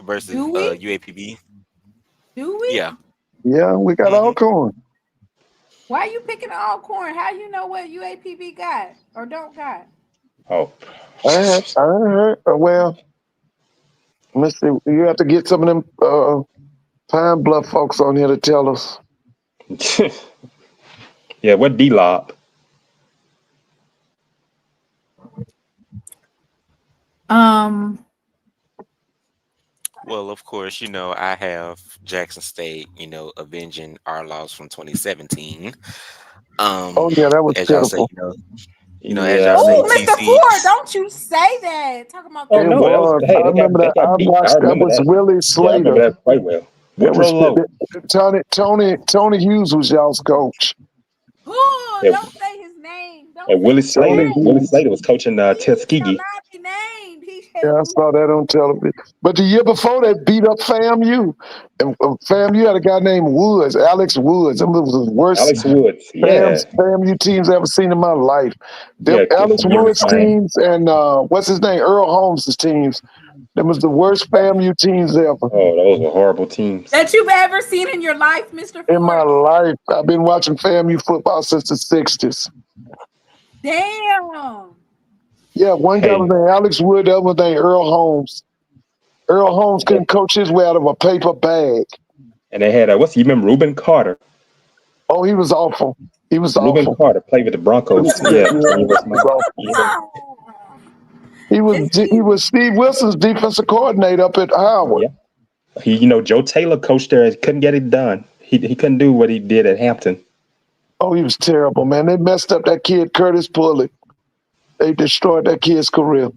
S4: Versus
S1: Do we?
S4: UAPB.
S1: Do we?
S4: Yeah.
S3: Yeah, we got Alcorn.
S1: Why are you picking Alcorn? How you know what UAPB got or don't got?
S5: Oh.
S3: I heard. Well, let's see. You have to get some of them Pine Bluff folks on here to tell us.
S5: Yeah, what D-Lob?
S4: Well, of course, I have Jackson State, avenging our loss from 2017.
S3: Oh yeah, that was
S4: As y'all say,
S3: pitiful.
S4: as y'all say,
S1: Oh, Mr.
S4: TC.
S1: Ford, don't you say that. Talking about
S5: Oh
S3: It
S5: no, that was
S3: was.
S5: hey,
S3: I remember
S5: they
S3: that.
S5: got
S3: I
S5: beat.
S3: watched.
S5: I
S3: That
S5: remember
S3: was
S5: that.
S3: Willie
S5: Yeah, I remember
S3: Slater.
S5: that quite well.
S3: That was
S5: Woodrow Lowe.
S3: Tony Hughes was y'all's coach.
S1: Oh,
S5: Yeah.
S1: don't say his name. Don't
S5: And
S1: say
S5: Willie
S1: his
S5: Slater.
S3: Tony
S1: name.
S5: Willie
S3: Hughes.
S5: Slater was coaching
S1: He shall
S5: Tuskegee.
S1: not be named. He
S3: Yeah,
S1: shall
S3: I saw that on television. But the year before, they beat up FAMU. And FAMU had a guy named Woods, Alex Woods. That was the worst
S5: Alex Woods. Yeah.
S3: FAMU teams I ever seen in my life. Them
S5: Yeah.
S3: Alex
S5: You're
S3: Woods
S5: fine.
S3: teams and what's his name? Earl Holmes' teams. Them was the worst FAMU teams ever.
S5: Oh, those were horrible teams.
S1: that you've ever seen in your life, Mr. Ford.
S3: In my life, I've been watching FAMU football since the 60s.
S1: Damn.
S3: Yeah, one guy was named Alex Wood, the other was named Earl Holmes. Earl Holmes couldn't coach his way out of a paper bag.
S5: And they had you remember Reuben Carter?
S3: Oh, he was awful. He was
S5: Reuben
S3: awful.
S5: Carter played with the Broncos.
S3: Yeah,
S5: Yeah.
S3: he was awful. He was Steve Wilson's defensive coordinator up at Howard.
S5: Yeah. Joe Taylor coached there and couldn't get it done. He couldn't do what he did at Hampton.
S3: Oh, he was terrible, man. They messed up that kid, Curtis Pulley. They destroyed that kid's career.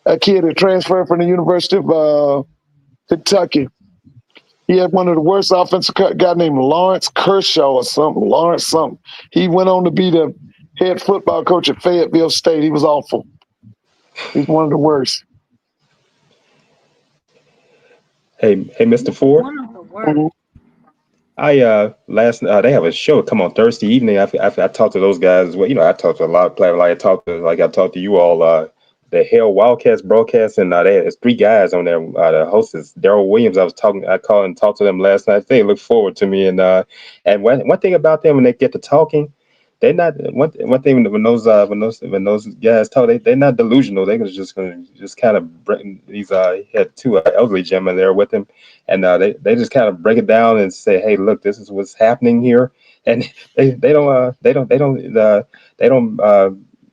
S3: That kid had transferred from the University of Kentucky. He had one of the worst offensive guy named Lawrence Kershaw or something. Lawrence something. He went on to be the head football coach at Fayetteville State. He was awful. He's one of the worst.
S5: Hey, Mr. Ford.
S1: One of the worst.
S5: They have a show come on Thursday evening. I talked to those guys. Well, I talked to a lot of players. I talked to you all. The HERE Wildcats broadcast, and there's 3 guys on there. The host is Daryl Williams. I called and talked to them last night. They look forward to me, and one thing about them when they get to talking, they're not one thing when those guys talk, they're not delusional. They're just gonna kind of bring these. He had 2 elderly gentlemen there with him, and they just kind of break it down and say, hey, look, this is what's happening here, and they don't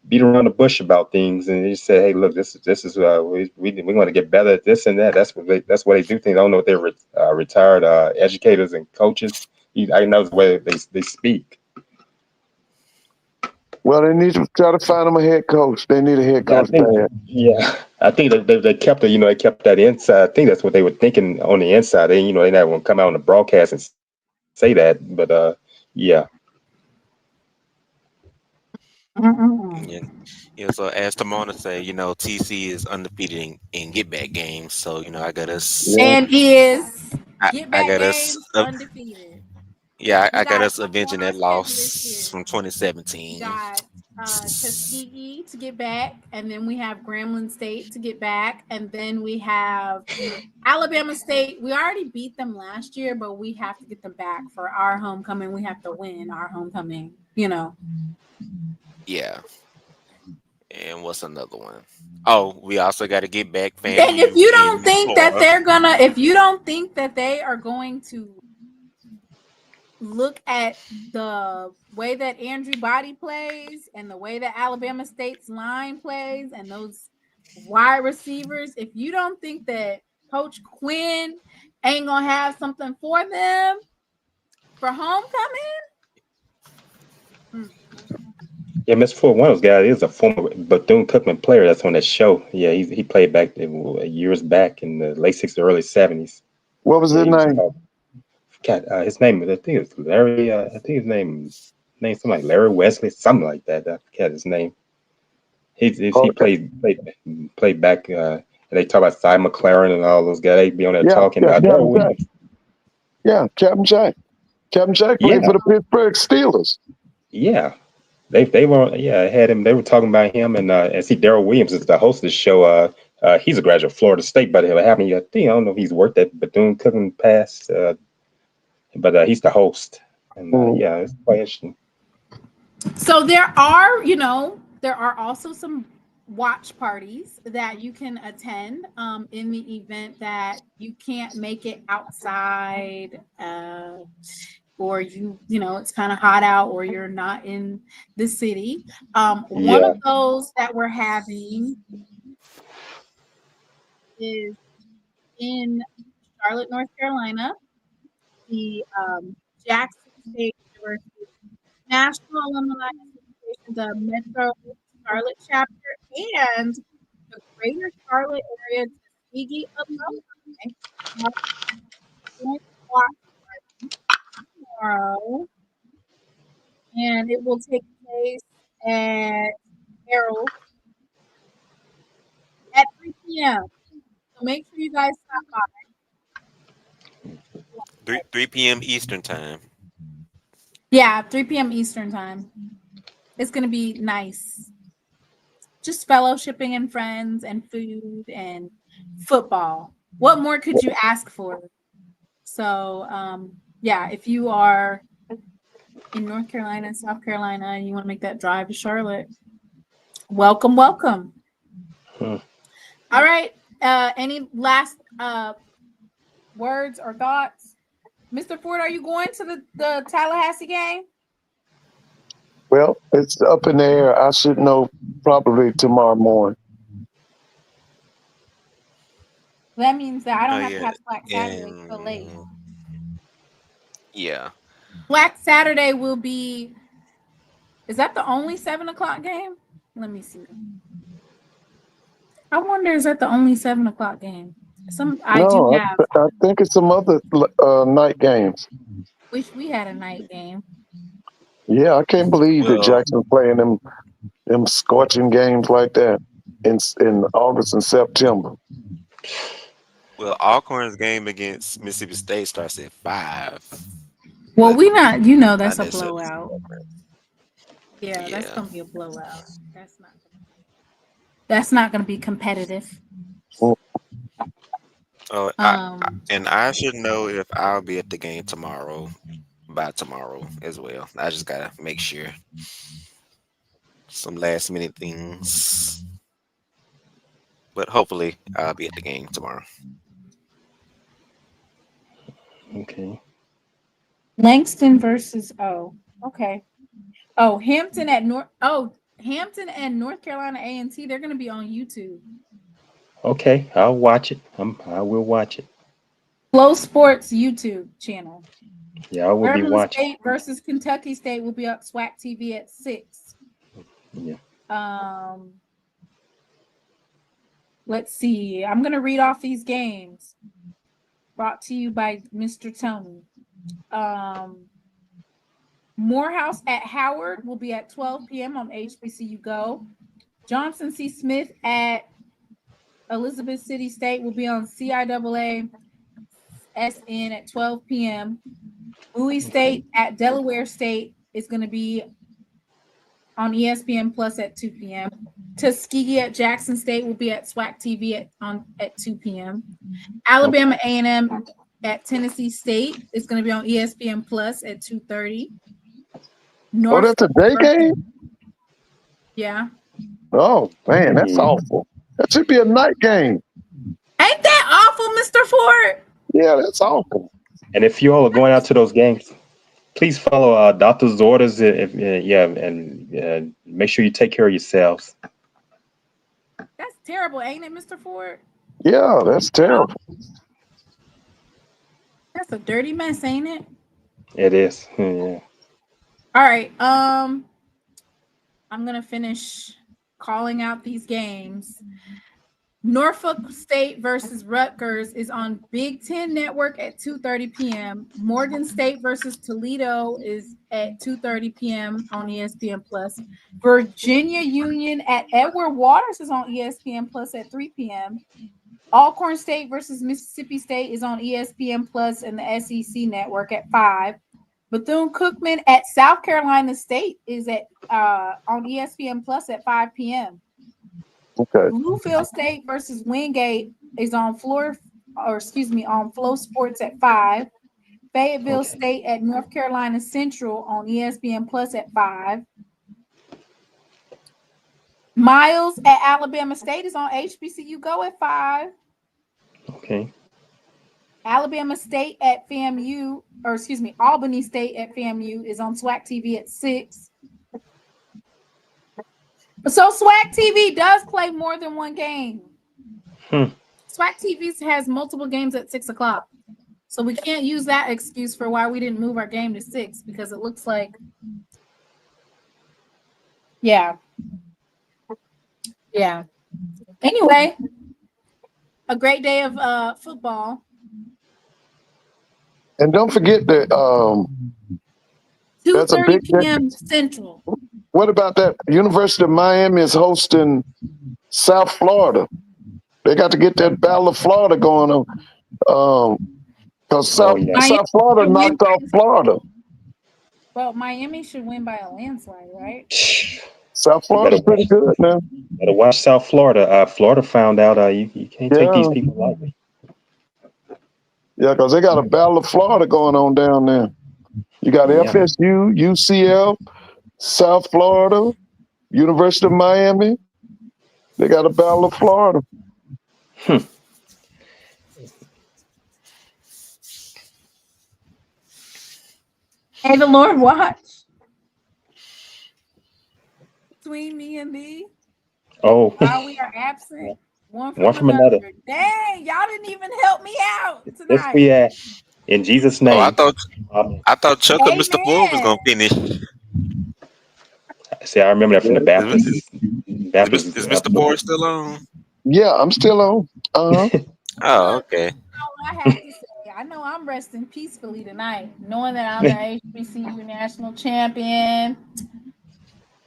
S5: beat around the bush about things, and they say, hey, look, this is we want to get better at this and that. That's what they do things. I don't know if they're retired educators and coaches. I know the way they speak.
S3: Well, they need to try to find them a head coach. They need a head
S5: Yeah, I
S3: coach
S5: think.
S3: bad.
S5: Yeah, I think that they kept it. They kept that inside. I think that's what they were thinking on the inside. They not want to come out on the broadcast and say that. But yeah.
S4: Yeah. Yeah, so as Tamona say, TC is undefeated in get back games. So, I got us
S3: Yeah.
S1: And is
S4: I,
S1: get
S4: I
S1: back
S4: got us
S1: games undefeated. We
S4: I got
S1: got
S4: us
S1: on
S4: avenging
S1: our
S4: that
S1: schedule this
S4: loss
S1: year.
S4: from
S1: We
S4: 2017.
S1: got Tuskegee to get back, and then we have Grambling State to get back, and then we have Alabama State. We already beat them last year, but we have to get them back for our homecoming. We have to win our homecoming,
S4: Yeah. And what's another one? Oh, we also got to get back
S1: And
S4: FAMU in Florida.
S1: if you don't think that they are going to look at the way that Andrew Body plays and the way that Alabama State's line plays and those wide receivers, if you don't think that Coach Quinn ain't gonna have something for them for homecoming.
S5: Yeah, Mr. Ford, one of those guys is a former Bethune-Cookman player that's on that show. Yeah, he played back years back in the late 60s, early 70s.
S3: What was
S5: Yeah,
S3: his
S5: he was
S3: name?
S5: called. His name, I think it's Larry. I think his name something like Larry Wesley, something like that. I forget his name. He
S3: Okay.
S5: played back. And they talk about Cy McLaren and all those guys. They be on there
S3: Yeah,
S5: talking.
S3: yeah,
S5: Darrell
S3: Captain Jack.
S5: Williams.
S3: Yeah, Captain Jack. Captain Jack played
S5: Yeah.
S3: for the Pittsburgh Steelers.
S5: Yeah, they were had him. They were talking about him and see Darrell Williams is the host of the show. He's a graduate of Florida State, but I don't know if he's worked at Bethune-Cookman past, but he's the host, and yeah, it's quite interesting.
S1: So there are also some watch parties that you can attend in the event that you can't make it outside or it's kind of hot out or you're not in the city. One of those that we're having is in Charlotte, North Carolina, the Jackson State University National Alumni Association, the Metro Charlotte chapter, and the Greater Charlotte Area Tuskegee Alumni are going to watch tomorrow, and it will take place at Harold at 3 p.m. So make sure you guys stop by.
S4: 3 p.m. Eastern time.
S1: Yeah, 3 p.m. Eastern time. It's going to be nice. Just fellowshipping and friends and food and football. What more could you ask for? So, if you are in North Carolina, South Carolina, and you want to make that drive to Charlotte, welcome. All right. Any last words or thoughts? Mr. Ford, are you going to the Tallahassee game?
S3: Well, it's up in the air. I should know probably tomorrow morning.
S1: That means that I don't have to have SWAC Saturday so late.
S4: Yeah.
S1: SWAC Saturday will be. Is that the only 7:00 game? Let me see. I wonder, is that the only 7:00 game? I
S3: think it's some other night games.
S1: Wish we had a night game.
S3: Yeah, I can't believe that Jackson playing them scorching games like that in August and September.
S4: Well, Alcorn's game against Mississippi State starts at 5.
S1: Well, that's a blowout. Yeah, that's gonna be a blowout. That's not gonna be competitive.
S4: Oh, I should know if I'll be at the game by tomorrow as well. I just gotta make sure. Some last minute things, but hopefully I'll be at the game tomorrow.
S5: Okay.
S1: Langston versus okay. Hampton and North Carolina A&T, they're gonna be on YouTube.
S5: Okay, I'll watch it. I will watch it.
S1: Flow Sports YouTube channel.
S5: Yeah, I will be
S1: Urban
S5: watching.
S1: State versus Kentucky State will be on SWAC TV at 6.
S5: Yeah.
S1: Let's see. I'm going to read off these games brought to you by Mr. Tony. Morehouse at Howard will be at 12 p.m. on HBCU Go. Johnson C. Smith at Elizabeth City State will be on CIAA SN at 12 p.m. Bowie State at Delaware State is going to be on ESPN Plus at 2 p.m. Tuskegee at Jackson State will be at SWAC TV at 2 p.m. Alabama A&M at Tennessee State is going to be on ESPN Plus at 2:30.
S3: Oh, that's a day game?
S1: Yeah.
S3: Oh, man, that's awful. That should be a night game.
S1: Ain't that awful, Mr. Ford?
S3: Yeah, that's awful.
S5: And if you all are going out to those games, please follow doctor's orders. And make sure you take care of yourselves.
S1: That's terrible, ain't it, Mr. Ford?
S3: Yeah, that's terrible.
S1: That's a dirty mess, ain't it?
S5: It is. Yeah.
S1: All right. I'm gonna finish calling out these games. Norfolk State versus Rutgers is on Big Ten Network at 2:30 p.m. Morgan State versus Toledo is at 2:30 p.m. on ESPN Plus. Virginia Union at Edward Waters is on ESPN Plus at 3 p.m. Alcorn State versus Mississippi State is on ESPN Plus and the SEC Network at 5. Bethune-Cookman at South Carolina State is at on ESPN Plus at 5 p.m.
S3: Okay.
S1: Bluefield State versus Wingate is on Flow Sports at 5. Fayetteville State at North Carolina Central on ESPN Plus at 5. Miles at Alabama State is on HBCU Go at 5.
S5: Okay.
S1: Alabama State at FAMU, Albany State at FAMU is on SWAC TV at 6. So SWAC TV does play more than one game. SWAC TV has multiple games at 6 o'clock. So we can't use that excuse for why we didn't move our game to 6 because it looks like, yeah. Anyway, a great day of football.
S3: And don't forget that
S1: 2:30 p.m. Central.
S3: What about that? University of Miami is hosting South Florida. They got to get that Battle of Florida going on. Because South Florida knocked off Florida.
S1: Well, Miami should win by a landslide, right?
S3: South Florida's pretty good, man.
S5: Better watch South Florida. Florida found out you can't take these people lightly.
S3: Yeah, because they got a Battle of Florida going on down there. You got FSU, UCF, South Florida, University of Miami. They got a Battle of Florida.
S1: Hey, the Lord watch between me and thee.
S5: Oh,
S1: while we are absent, one from another. Dang, y'all didn't even help me out tonight.
S5: Yes, we are. In Jesus' name.
S4: I thought Chuck and Mr. Ford was gonna finish.
S5: See, I remember that from the Baptist.
S4: Is Mr. Ford still on?
S3: Yeah, I'm still on.
S4: Oh, okay.
S1: I have to say, I know I'm resting peacefully tonight, knowing that I'm the HBCU national champion,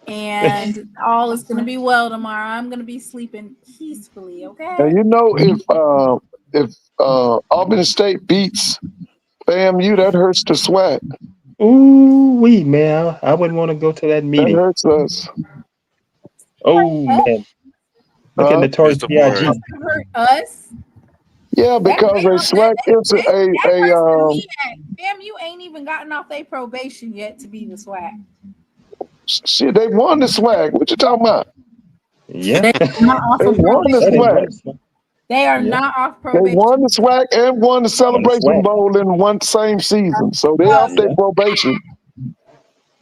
S1: and all is going to be well tomorrow. I'm going to be sleeping peacefully. Okay.
S3: Now, you know, if Albany State beats FAMU, that hurts the SWAC.
S5: Ooh, man, I wouldn't want to go to that meeting.
S3: That hurts us.
S5: Oh man, look at Notorious B.I.G.
S1: Hurt us.
S3: Yeah, because a SWAC is
S1: FAMU ain't even gotten off their probation yet to be the SWAC.
S3: Shit, they won the SWAC. What you talking about?
S5: Yeah,
S1: they
S3: won the SWAC.
S1: They are not off probation.
S3: They won the SWAC and won the Celebration Bowl in one same season, so they off their probation.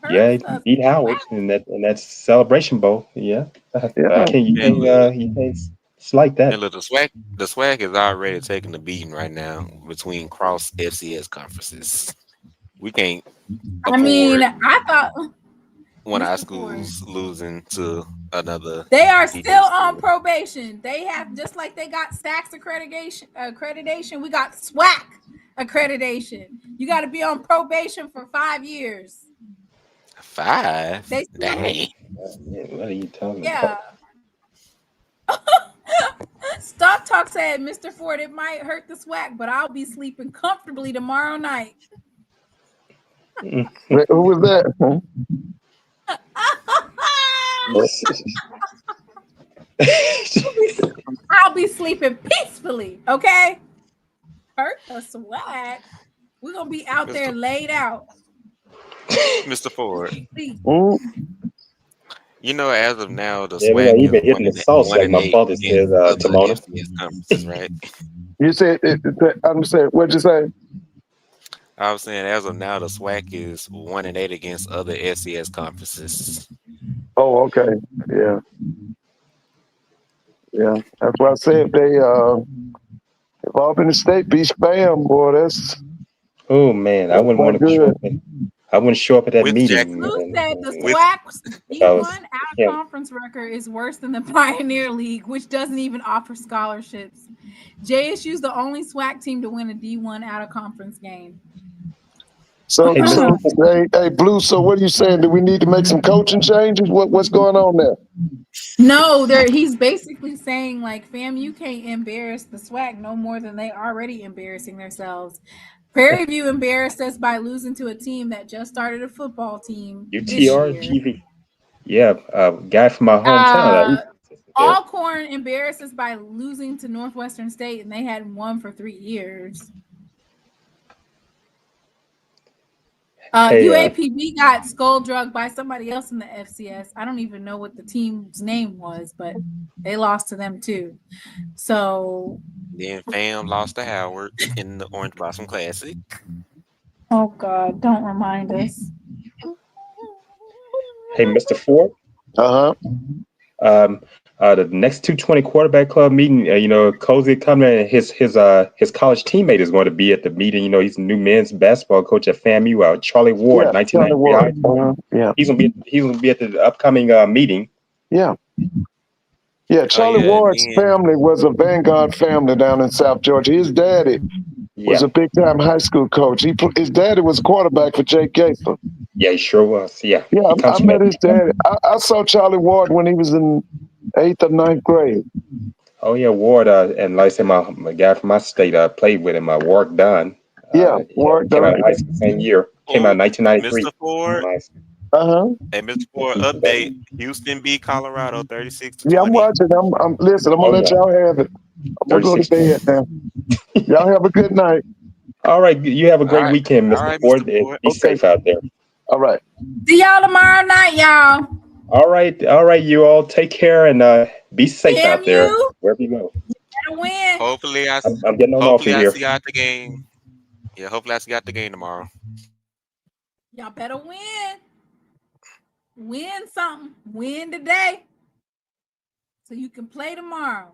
S5: Yeah, he beat Howard in that Celebration Bowl. Yeah. You can't slight that.
S4: And look, the SWAC is already taking the beating right now between cross FCS conferences. We can't
S1: I mean,
S4: afford
S1: I thought
S4: one of our
S1: Mr. Ford.
S4: schools losing to another.
S1: They are
S4: D1
S1: still on
S4: school.
S1: probation. They have, just like they got SACS accreditation, we got SWAC accreditation. You got to be on probation for 5 years.
S4: 5?
S1: They
S4: Dang.
S5: Man, what are you talking
S1: Yeah.
S5: about?
S1: Stock Talk said, Mr. Ford, it might hurt the SWAC, but I'll be sleeping comfortably tomorrow night.
S3: Who was that?
S1: I'll be sleeping peacefully, okay? Hurt the SWAC. We're going to be out there laid out.
S4: Mr. Ford.
S3: Mm.
S4: You know, as of now, the
S5: Yeah,
S4: SWAC
S5: you've been
S4: is
S5: hitting the sauce like my
S4: 1-8
S5: father
S4: against
S5: said,
S4: other
S5: Timona.
S4: FCS conferences, right?
S3: You said, I'm saying, what'd you say?
S4: I was saying, as of now, the SWAC is 1-8 against other FCS conferences.
S3: Oh, okay. Yeah. Yeah. That's why I said they, if Albany State beats FAM, boy, that's.
S5: Oh man, I wouldn't want to show up. I wouldn't show up at that
S4: With
S5: meeting.
S1: Blue said the
S4: With-
S1: SWAC's
S5: if I was
S1: D1 out
S5: him.
S1: conference record is worse than the Pioneer League, which doesn't even offer scholarships. JSU's the only SWAC team to win a D1 out of conference game.
S3: So,
S5: Hey,
S3: so
S5: Mr.
S3: hey, Blue, so what are you saying? Do we need to make some coaching changes? What's going on there?
S1: No, he's basically saying like, FAMU can't embarrass the SWAC no more than they already embarrassing themselves. Prairie View embarrassed us by losing to a team that just started a football team this year.
S5: UTR Yeah, guy from my hometown.
S1: Alcorn embarrassed us by losing to Northwestern State, and they hadn't won for 3 years. UAPB got skull drugged by somebody else in the FCS. I don't even know what the team's name was, but they lost to them too. So
S4: then FAM lost to Howard in the Orange Blossom Classic.
S1: Oh God, don't remind us.
S5: Hey, Mr. Ford. The next 220 quarterback club meeting, Cozy coming, and his college teammate is going to be at the meeting. He's a new men's basketball coach at FAMU, Charlie Ward, 1993.
S3: Yeah,
S5: he's gonna be at the upcoming meeting.
S3: Yeah. Yeah, Charlie Ward's family was a Vanguard family down in South Georgia. His daddy was a big-time high school coach. His daddy was a quarterback for Jake Gaither.
S5: Yeah, he sure was. Yeah.
S3: Yeah, I met his daddy. I saw Charlie Ward when he was in 8th or 9th grade.
S5: Oh yeah, Ward, and like I said, my guy from my state played with him. Ward Dunn.
S3: Ward
S5: came
S3: Dunn.
S5: out of high school same year. Came out in 1993.
S4: Mr. Ford.
S3: Hey,
S4: Mr. Ford, update. Houston beat Colorado 36-20.
S3: Yeah, I'm watching. Listen, I'm gonna let y'all have it. I'm gonna go to bed now. Y'all have a good night.
S5: All right, you have a great weekend, Mr. Ford. Be safe out there.
S3: All right.
S1: See y'all tomorrow night, y'all.
S5: All right, you all take care and be safe out there wherever you go.
S1: Better win.
S4: Hopefully,
S5: I'm getting on off
S4: I
S5: here.
S4: see you at the game. Yeah, hopefully I see you at the game tomorrow.
S1: Y'all better win. Win something. Win today, so you can play tomorrow.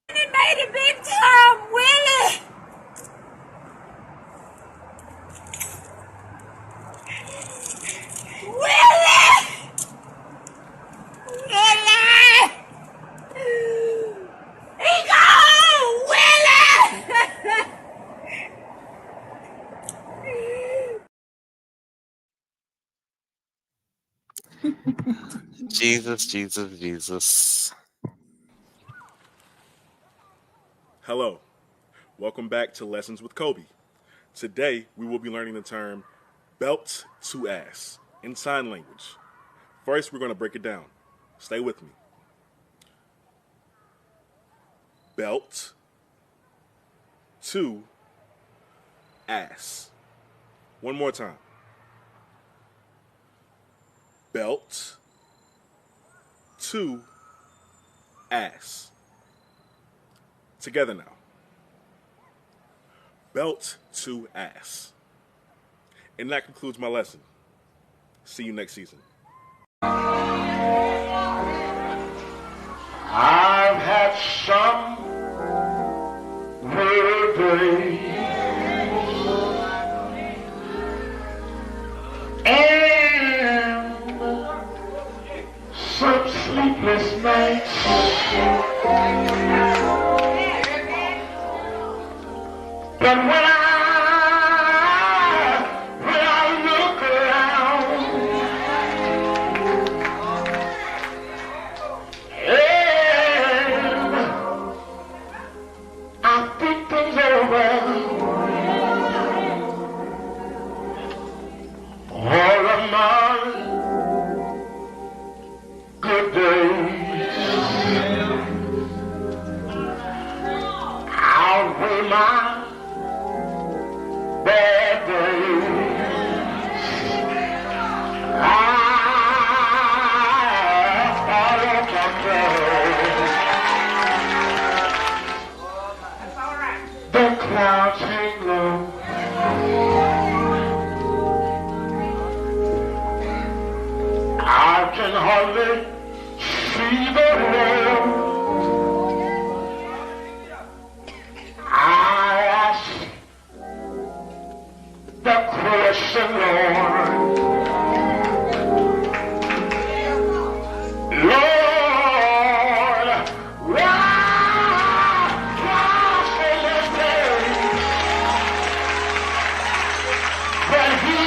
S1: And it made a big time, Willie.
S4: Jesus.
S9: Hello, welcome back to Lessons with Kobe. Today, we will be learning the term belt to ass in sign language. First, we're going to break it down. Stay with me. Belt to ass. One more time. Belt to ass. Together now. Belt to ass. And that concludes my lesson. See you next season.
S8: I've had some weary days. sleepless nights. But when I look around, and I think things over, all of my good days outweigh my bad days. I don't the clouds hang low. I can hardly see the road. I ask the question, Lord. Lord, why so much pain? But He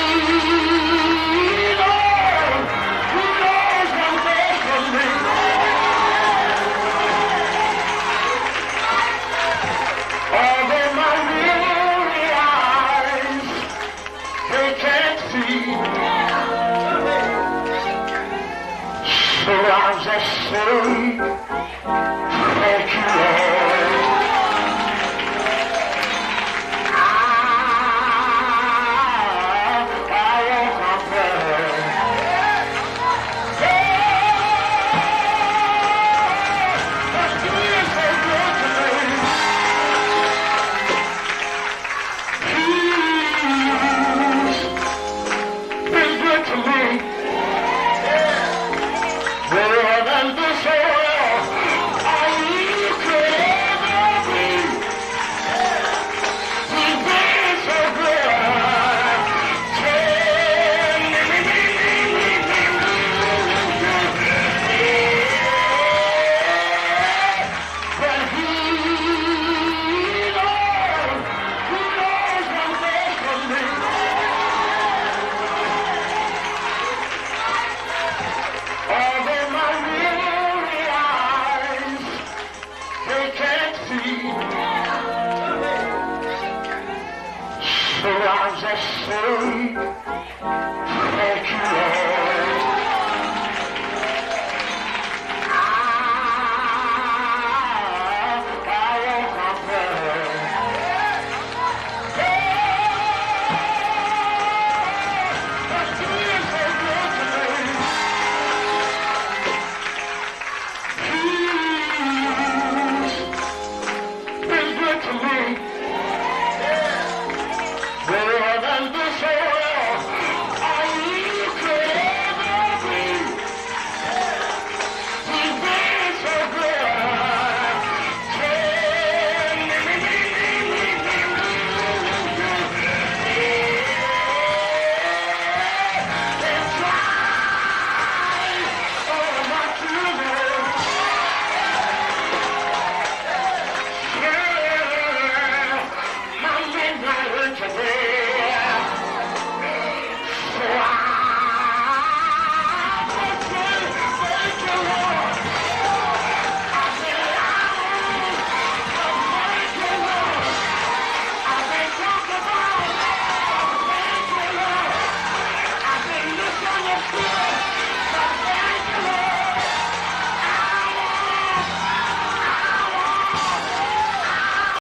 S8: knows what's best for me. Although my weary eyes, they can't see, so I'll just say, thank you, Lord. I won't complain. That's been so good to me. He's been good to me. More than this world I could ever be. He's been so good. But He knows what's best for me. Although my weary eyes, they can't see, so I'll just say, thank you, Lord.